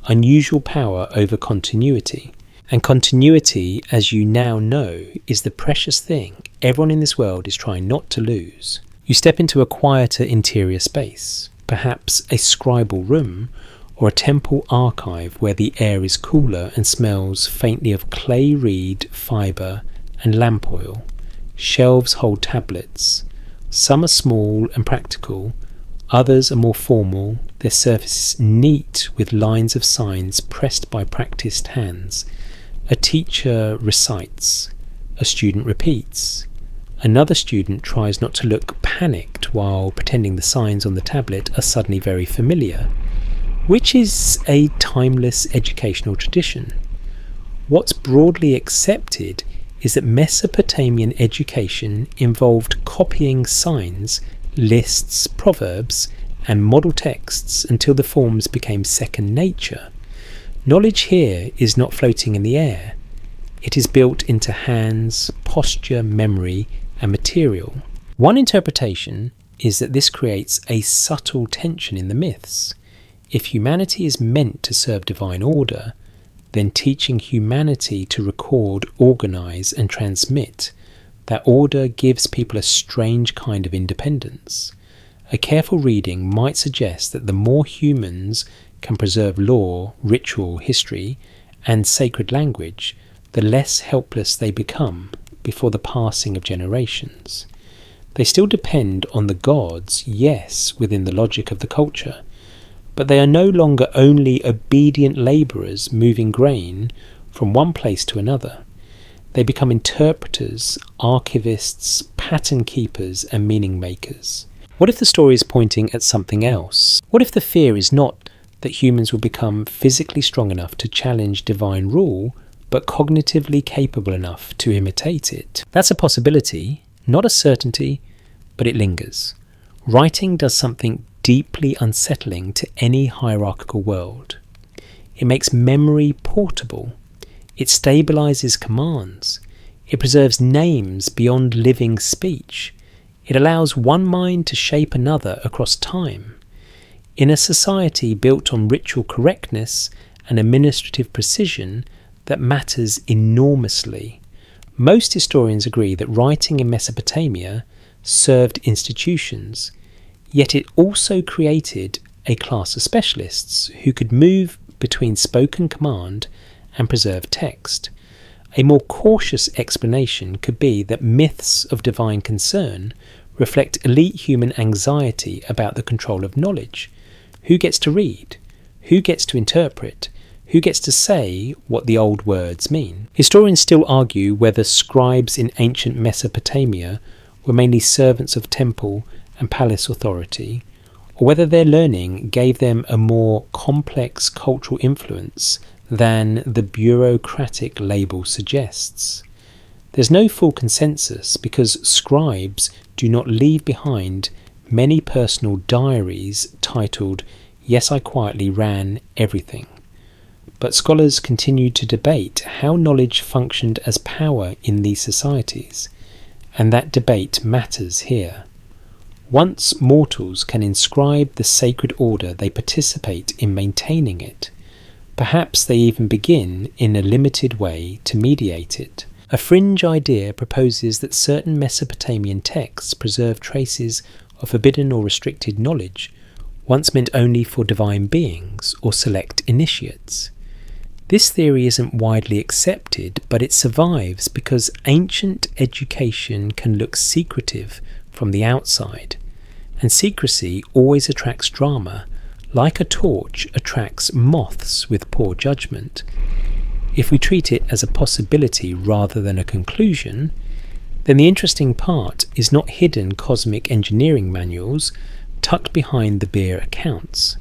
unusual power over continuity. And continuity, as you now know, is the precious thing everyone in this world is trying not to lose. You step into a quieter interior space, perhaps a scribal room or a temple archive where the air is cooler and smells faintly of clay reed, fibre and lamp oil. Shelves hold tablets. Some are small and practical, others are more formal, their surfaces neat with lines of signs pressed by practised hands. A teacher recites, a student repeats. Another student tries not to look panicked while pretending the signs on the tablet are suddenly very familiar, which is a timeless educational tradition. What's broadly accepted is that Mesopotamian education involved copying signs, lists, proverbs, and model texts until the forms became second nature. Knowledge here is not floating in the air. It is built into hands, posture, memory, and material. One interpretation is that this creates a subtle tension in the myths. If humanity is meant to serve divine order, then teaching humanity to record, organize, and transmit that order gives people a strange kind of independence. A careful reading might suggest that the more humans can preserve law, ritual, history, and sacred language, the less helpless they become before the passing of generations. They still depend on the gods, yes, within the logic of the culture, but they are no longer only obedient labourers moving grain from one place to another. They become interpreters, archivists, pattern keepers, and meaning makers. What if the story is pointing at something else? What if the fear is not that humans will become physically strong enough to challenge divine rule, but cognitively capable enough to imitate it? That's a possibility, not a certainty, but it lingers. Writing does something deeply unsettling to any hierarchical world. It makes memory portable. It stabilizes commands. It preserves names beyond living speech. It allows one mind to shape another across time. In a society built on ritual correctness and administrative precision that matters enormously, most historians agree that writing in Mesopotamia served institutions, yet it also created a class of specialists who could move between spoken command and preserved text. A more cautious explanation could be that myths of divine concern reflect elite human anxiety about the control of knowledge. Who gets to read? Who gets to interpret? Who gets to say what the old words mean? Historians still argue whether scribes in ancient Mesopotamia were mainly servants of temple and palace authority, or whether their learning gave them a more complex cultural influence than the bureaucratic label suggests. There's no full consensus because scribes do not leave behind many personal diaries titled, "Yes, I quietly ran everything." But scholars continue to debate how knowledge functioned as power in these societies, and that debate matters here. Once mortals can inscribe the sacred order, they participate in maintaining it. Perhaps they even begin, in a limited way, to mediate it. A fringe idea proposes that certain Mesopotamian texts preserve traces of forbidden or restricted knowledge, once meant only for divine beings or select initiates. This theory isn't widely accepted, but it survives because ancient education can look secretive from the outside, and secrecy always attracts drama, like a torch attracts moths with poor judgment. If we treat it as a possibility rather than a conclusion, then the interesting part is not hidden cosmic engineering manuals tucked behind the beer accounts.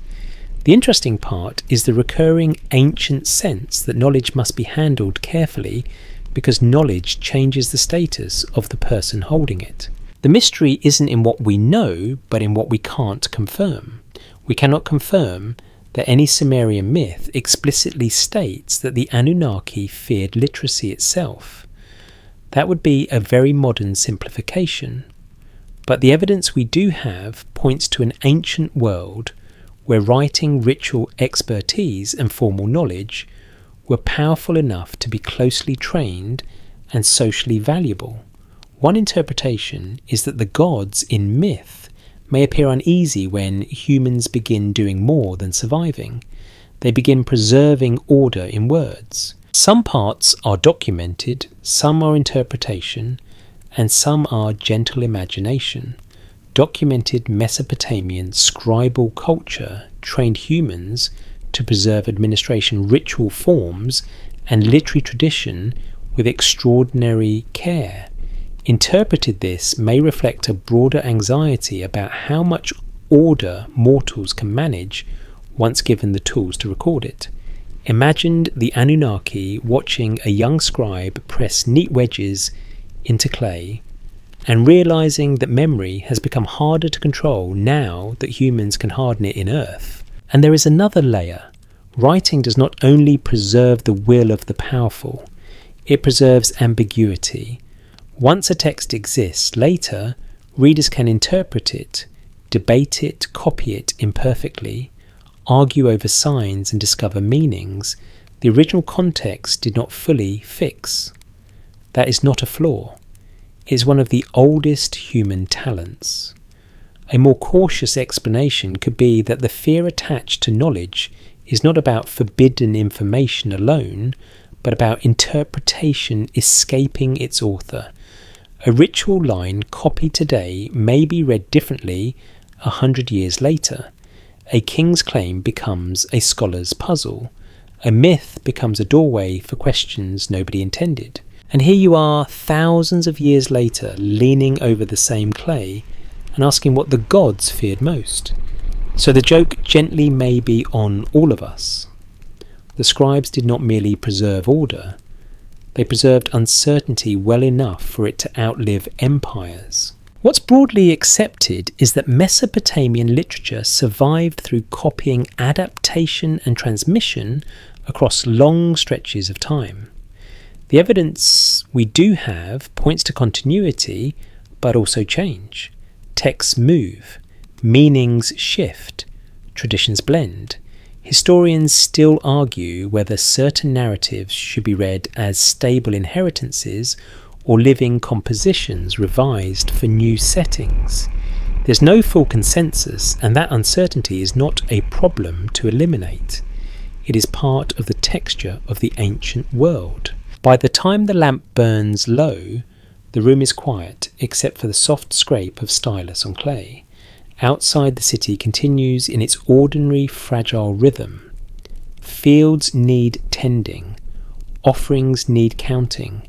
The interesting part is the recurring ancient sense that knowledge must be handled carefully because knowledge changes the status of the person holding it. The mystery isn't in what we know, but in what we can't confirm. We cannot confirm that any Sumerian myth explicitly states that the Anunnaki feared literacy itself. That would be a very modern simplification, but the evidence we do have points to an ancient world where writing, ritual expertise and formal knowledge were powerful enough to be closely trained and socially valuable. One interpretation is that the gods in myth may appear uneasy when humans begin doing more than surviving. They begin preserving order in words. Some parts are documented, some are interpretation, and some are gentle imagination. Documented Mesopotamian scribal culture trained humans to preserve administration ritual forms and literary tradition with extraordinary care. Interpreted this may reflect a broader anxiety about how much order mortals can manage once given the tools to record it. Imagined the Anunnaki watching a young scribe press neat wedges into clay and realizing that memory has become harder to control now that humans can harden it in earth. And there is another layer. Writing does not only preserve the will of the powerful, it preserves ambiguity. Once a text exists, later, readers can interpret it, debate it, copy it imperfectly, argue over signs and discover meanings the original context did not fully fix. That is not a flaw. It is one of the oldest human talents. A more cautious explanation could be that the fear attached to knowledge is not about forbidden information alone, but about interpretation escaping its author. A ritual line copied today may be read differently 100 years later. A king's claim becomes a scholar's puzzle. A myth becomes a doorway for questions nobody intended. And here you are, thousands of years later, leaning over the same clay and asking what the gods feared most. So the joke gently may be on all of us. The scribes did not merely preserve order, they preserved uncertainty well enough for it to outlive empires. What's broadly accepted is that Mesopotamian literature survived through copying, adaptation and transmission across long stretches of time. The evidence we do have points to continuity, but also change. Texts move, meanings shift, traditions blend. Historians still argue whether certain narratives should be read as stable inheritances or living compositions revised for new settings. There's no full consensus, and that uncertainty is not a problem to eliminate. It is part of the texture of the ancient world. By the time the lamp burns low, the room is quiet except for the soft scrape of stylus on clay. Outside, the city continues in its ordinary, fragile rhythm. Fields need tending. Offerings need counting.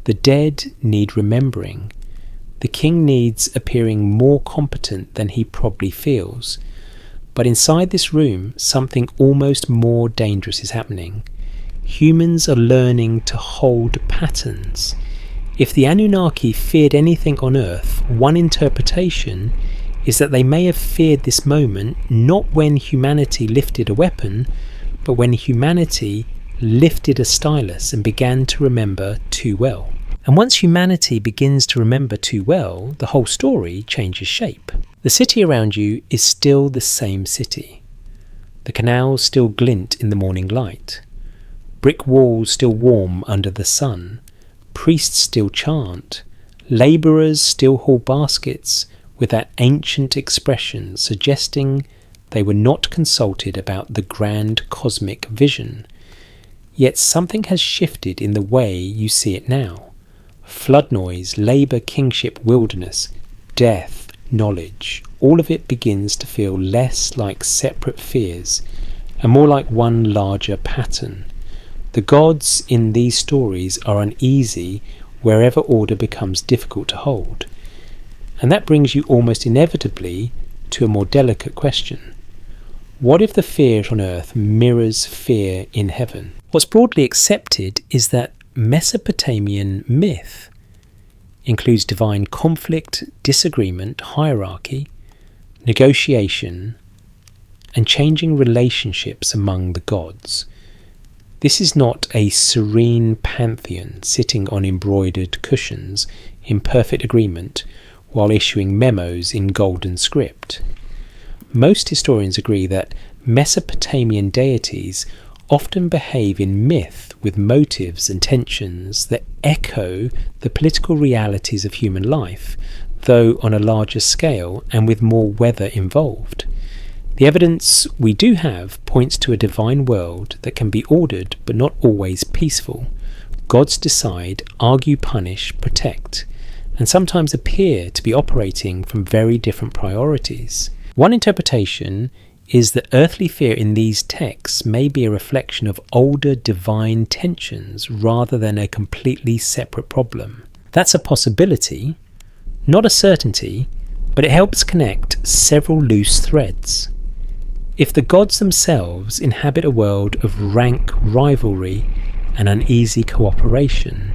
The dead need remembering. The king needs appearing more competent than he probably feels. But inside this room, something almost more dangerous is happening. Humans are learning to hold patterns. If the Anunnaki feared anything on Earth, one interpretation is that they may have feared this moment not when humanity lifted a weapon, but when humanity lifted a stylus and began to remember too well. And once humanity begins to remember too well, the whole story changes shape. The city around you is still the same city. The canals still glint in the morning light. Brick walls still warm under the sun. Priests still chant. Labourers still haul baskets with that ancient expression suggesting they were not consulted about the grand cosmic vision. Yet something has shifted in the way you see it now. Flood noise, labour, kingship, wilderness, death, knowledge, all of it begins to feel less like separate fears and more like one larger pattern. The gods in these stories are uneasy wherever order becomes difficult to hold. And that brings you almost inevitably to a more delicate question. What if the fear on earth mirrors fear in heaven? What's broadly accepted is that Mesopotamian myth includes divine conflict, disagreement, hierarchy, negotiation, and changing relationships among the gods. This is not a serene pantheon sitting on embroidered cushions in perfect agreement while issuing memos in golden script. Most historians agree that Mesopotamian deities often behave in myth with motives and tensions that echo the political realities of human life, though on a larger scale and with more weather involved. The evidence we do have points to a divine world that can be ordered but not always peaceful. Gods decide, argue, punish, protect, and sometimes appear to be operating from very different priorities. One interpretation is that earthly fear in these texts may be a reflection of older divine tensions rather than a completely separate problem. That's a possibility, not a certainty, but it helps connect several loose threads. If the gods themselves inhabit a world of rank rivalry and uneasy cooperation,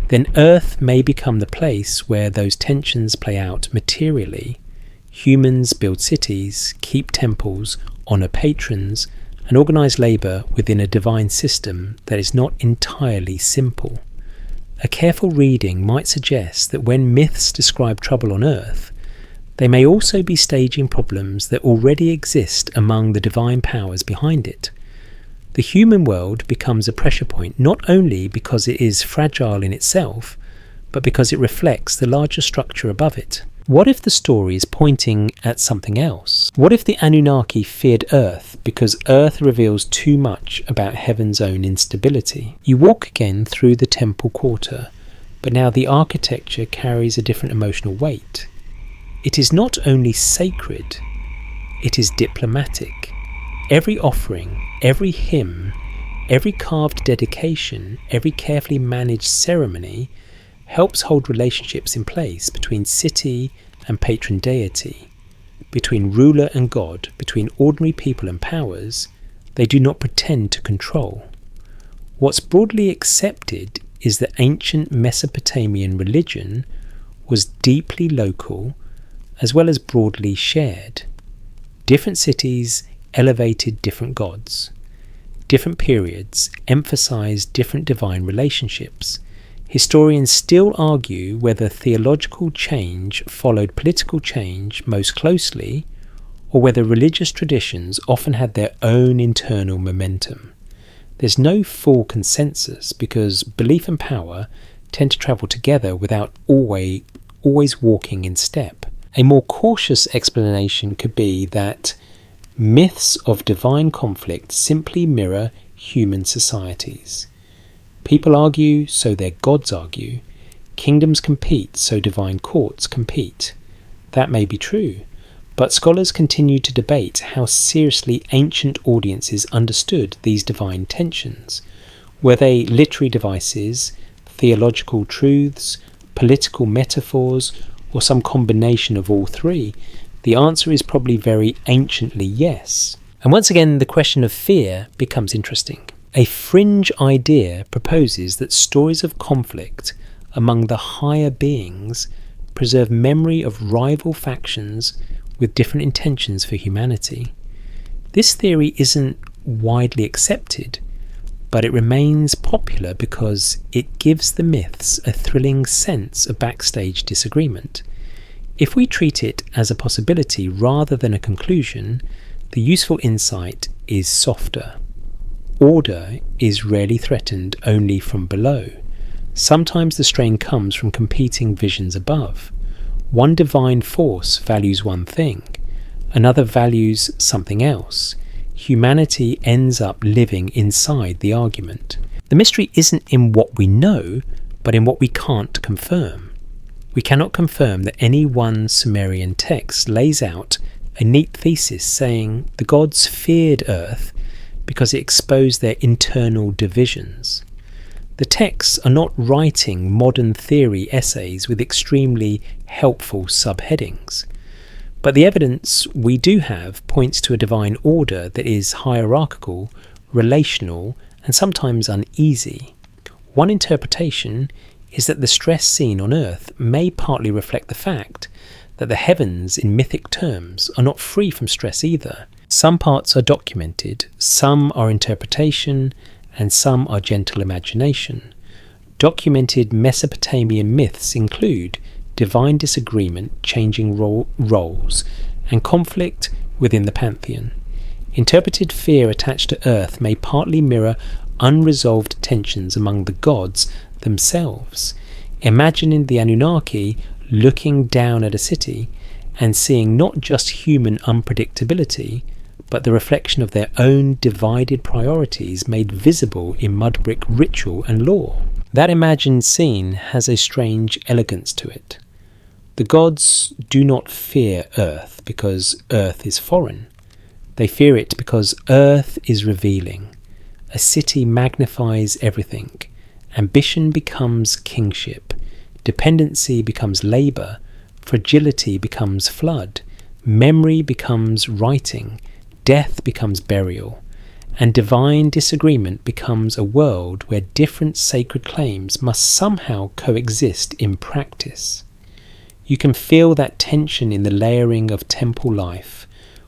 then Earth may become the place where those tensions play out materially. Humans build cities, keep temples, honour patrons, and organise labour within a divine system that is not entirely simple. A careful reading might suggest that when myths describe trouble on Earth, they may also be staging problems that already exist among the divine powers behind it. The human world becomes a pressure point not only because it is fragile in itself, but because it reflects the larger structure above it. What if the story is pointing at something else? What if the Anunnaki feared Earth because Earth reveals too much about heaven's own instability? You walk again through the temple quarter, but now the architecture carries a different emotional weight. It is not only sacred, it is diplomatic. Every offering, every hymn, every carved dedication, every carefully managed ceremony helps hold relationships in place between city and patron deity, between ruler and god, between ordinary people and powers they do not pretend to control. What's broadly accepted is that ancient Mesopotamian religion was deeply local as well as broadly shared. Different cities elevated different gods. Different periods emphasized different divine relationships. Historians still argue whether theological change followed political change most closely, or whether religious traditions often had their own internal momentum. There's no full consensus because belief and power tend to travel together without always walking in step. A more cautious explanation could be that myths of divine conflict simply mirror human societies. People argue, so their gods argue. Kingdoms compete, so divine courts compete. That may be true, but scholars continue to debate how seriously ancient audiences understood these divine tensions. Were they literary devices, theological truths, political metaphors, or some combination of all three? The answer is probably very anciently yes. And once again, the question of fear becomes interesting. A fringe idea proposes that stories of conflict among the higher beings preserve memory of rival factions with different intentions for humanity. This theory isn't widely accepted, but it remains popular because it gives the myths a thrilling sense of backstage disagreement. If we treat it as a possibility rather than a conclusion, the useful insight is softer. Order is rarely threatened only from below. Sometimes the strain comes from competing visions above. One divine force values one thing, another values something else. Humanity ends up living inside the argument. The mystery isn't in what we know, but in what we can't confirm. We cannot confirm that any one Sumerian text lays out a neat thesis saying the gods feared Earth because it exposed their internal divisions. The texts are not writing modern theory essays with extremely helpful subheadings, but the evidence we do have points to a divine order that is hierarchical, relational, and sometimes uneasy. One interpretation is that the stress seen on Earth may partly reflect the fact that the heavens in mythic terms are not free from stress either. Some parts are documented, some are interpretation, and some are gentle imagination. Documented Mesopotamian myths include divine disagreement, changing roles, and conflict within the pantheon. Interpreted fear attached to Earth may partly mirror unresolved tensions among the gods themselves. Imagining the Anunnaki looking down at a city and seeing not just human unpredictability, but the reflection of their own divided priorities made visible in mud brick ritual and law. That imagined scene has a strange elegance to it. The gods do not fear Earth because Earth is foreign. They fear it because Earth is revealing. A city magnifies everything. Ambition becomes kingship. Dependency becomes labour. Fragility becomes flood. Memory becomes writing. Death becomes burial. And divine disagreement becomes a world where different sacred claims must somehow coexist in practice. You can feel that tension in the layering of temple life,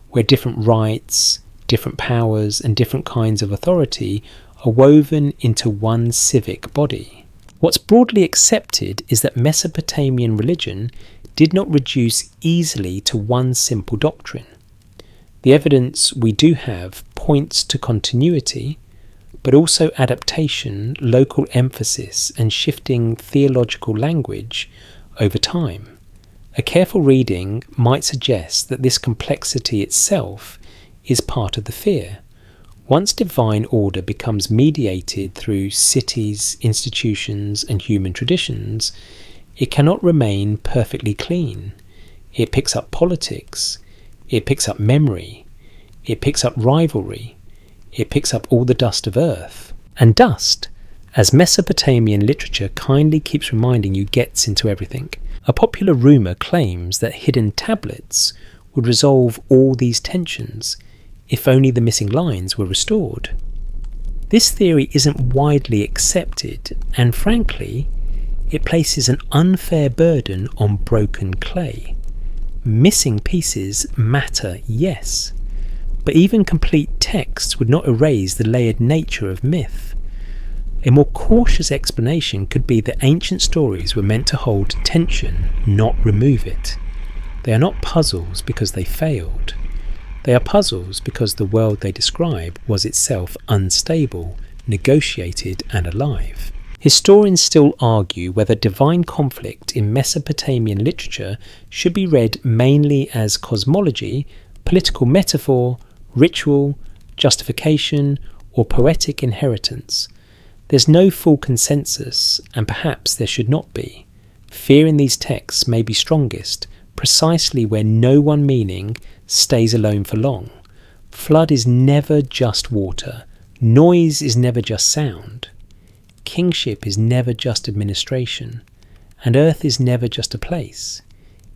where different rites, different powers, and different kinds of authority are woven into one civic body. What's broadly accepted is that Mesopotamian religion did not reduce easily to one simple doctrine. The evidence we do have points to continuity, but also adaptation, local emphasis, and shifting theological language over time. A careful reading might suggest that this complexity itself is part of the fear. Once divine order becomes mediated through cities, institutions, and human traditions, it cannot remain perfectly clean. It picks up politics. It picks up memory. It picks up rivalry. It picks up all the dust of Earth. And dust, as Mesopotamian literature kindly keeps reminding you, gets into everything. A popular rumour claims that hidden tablets would resolve all these tensions if only the missing lines were restored. This theory isn't widely accepted, and frankly, it places an unfair burden on broken clay. Missing pieces matter, yes, but even complete texts would not erase the layered nature of myth. A more cautious explanation could be that ancient stories were meant to hold tension, not remove it. They are not puzzles because they failed. They are puzzles because the world they describe was itself unstable, negotiated, and alive. Historians still argue whether divine conflict in Mesopotamian literature should be read mainly as cosmology, political metaphor, ritual, justification, or poetic inheritance. There's no full consensus, and perhaps there should not be. Fear in these texts may be strongest, precisely where no one meaning stays alone for long. Flood is never just water. Noise is never just sound. Kingship is never just administration. And earth is never just a place.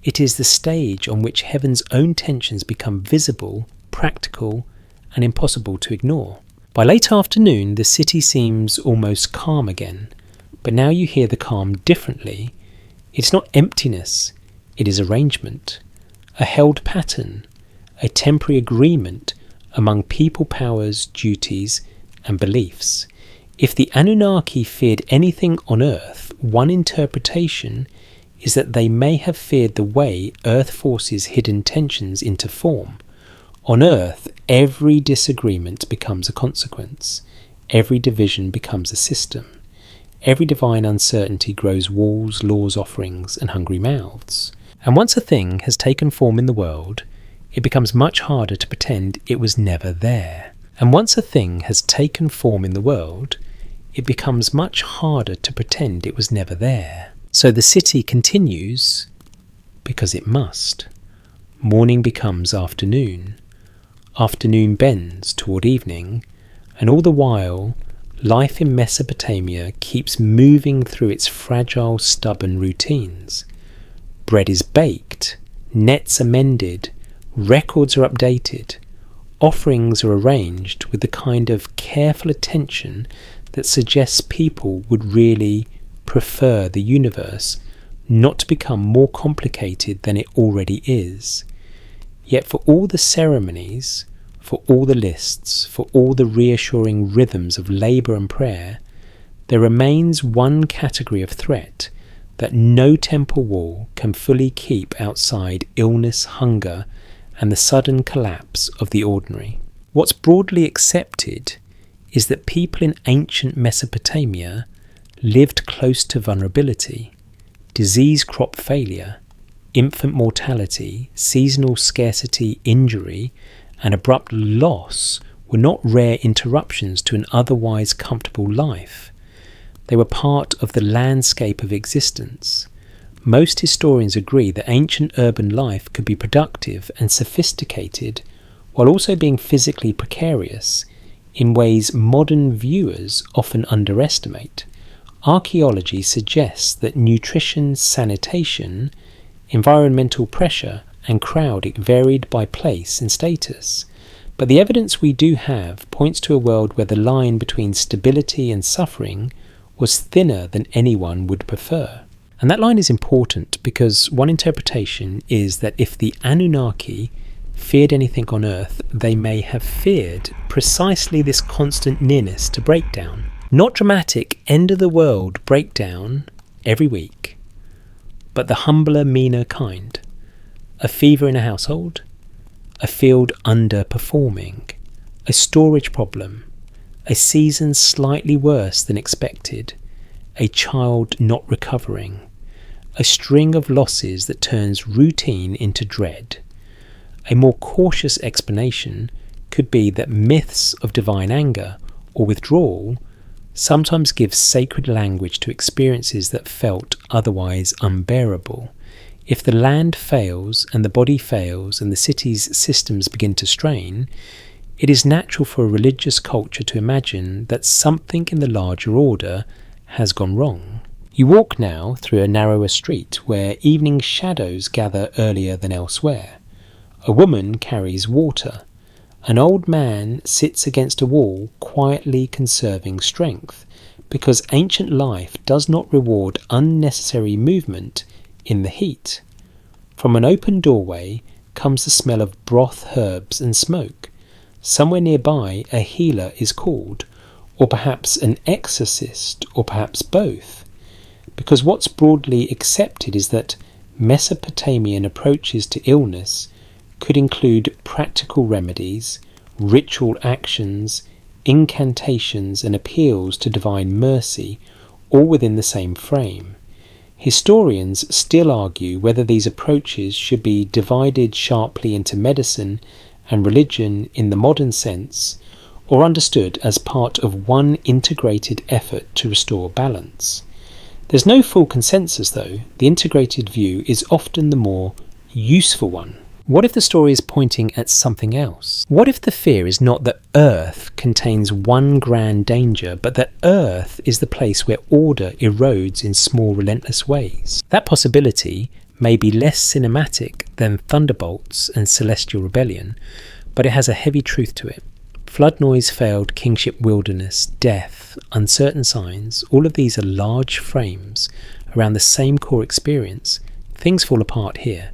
It is the stage on which heaven's own tensions become visible, practical, and impossible to ignore. By late afternoon, the city seems almost calm again, but now you hear the calm differently. It's not emptiness, it is arrangement, a held pattern, a temporary agreement among people powers, duties, and beliefs. If the Anunnaki feared anything on Earth, one interpretation is that they may have feared the way Earth forces hidden tensions into form. On Earth, every disagreement becomes a consequence. Every division becomes a system. Every divine uncertainty grows walls, laws, offerings, and hungry mouths. And once a thing has taken form in the world, it becomes much harder to pretend it was never there. And once a thing has taken form in the world, it becomes much harder to pretend it was never there. So the city continues because it must. Morning becomes afternoon. Afternoon bends toward evening, and all the while, life in Mesopotamia keeps moving through its fragile, stubborn routines. Bread is baked, nets are mended, records are updated, offerings are arranged with the kind of careful attention that suggests people would really prefer the universe not to become more complicated than it already is. Yet for all the ceremonies, for all the lists, for all the reassuring rhythms of labour and prayer, there remains one category of threat that no temple wall can fully keep outside illness, hunger, and the sudden collapse of the ordinary. What's broadly accepted is that people in ancient Mesopotamia lived close to vulnerability, disease crop failure, infant mortality, seasonal scarcity, injury, and abrupt loss were not rare interruptions to an otherwise comfortable life. They were part of the landscape of existence. Most historians agree that ancient urban life could be productive and sophisticated while also being physically precarious in ways modern viewers often underestimate. Archaeology suggests that nutrition, sanitation, environmental pressure and crowding varied by place and status, but the evidence we do have points to a world where the line between stability and suffering was thinner than anyone would prefer. And that line is important because one interpretation is that if the Anunnaki feared anything on Earth, they may have feared precisely this constant nearness to breakdown. Not dramatic end-of-the-world breakdown every week, but the humbler, meaner kind. A fever in a household, a field underperforming, a storage problem, a season slightly worse than expected, a child not recovering, a string of losses that turns routine into dread. A more cautious explanation could be that myths of divine anger or withdrawal sometimes give sacred language to experiences that felt otherwise unbearable. If the land fails and the body fails and the city's systems begin to strain, it is natural for a religious culture to imagine that something in the larger order has gone wrong. You walk now through a narrower street where evening shadows gather earlier than elsewhere. A woman carries water. An old man sits against a wall, quietly conserving strength, because ancient life does not reward unnecessary movement in the heat. From an open doorway comes the smell of broth, herbs and smoke. Somewhere nearby a healer is called, or perhaps an exorcist, or perhaps both. Because what's broadly accepted is that Mesopotamian approaches to illness could include practical remedies, ritual actions, incantations and appeals to divine mercy, all within the same frame. Historians still argue whether these approaches should be divided sharply into medicine and religion in the modern sense, or understood as part of one integrated effort to restore balance. There's no full consensus though. The integrated view is often the more useful one. What if the story is pointing at something else? What if the fear is not that Earth contains one grand danger, but that Earth is the place where order erodes in small, relentless ways? That possibility may be less cinematic than thunderbolts and celestial rebellion, but it has a heavy truth to it. Flood noise failed, kingship wilderness, death, uncertain signs, all of these are large frames around the same core experience. Things fall apart here.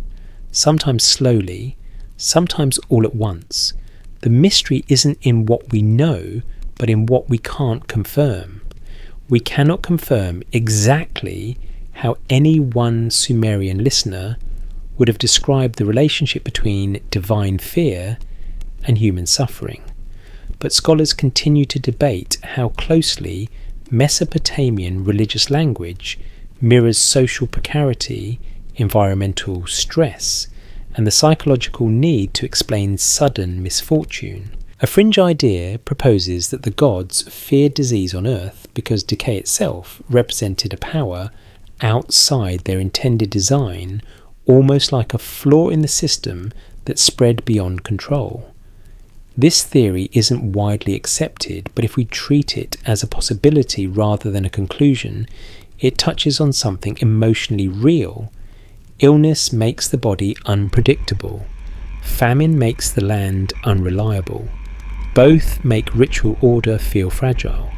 Sometimes slowly, sometimes all at once. The mystery isn't in what we know, but in what we can't confirm. We cannot confirm exactly how any one Sumerian listener would have described the relationship between divine fear and human suffering. But scholars continue to debate how closely Mesopotamian religious language mirrors social precarity, environmental stress, and the psychological need to explain sudden misfortune. A fringe idea proposes that the gods feared disease on Earth because decay itself represented a power outside their intended design, almost like a flaw in the system that spread beyond control. This theory isn't widely accepted, but if we treat it as a possibility rather than a conclusion, it touches on something emotionally real. Illness makes the body unpredictable. Famine makes the land unreliable. Both make ritual order feel fragile.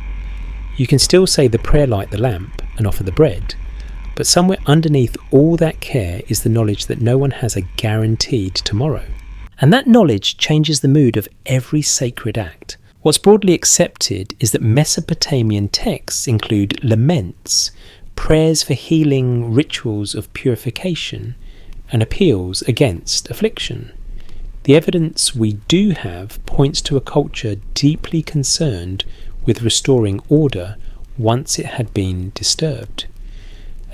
You can still say the prayer light the lamp and offer the bread, but somewhere underneath all that care is the knowledge that no one has a guaranteed tomorrow. And that knowledge changes the mood of every sacred act. What's broadly accepted is that Mesopotamian texts include laments, prayers for healing, rituals of purification, and appeals against affliction. The evidence we do have points to a culture deeply concerned with restoring order once it had been disturbed.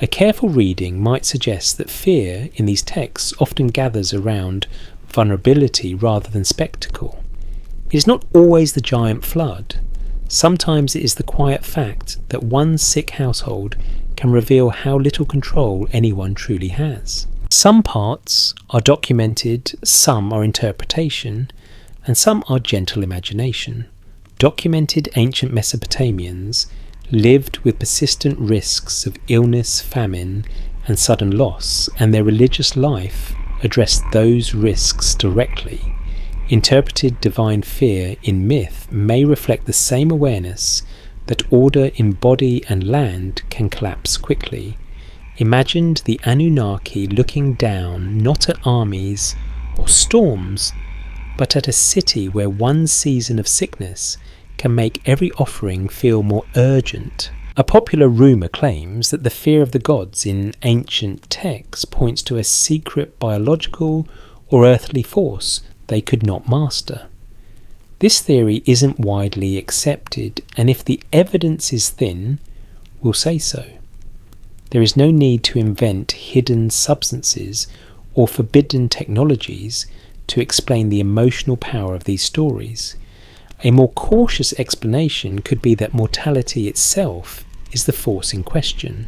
A careful reading might suggest that fear in these texts often gathers around vulnerability rather than spectacle. It is not always the giant flood. Sometimes it is the quiet fact that one sick household can reveal how little control anyone truly has. Some parts are documented, some are interpretation, and some are gentle imagination. Documented ancient Mesopotamians lived with persistent risks of illness, famine, and sudden loss, and their religious life addressed those risks directly. Interpreted divine fear in myth may reflect the same awareness that order in body and land can collapse quickly. Imagined the Anunnaki looking down not at armies or storms, but at a city where one season of sickness can make every offering feel more urgent. A popular rumour claims that the fear of the gods in ancient texts points to a secret biological or earthly force they could not master. This theory isn't widely accepted, and if the evidence is thin, we'll say so. There is no need to invent hidden substances or forbidden technologies to explain the emotional power of these stories. A more cautious explanation could be that mortality itself is the force in question.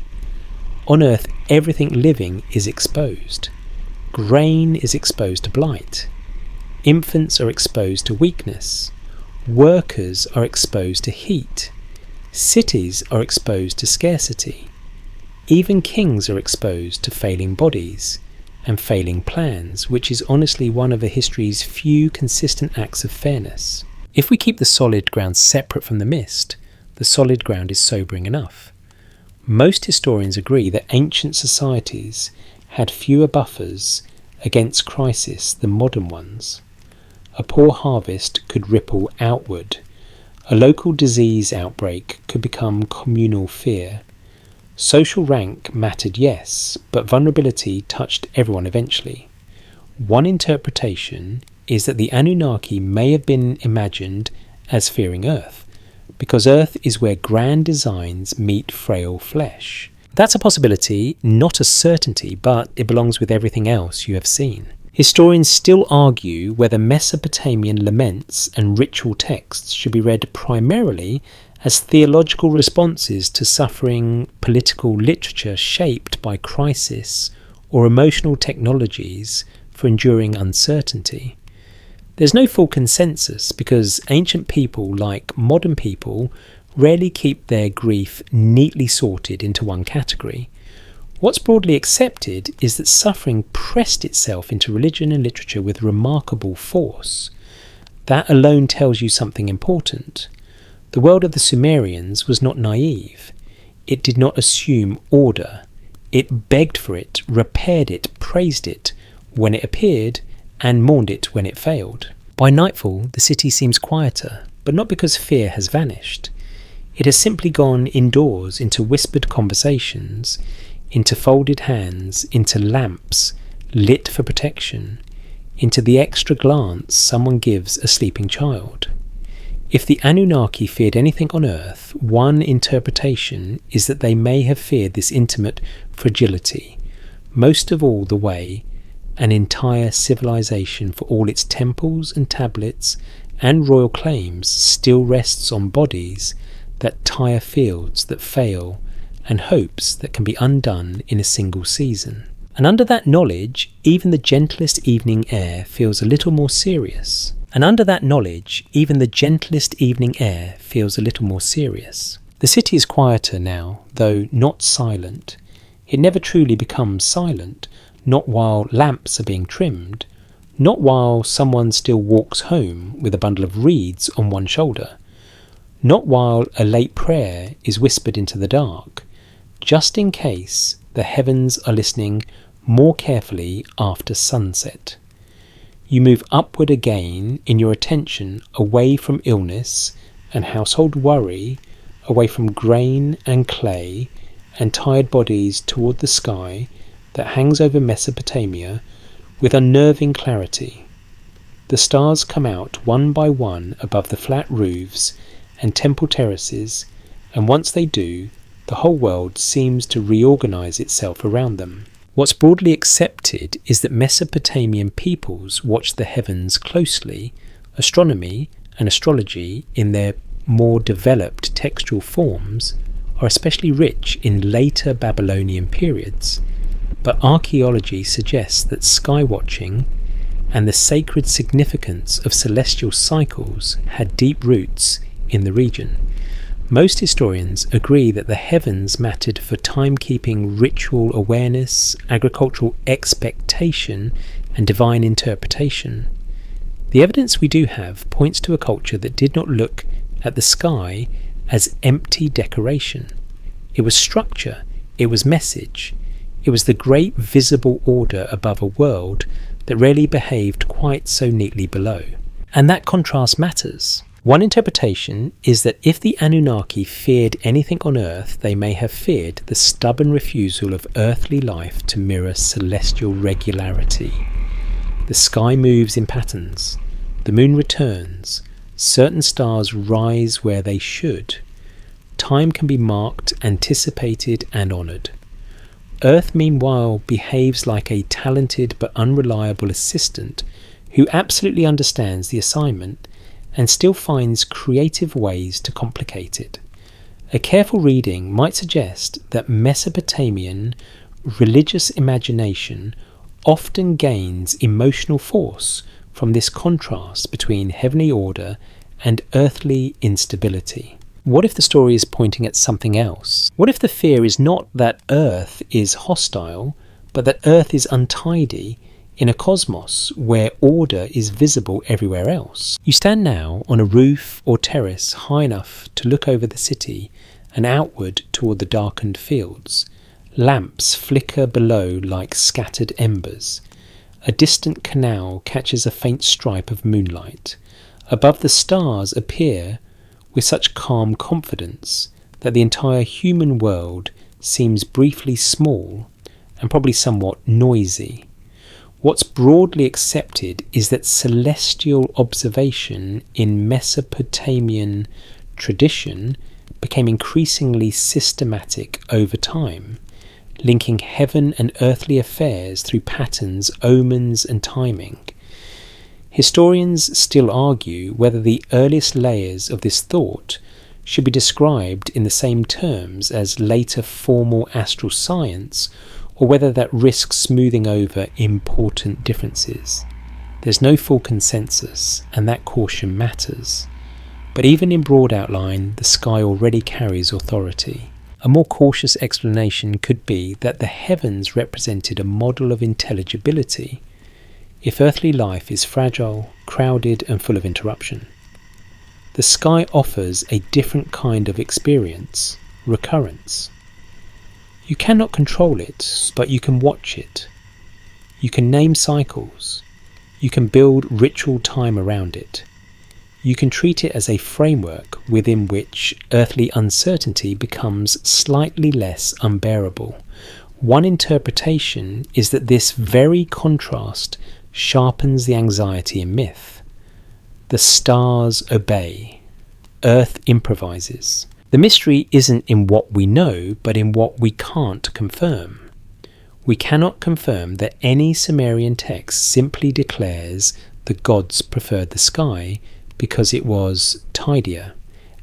On Earth, everything living is exposed. Grain is exposed to blight. Infants are exposed to weakness. Workers are exposed to heat. Cities are exposed to scarcity. Even kings are exposed to failing bodies and failing plans, which is honestly one of history's few consistent acts of fairness. If we keep the solid ground separate from the mist, the solid ground is sobering enough. Most historians agree that ancient societies had fewer buffers against crisis than modern ones. A poor harvest could ripple outward. A local disease outbreak could become communal fear. Social rank mattered, yes, but vulnerability touched everyone eventually. One interpretation is that the Anunnaki may have been imagined as fearing Earth, because Earth is where grand designs meet frail flesh. That's a possibility, not a certainty, but it belongs with everything else you have seen. Historians still argue whether Mesopotamian laments and ritual texts should be read primarily as theological responses to suffering, political literature shaped by crisis, or emotional technologies for enduring uncertainty. There's no full consensus because ancient people, like modern people, rarely keep their grief neatly sorted into one category. What's broadly accepted is that suffering pressed itself into religion and literature with remarkable force. That alone tells you something important. The world of the Sumerians was not naive. It did not assume order. It begged for it, repaired it, praised it when it appeared, and mourned it when it failed. By nightfall, the city seems quieter, but not because fear has vanished. It has simply gone indoors into whispered conversations, into folded hands, into lamps lit for protection, into the extra glance someone gives a sleeping child. If the Anunnaki feared anything on Earth, one interpretation is that they may have feared this intimate fragility, most of all the way an entire civilization, for all its temples and tablets and royal claims, still rests on bodies that tire fields that fail and hopes that can be undone in a single season. And under that knowledge, even the gentlest evening air feels a little more serious. The city is quieter now, though not silent. It never truly becomes silent, not while lamps are being trimmed, not while someone still walks home with a bundle of reeds on one shoulder, not while a late prayer is whispered into the dark, just in case the heavens are listening more carefully after sunset. You move upward again in your attention away from illness and household worry, away from grain and clay and tired bodies toward the sky that hangs over Mesopotamia with unnerving clarity. The stars come out one by one above the flat roofs and temple terraces, and once they do, the whole world seems to reorganize itself around them. What's broadly accepted is that Mesopotamian peoples watched the heavens closely. Astronomy and astrology, in their more developed textual forms, are especially rich in later Babylonian periods, but archaeology suggests that skywatching and the sacred significance of celestial cycles had deep roots in the region. Most historians agree that the heavens mattered for timekeeping, ritual awareness, agricultural expectation, and divine interpretation. The evidence we do have points to a culture that did not look at the sky as empty decoration. It was structure, it was message, it was the great visible order above a world that rarely behaved quite so neatly below. And that contrast matters. One interpretation is that if the Anunnaki feared anything on Earth, they may have feared the stubborn refusal of earthly life to mirror celestial regularity. The sky moves in patterns, the moon returns, certain stars rise where they should. Time can be marked, anticipated, and honoured. Earth, meanwhile, behaves like a talented but unreliable assistant who absolutely understands the assignment and still finds creative ways to complicate it. A careful reading might suggest that Mesopotamian religious imagination often gains emotional force from this contrast between heavenly order and earthly instability. What if the story is pointing at something else? What if the fear is not that Earth is hostile, but that Earth is untidy in a cosmos where order is visible everywhere else? You stand now on a roof or terrace high enough to look over the city and outward toward the darkened fields. Lamps flicker below like scattered embers. A distant canal catches a faint stripe of moonlight. Above the stars appear with such calm confidence that the entire human world seems briefly small and probably somewhat noisy. What's broadly accepted is that celestial observation in Mesopotamian tradition became increasingly systematic over time, linking heaven and earthly affairs through patterns, omens, and timing. Historians still argue whether the earliest layers of this thought should be described in the same terms as later formal astral science, or whether that risks smoothing over important differences. There's no full consensus, and that caution matters. But even in broad outline, the sky already carries authority. A more cautious explanation could be that the heavens represented a model of intelligibility, if earthly life is fragile, crowded, and full of interruption. The sky offers a different kind of experience, recurrence. You cannot control it, but you can watch it. You can name cycles. You can build ritual time around it. You can treat it as a framework within which earthly uncertainty becomes slightly less unbearable. One interpretation is that this very contrast sharpens the anxiety in myth. The stars obey. Earth improvises. The mystery isn't in what we know, but in what we can't confirm. We cannot confirm that any Sumerian text simply declares the gods preferred the sky because it was tidier.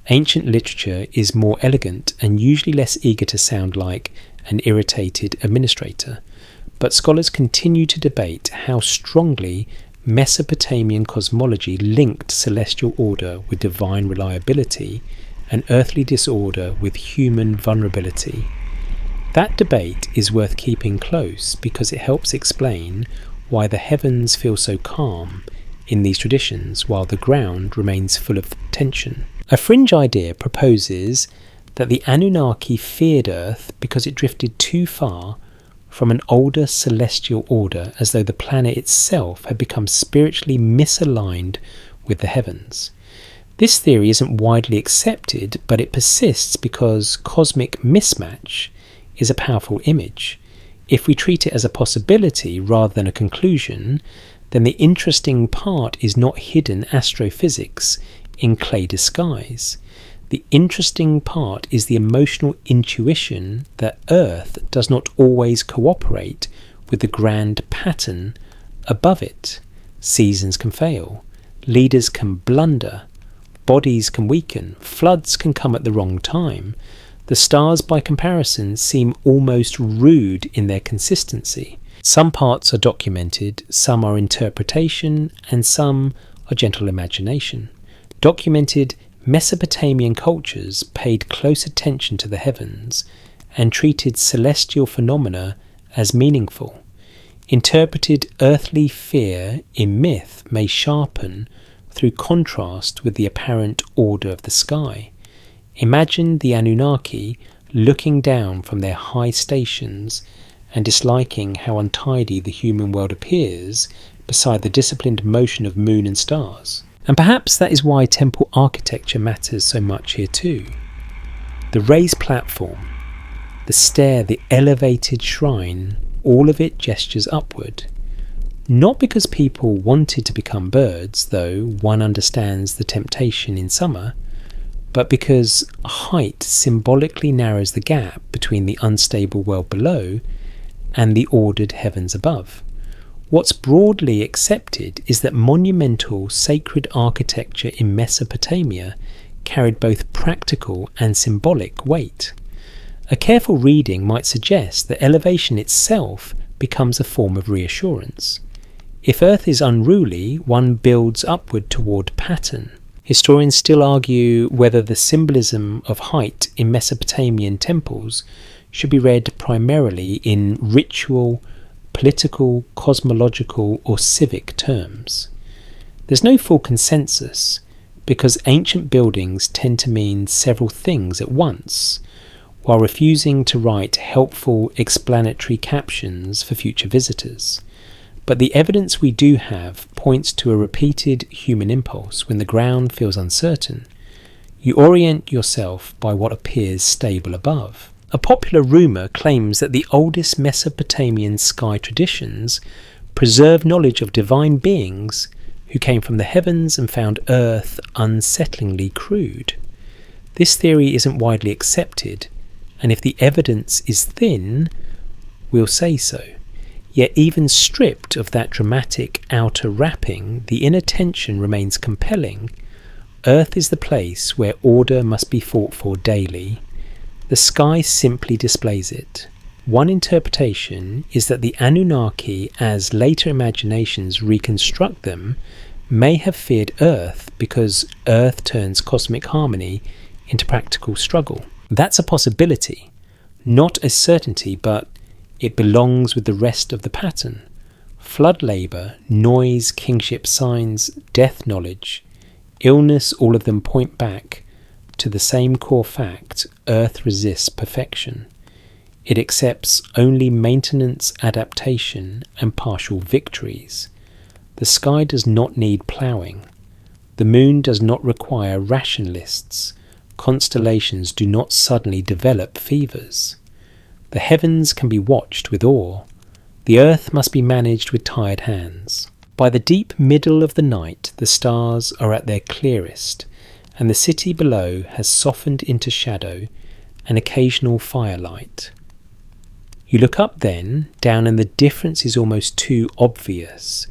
Ancient literature is more elegant and usually less eager to sound like an irritated administrator. But scholars continue to debate how strongly Mesopotamian cosmology linked celestial order with divine reliability and earthly disorder with human vulnerability. That debate is worth keeping close because it helps explain why the heavens feel so calm in these traditions while the ground remains full of tension. A fringe idea proposes that the Anunnaki feared Earth because it drifted too far from an older celestial order, as though the planet itself had become spiritually misaligned with the heavens. This theory isn't widely accepted, but it persists because cosmic mismatch is a powerful image. If we treat it as a possibility rather than a conclusion, then the interesting part is not hidden astrophysics in clay disguise. The interesting part is the emotional intuition that Earth does not always cooperate with the grand pattern above it. Seasons can fail, leaders can blunder, bodies can weaken, floods can come at the wrong time. The stars, by comparison, seem almost rude in their consistency. Some parts are documented, some are interpretation, and some are gentle imagination. Documented Mesopotamian cultures paid close attention to the heavens and treated celestial phenomena as meaningful. Interpreted earthly fear in myth may sharpen through contrast with the apparent order of the sky. Imagine the Anunnaki looking down from their high stations and disliking how untidy the human world appears beside the disciplined motion of moon and stars. And perhaps that is why temple architecture matters so much here too. The raised platform, the stair, the elevated shrine, all of it gestures upward. Not because people wanted to become birds, though one understands the temptation in summer, but because height symbolically narrows the gap between the unstable world below and the ordered heavens above. What's broadly accepted is that monumental sacred architecture in Mesopotamia carried both practical and symbolic weight. A careful reading might suggest that elevation itself becomes a form of reassurance. If Earth is unruly, one builds upward toward pattern. Historians still argue whether the symbolism of height in Mesopotamian temples should be read primarily in ritual, political, cosmological, or civic terms. There's no full consensus, because ancient buildings tend to mean several things at once, while refusing to write helpful explanatory captions for future visitors. But the evidence we do have points to a repeated human impulse when the ground feels uncertain. You orient yourself by what appears stable above. A popular rumour claims that the oldest Mesopotamian sky traditions preserve knowledge of divine beings who came from the heavens and found Earth unsettlingly crude. This theory isn't widely accepted, and if the evidence is thin, we'll say so. Yet even stripped of that dramatic outer wrapping, the inner tension remains compelling. Earth is the place where order must be fought for daily. The sky simply displays it. One interpretation is that the Anunnaki, as later imaginations reconstruct them, may have feared Earth because Earth turns cosmic harmony into practical struggle. That's a possibility, not a certainty, but it belongs with the rest of the pattern. Flood labour, noise, kingship signs, death knowledge, illness, all of them point back to the same core fact: Earth resists perfection. It accepts only maintenance, adaptation, and partial victories. The sky does not need ploughing. The moon does not require rationalists. Constellations do not suddenly develop fevers. The heavens can be watched with awe. The earth must be managed with tired hands. By the deep middle of the night, the stars are at their clearest, and the city below has softened into shadow and occasional firelight. You look up then, down, and the difference is almost too obvious.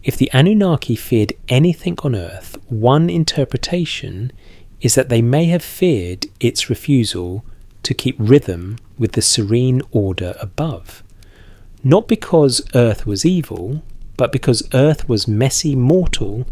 If the Anunnaki feared anything on Earth, one interpretation is that they may have feared its refusal to keep rhythm with the serene order above. Not because Earth was evil, but because Earth was messy, mortal,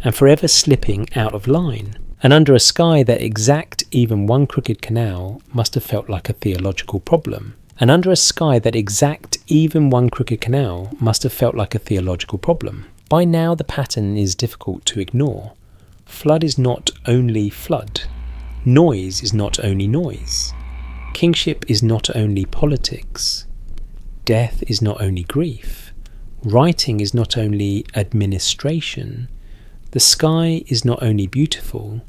and forever slipping out of line. And under a sky that exact even one crooked canal must have felt like a theological problem. And under a sky that exact even one crooked canal must have felt like a theological problem. By now the pattern is difficult to ignore. Flood is not only flood. Noise is not only noise. Kingship is not only politics. death is not only grief, writing is not only administration, the sky is not only beautiful,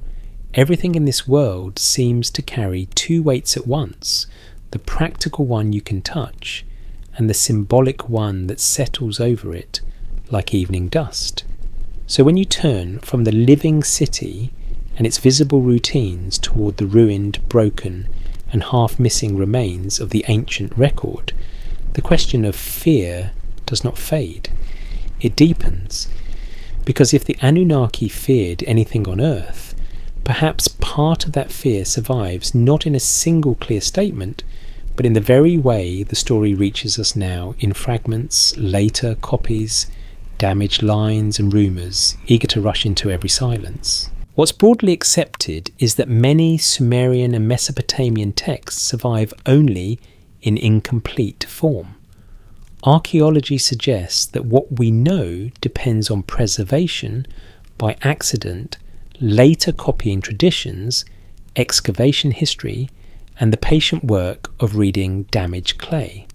everything in this world seems to carry two weights at once, the practical one you can touch, and the symbolic one that settles over it like evening dust. So when you turn from the living city and its visible routines toward the ruined, broken, and half-missing remains of the ancient record, the question of fear does not fade. It deepens. Because if the Anunnaki feared anything on Earth, perhaps part of that fear survives not in a single clear statement, but in the very way the story reaches us now in fragments, later copies, damaged lines and rumours, eager to rush into every silence. What's broadly accepted is that many Sumerian and Mesopotamian texts survive only in incomplete form. Archaeology suggests that what we know depends on preservation by accident, later copying traditions, excavation history, and the patient work of reading damaged clay.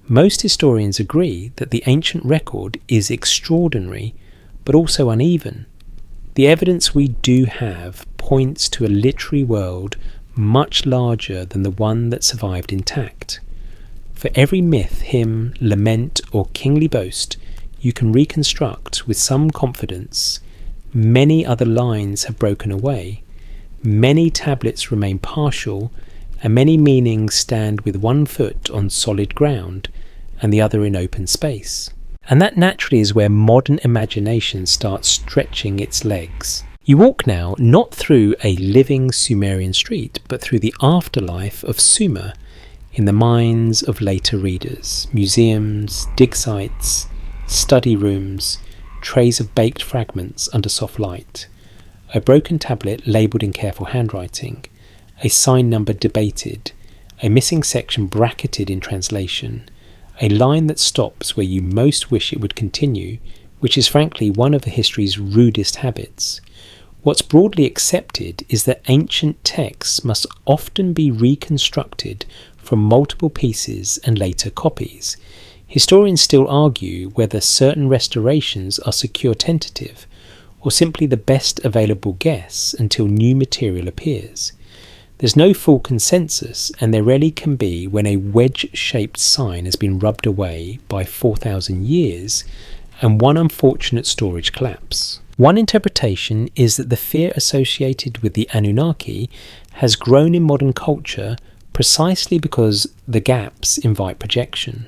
Most historians agree that the ancient record is extraordinary, but also uneven. The evidence we do have points to a literary world much larger than the one that survived intact. For every myth, hymn, lament, or kingly boast you can reconstruct with some confidence, many other lines have broken away, many tablets remain partial, and many meanings stand with one foot on solid ground and the other in open space. And that naturally is where modern imagination starts stretching its legs. You walk now not through a living Sumerian street, but through the afterlife of Sumer in the minds of later readers. Museums, dig sites, study rooms, trays of baked fragments under soft light, a broken tablet labelled in careful handwriting, a sign number debated, a missing section bracketed in translation, a line that stops where you most wish it would continue, which is frankly one of history's rudest habits. What's broadly accepted is that ancient texts must often be reconstructed from multiple pieces and later copies. Historians still argue whether certain restorations are secure tentative, or simply the best available guess until new material appears. There's no full consensus, and there rarely can be when a wedge-shaped sign has been rubbed away by 4,000 years and one unfortunate storage collapse. One interpretation is that the fear associated with the Anunnaki has grown in modern culture precisely because the gaps invite projection.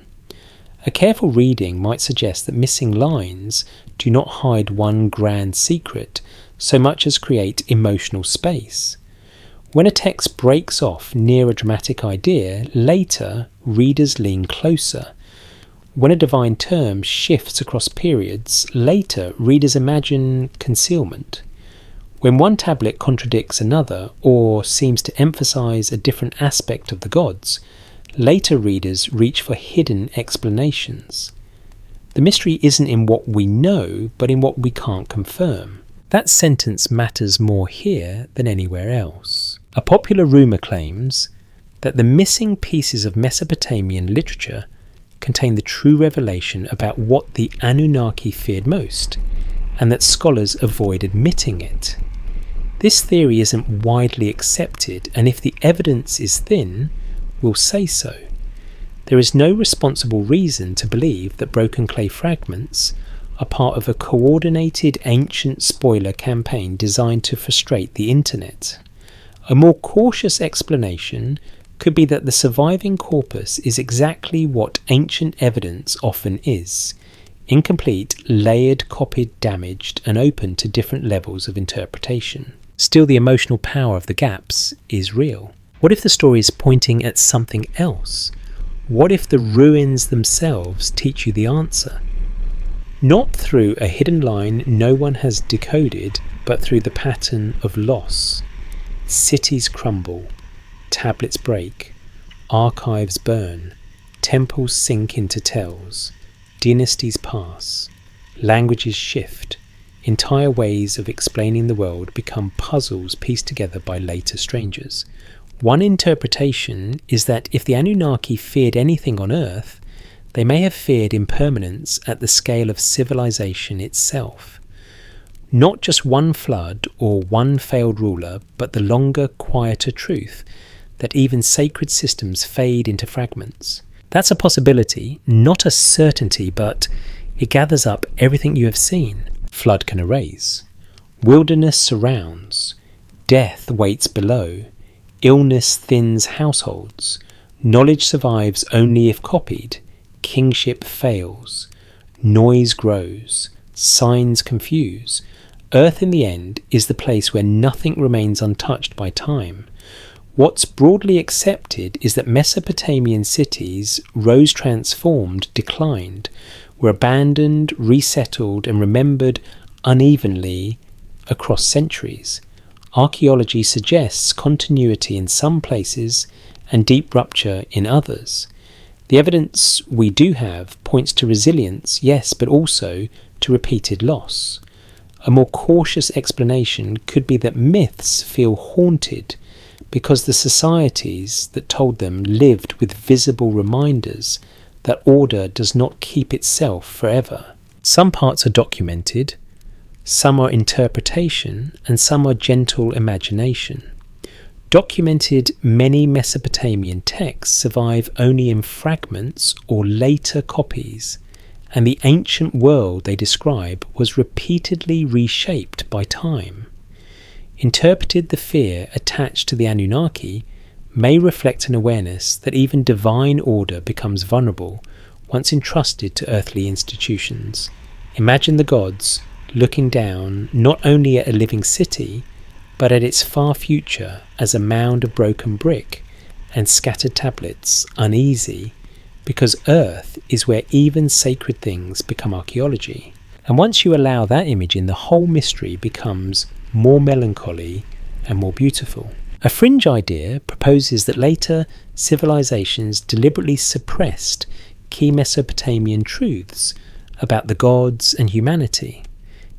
A careful reading might suggest that missing lines do not hide one grand secret so much as create emotional space. When a text breaks off near a dramatic idea, later readers lean closer. When a divine term shifts across periods, later readers imagine concealment. When one tablet contradicts another or seems to emphasize a different aspect of the gods, later readers reach for hidden explanations. The mystery isn't in what we know, but in what we can't confirm. That sentence matters more here than anywhere else. A popular rumour claims that the missing pieces of Mesopotamian literature contain the true revelation about what the Anunnaki feared most, and that scholars avoid admitting it. This theory isn't widely accepted, and if the evidence is thin, we'll say so. There is no responsible reason to believe that broken clay fragments are part of a coordinated ancient spoiler campaign designed to frustrate the internet. A more cautious explanation could be that the surviving corpus is exactly what ancient evidence often is: incomplete, layered, copied, damaged, and open to different levels of interpretation. Still, the emotional power of the gaps is real. What if the story is pointing at something else? What if the ruins themselves teach you the answer? Not through a hidden line no one has decoded, but through the pattern of loss. Cities crumble, tablets break, archives burn, temples sink into tells, dynasties pass, languages shift, entire ways of explaining the world become puzzles pieced together by later strangers. One interpretation is that if the Anunnaki feared anything on Earth, They may have feared impermanence at the scale of civilization itself. Not just one flood or one failed ruler, but the longer, quieter truth that even sacred systems fade into fragments. That's a possibility, not a certainty, but it gathers up everything you have seen. Flood can erase. Wilderness surrounds. Death waits below. Illness thins households. Knowledge survives only if copied. Kingship fails. Noise grows. Signs confuse. Earth, in the end, is the place where nothing remains untouched by time. What's broadly accepted is that Mesopotamian cities rose transformed, declined, were abandoned, resettled, and remembered unevenly across centuries. Archaeology suggests continuity in some places and deep rupture in others. The evidence we do have points to resilience, yes, but also to repeated loss. A more cautious explanation could be that myths feel haunted because the societies that told them lived with visible reminders that order does not keep itself forever. Some parts are documented, some are interpretation, and some are gentle imagination. Documented many Mesopotamian texts survive only in fragments or later copies, and the ancient world they describe was repeatedly reshaped by time. Interpreted, the fear attached to the Anunnaki may reflect an awareness that even divine order becomes vulnerable once entrusted to earthly institutions. Imagine the gods looking down not only at a living city, but at its far future as a mound of broken brick and scattered tablets, uneasy, because Earth is where even sacred things become archaeology. And once you allow that image in, the whole mystery becomes more melancholy and more beautiful. A fringe idea proposes that later civilizations deliberately suppressed key Mesopotamian truths about the gods and humanity.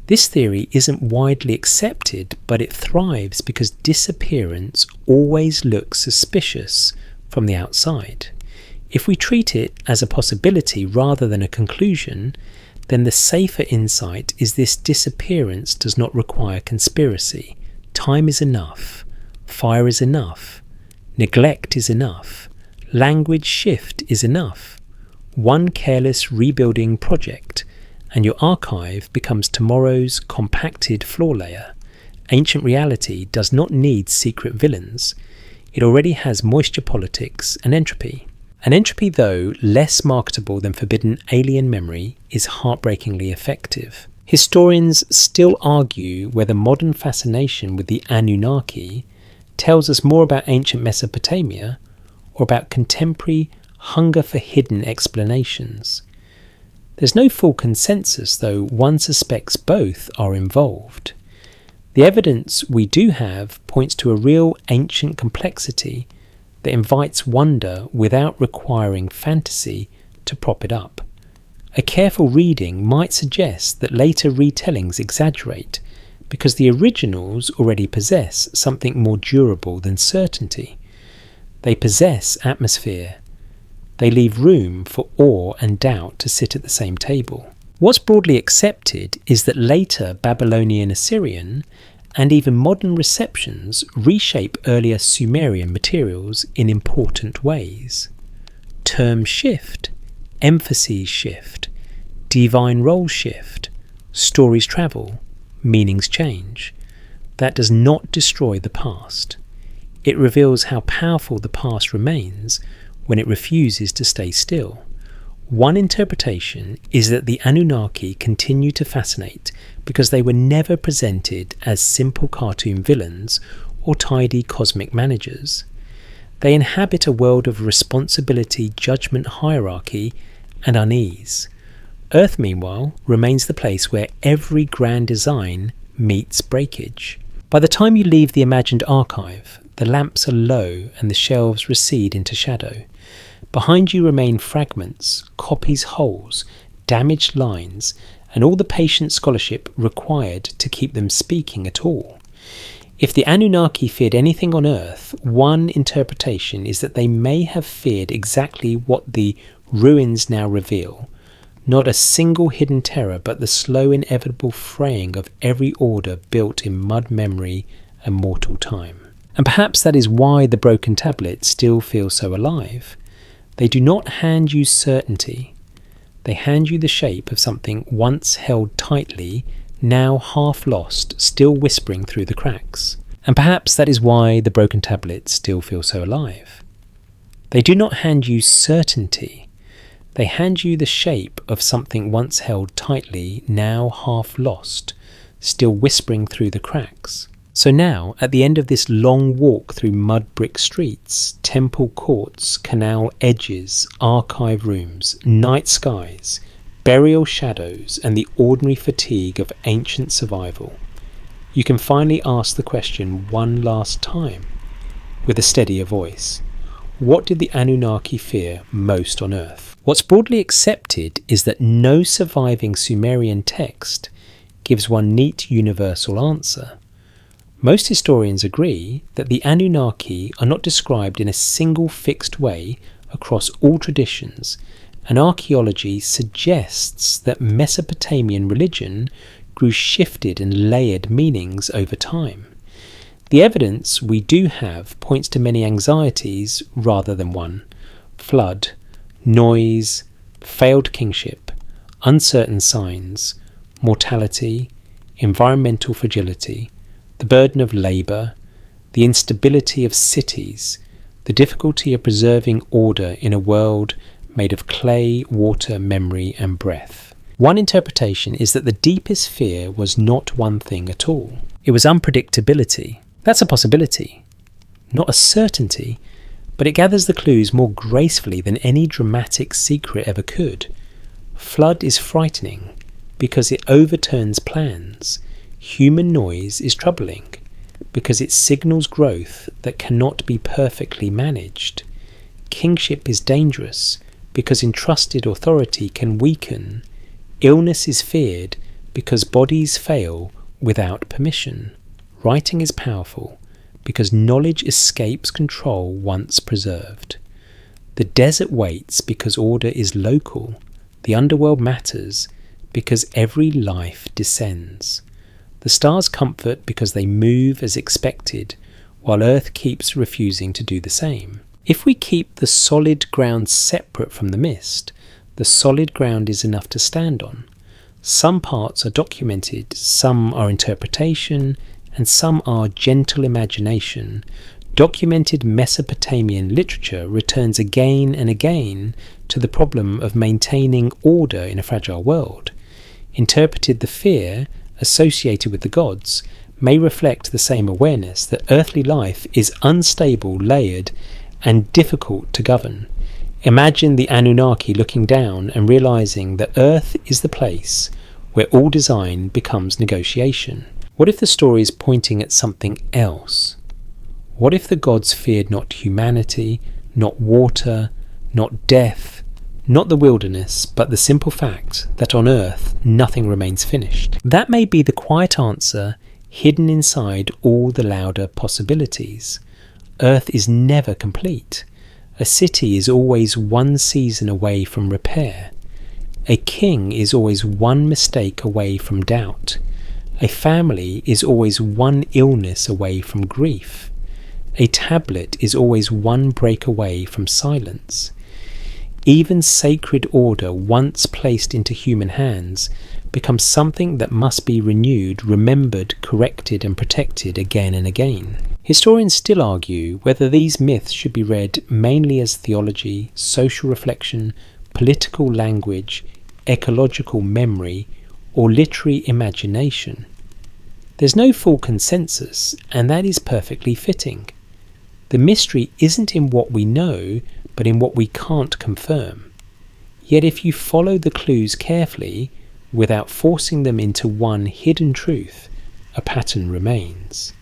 This theory isn't widely accepted, but it thrives because disappearance always looks suspicious from the outside. If we treat it as a possibility rather than a conclusion, then the safer insight is this: disappearance does not require conspiracy. Time is enough. Fire is enough. Neglect is enough. Language shift is enough. One careless rebuilding project, and your archive becomes tomorrow's compacted floor layer. Ancient reality does not need secret villains. It already has moisture politics and entropy. An entropy, though less marketable than forbidden alien memory, is heartbreakingly effective. Historians still argue whether modern fascination with the Anunnaki tells us more about ancient Mesopotamia or about contemporary hunger for hidden explanations. There's no full consensus, though one suspects both are involved. The evidence we do have points to a real ancient complexity that invites wonder without requiring fantasy to prop it up. A careful reading might suggest that later retellings exaggerate because the originals already possess something more durable than certainty. They possess atmosphere. They leave room for awe and doubt to sit at the same table. What's broadly accepted is that later Babylonian, Assyrian, and even modern receptions reshape earlier Sumerian materials in important ways. Terms shift, emphases shift, divine roles shift, stories travel, meanings change. That does not destroy the past. It reveals how powerful the past remains when it refuses to stay still. One interpretation is that the Anunnaki continue to fascinate because they were never presented as simple cartoon villains or tidy cosmic managers. They inhabit a world of responsibility, judgment, hierarchy, and unease. Earth, meanwhile, remains the place where every grand design meets breakage. By the time you leave the imagined archive, the lamps are low and the shelves recede into shadow. Behind you remain fragments, copies, holes, damaged lines, and all the patient scholarship required to keep them speaking at all. If the Anunnaki feared anything on Earth, one interpretation is that they may have feared exactly what the ruins now reveal not a single hidden terror, but the slow inevitable fraying of every order built in mud memory and mortal time. And perhaps that is why the broken tablets still feel so alive. They do not hand you certainty. They hand you the shape of something once held tightly, now half lost, still whispering through the cracks. And perhaps that is why the broken tablets still feel so alive. They do not hand you certainty. They hand you the shape of something once held tightly, now half lost, still whispering through the cracks. So now, at the end of this long walk through mud brick streets, temple courts, canal edges, archive rooms, night skies, burial shadows, and the ordinary fatigue of ancient survival, you can finally ask the question one last time, with a steadier voice. What did the Anunnaki fear most on Earth? What's broadly accepted is that no surviving Sumerian text gives one neat universal answer. Most historians agree that the Anunnaki are not described in a single fixed way across all traditions, and archaeology suggests that Mesopotamian religion grew shifted and layered meanings over time. The evidence we do have points to many anxieties rather than one: flood, noise, failed kingship, uncertain signs, mortality, environmental fragility, the burden of labour, the instability of cities, the difficulty of preserving order in a world made of clay, water, memory and breath. One interpretation is that the deepest fear was not one thing at all. It was unpredictability. That's a possibility, not a certainty, but it gathers the clues more gracefully than any dramatic secret ever could. Flood is frightening because it overturns plans. Human noise is troubling because it signals growth that cannot be perfectly managed. Kingship is dangerous because entrusted authority can weaken. Illness is feared because bodies fail without permission. Writing is powerful because knowledge escapes control once preserved. The desert waits because order is local. The underworld matters because every life descends. The stars comfort because they move as expected, while Earth keeps refusing to do the same. If we keep the solid ground separate from the mist, the solid ground is enough to stand on. Some parts are documented, some are interpretation, and some are gentle imagination. Documented Mesopotamian literature returns again and again to the problem of maintaining order in a fragile world. Interpreted, the fear associated with the gods may reflect the same awareness that earthly life is unstable, layered, and difficult to govern. Imagine the Anunnaki looking down and realizing that Earth is the place where all design becomes negotiation. What if the story is pointing at something else? What if the gods feared not humanity, not water, not death, not the wilderness, but the simple fact that on Earth nothing remains finished? That may be the quiet answer hidden inside all the louder possibilities. Earth is never complete. A city is always one season away from repair. A king is always one mistake away from doubt. A family is always one illness away from grief. A tablet is always one break away from silence. Even sacred order, once placed into human hands, becomes something that must be renewed, remembered, corrected and protected again and again. Historians still argue whether these myths should be read mainly as theology, social reflection, political language, ecological memory, or literary imagination. There's no full consensus, and that is perfectly fitting. The mystery isn't in what we know, but in what we can't confirm. Yet if you follow the clues carefully, without forcing them into one hidden truth, a pattern remains.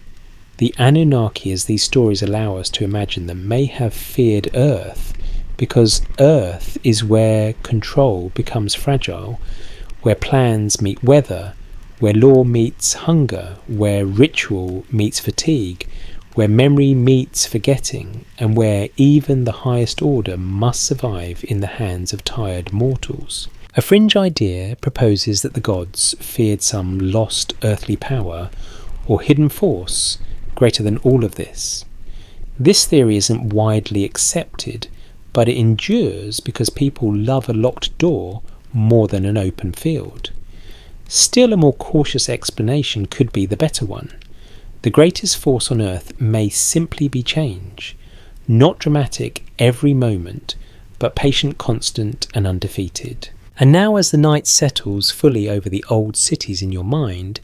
The Anunnaki, as these stories allow us to imagine them, may have feared Earth, because Earth is where control becomes fragile, where plans meet weather, where law meets hunger, where ritual meets fatigue, where memory meets forgetting, and where even the highest order must survive in the hands of tired mortals. A fringe idea proposes that the gods feared some lost earthly power or hidden force greater than all of this. This theory isn't widely accepted, but it endures because people love a locked door more than an open field. Still, a more cautious explanation could be the better one. The greatest force on earth may simply be change, not dramatic every moment, but patient, constant, and undefeated. And now, as the night settles fully over the old cities in your mind,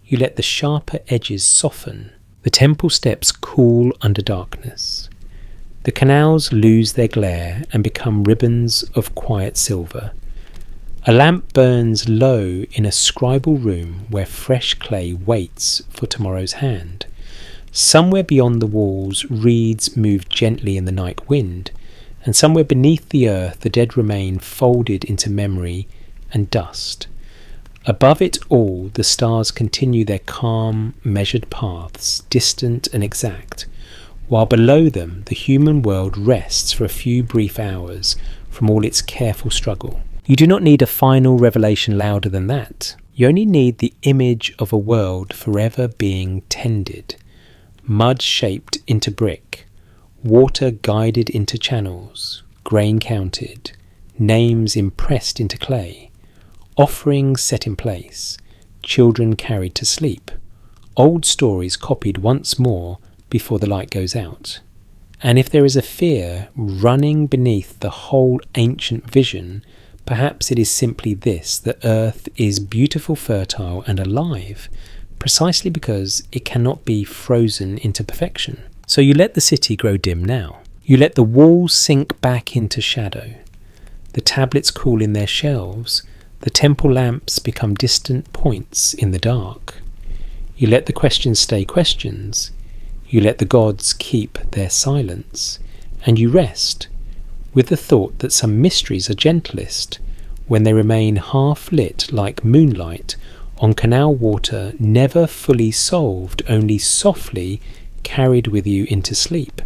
you let the sharper edges soften. The temple steps cool under darkness. The canals lose their glare and become ribbons of quiet silver. A lamp burns low in a scribal room where fresh clay waits for tomorrow's hand. Somewhere beyond the walls, reeds move gently in the night wind, and somewhere beneath the earth the dead remain folded into memory and dust. Above it all, the stars continue their calm, measured paths, distant and exact, while below them the human world rests for a few brief hours from all its careful struggle. You do not need a final revelation louder than that. You only need the image of a world forever being tended, mud shaped into brick, water guided into channels, grain counted, names impressed into clay, offerings set in place, children carried to sleep, old stories copied once more before the light goes out. And if there is a fear running beneath the whole ancient vision, perhaps it is simply this: that Earth is beautiful, fertile and alive, precisely because it cannot be frozen into perfection. So you let the city grow dim now. You let the walls sink back into shadow. The tablets cool in their shelves. The temple lamps become distant points in the dark. You let the questions stay questions. You let the gods keep their silence. And you rest, with the thought that some mysteries are gentlest when they remain half-lit like moonlight on canal water, never fully solved, only softly carried with you into sleep.